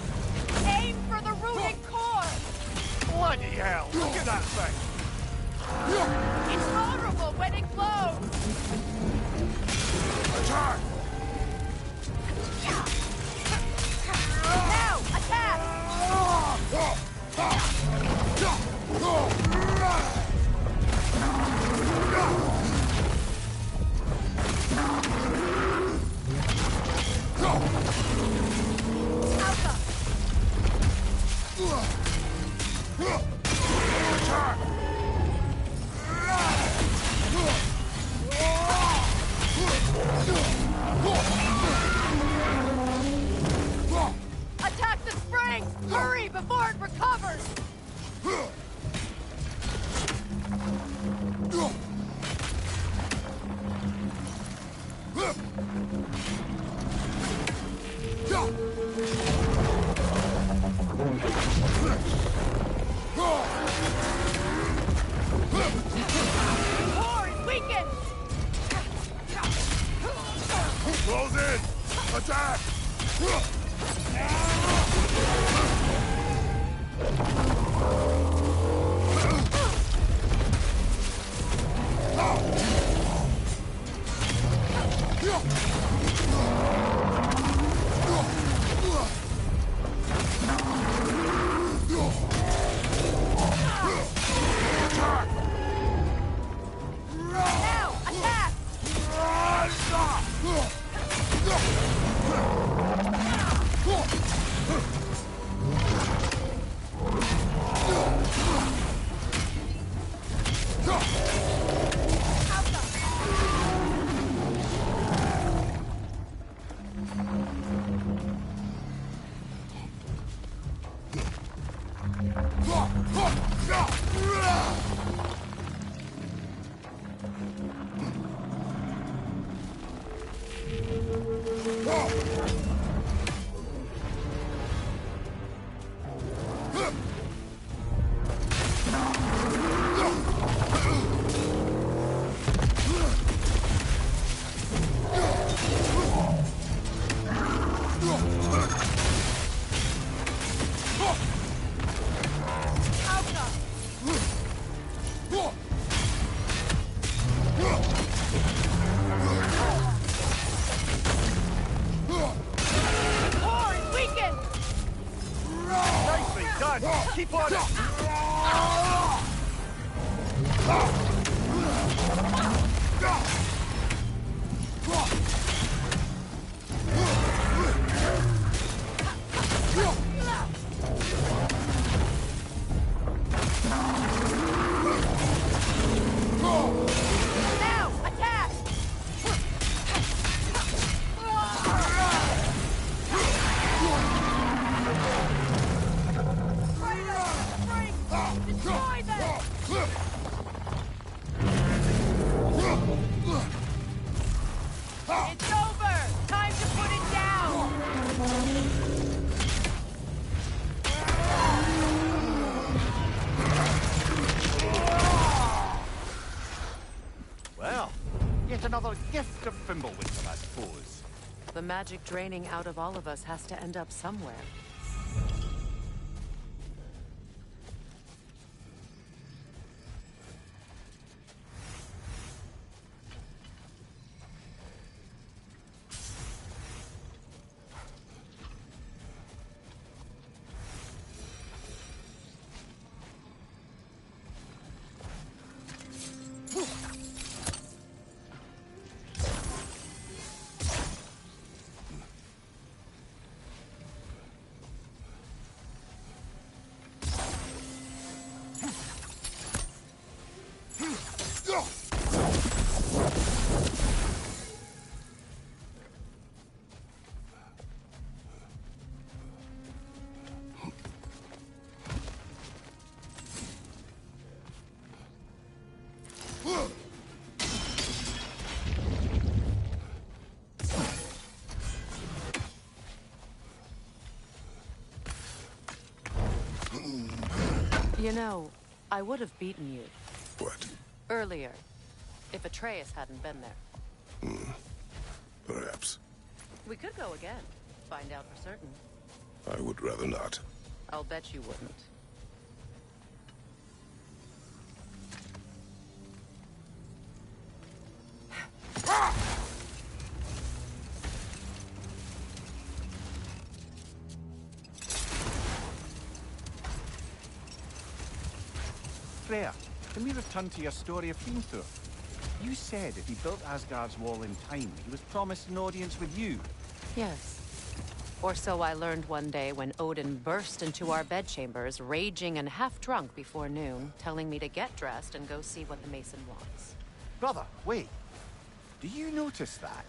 Aim for the runic core! Bloody hell! Look at that thing! It's vulnerable when it glows! Attack! Now, attack! Attack the spring! Hurry before it recovers! Core is weakened! Close in! Attack! Now, attack! Core is weakened! Nicely done! Keep on it! Just another gift of Fimbulwisdom, I suppose. The magic draining out of all of us has to end up somewhere. You know, I would have beaten you. What? Earlier, if Atreus hadn't been there. Perhaps. We could go again. Find out for certain. I would rather not. I'll bet you wouldn't. Freya, can we return to your story of Fiendthor? You said if he built Asgard's wall in time, he was promised an audience with you. Yes. Or so I learned one day when Odin burst into our bedchambers, raging and half-drunk before noon, telling me to get dressed and go see what the Mason wants. Brother, wait. Do you notice that?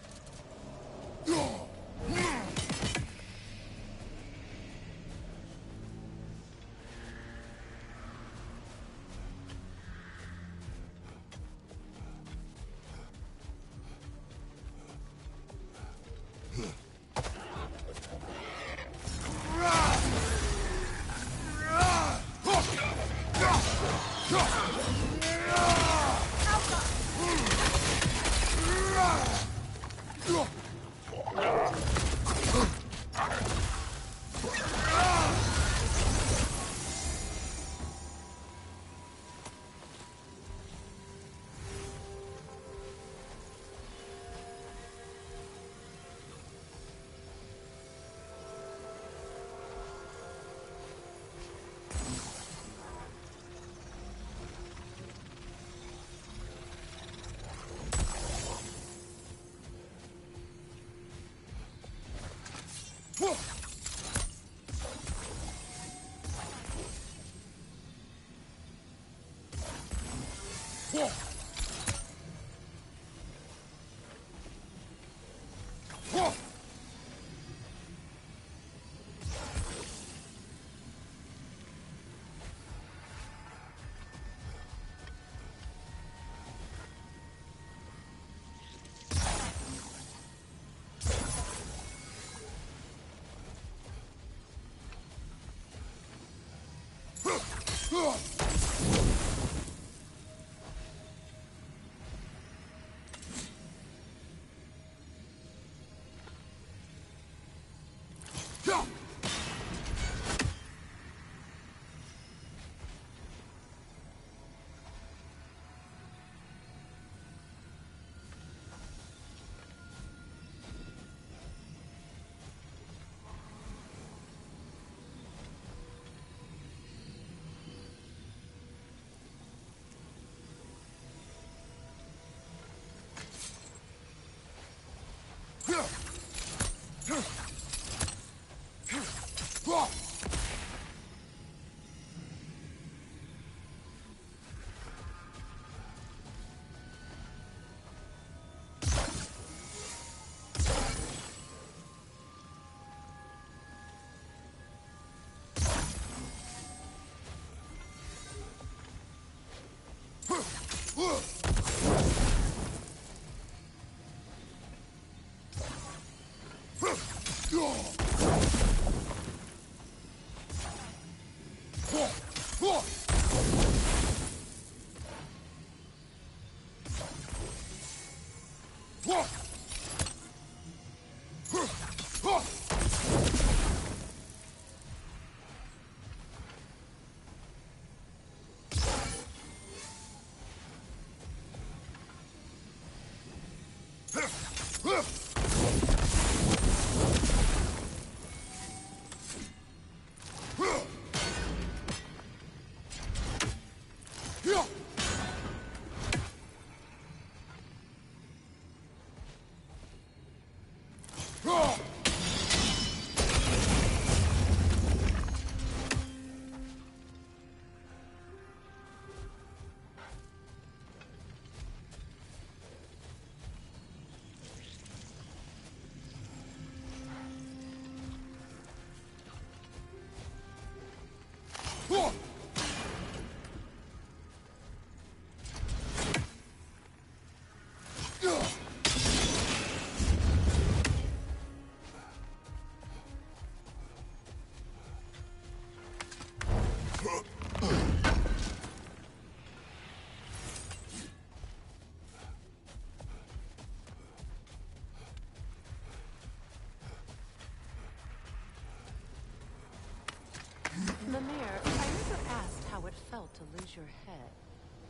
Mimir, I never asked how it felt to lose your head.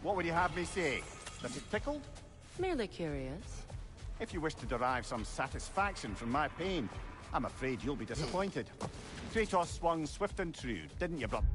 What would you have me say? That it tickled? Merely curious. If you wish to derive some satisfaction from my pain, I'm afraid you'll be disappointed. Kratos swung swift and true, didn't you, brother?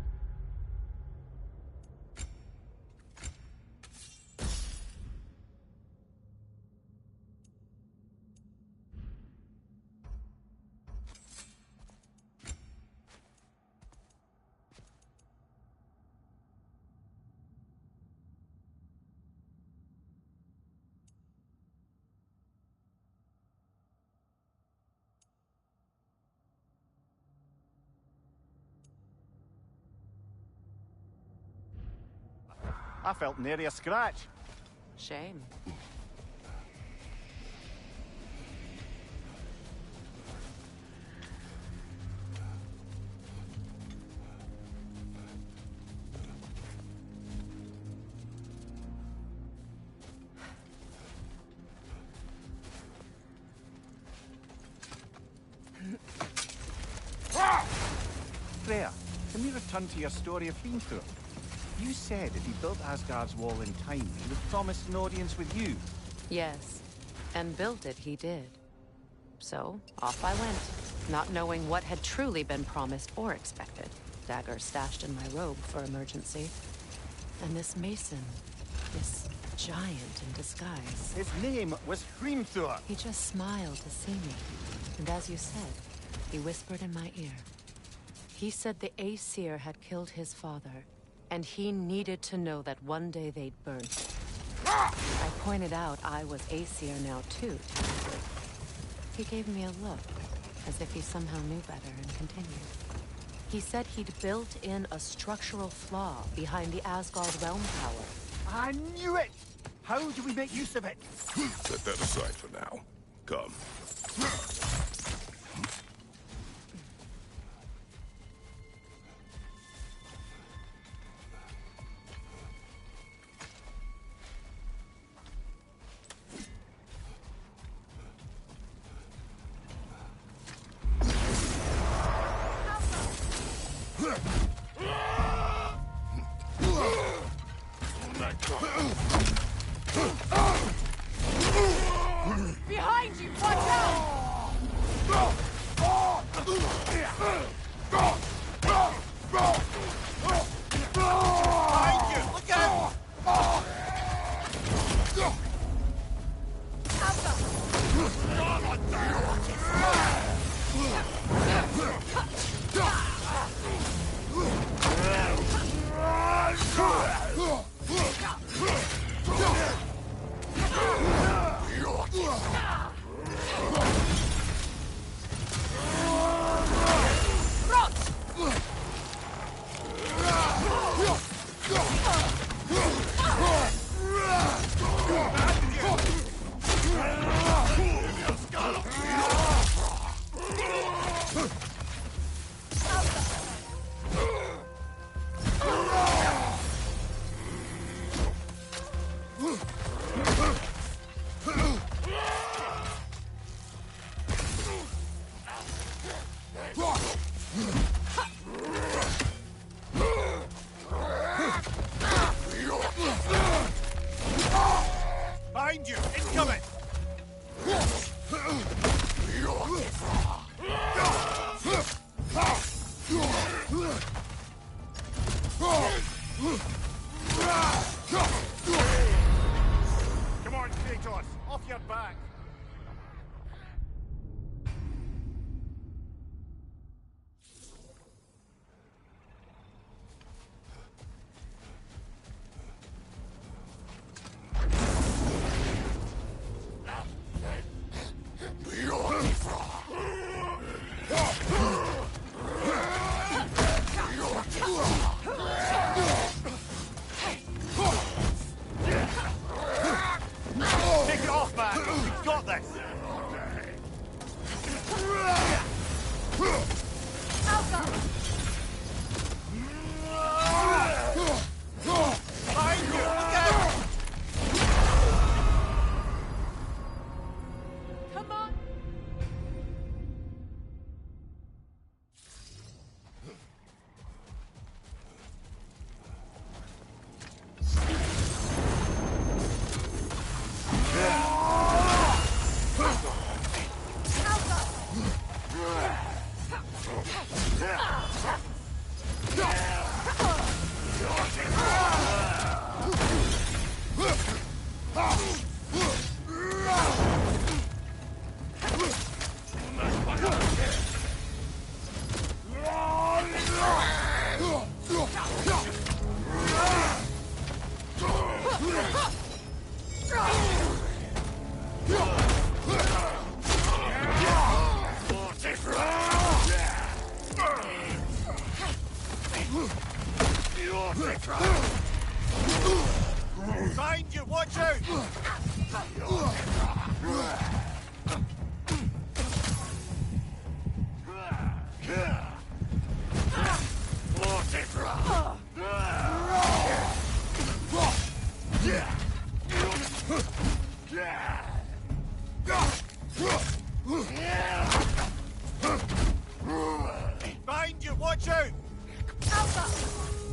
I felt nary a scratch. Shame. Freya, can we return to your story of Hrimthur? You said if he built Asgard's wall in time, he would promise an audience with you. Yes. And built it he did. So, off I went, not knowing what had truly been promised or expected. Dagger stashed in my robe for emergency. And this mason, this giant in disguise. His name was Hrimthur. He just smiled to see me. And as you said, he whispered in my ear. He said the Aesir had killed his father, and he needed to know that one day they'd burn. I pointed out I was Aesir now too, technically. He gave me a look, as if he somehow knew better, and continued. He said he'd built in a structural flaw behind the Asgard realm power. I knew it! How do we make use of it? Set that aside for now. Come. Behind you! Watch out! back. Take it off, man! We've got this! Behind you! Look out! Come on! Behind you! Watch out! Behind you! Watch out! Alpha!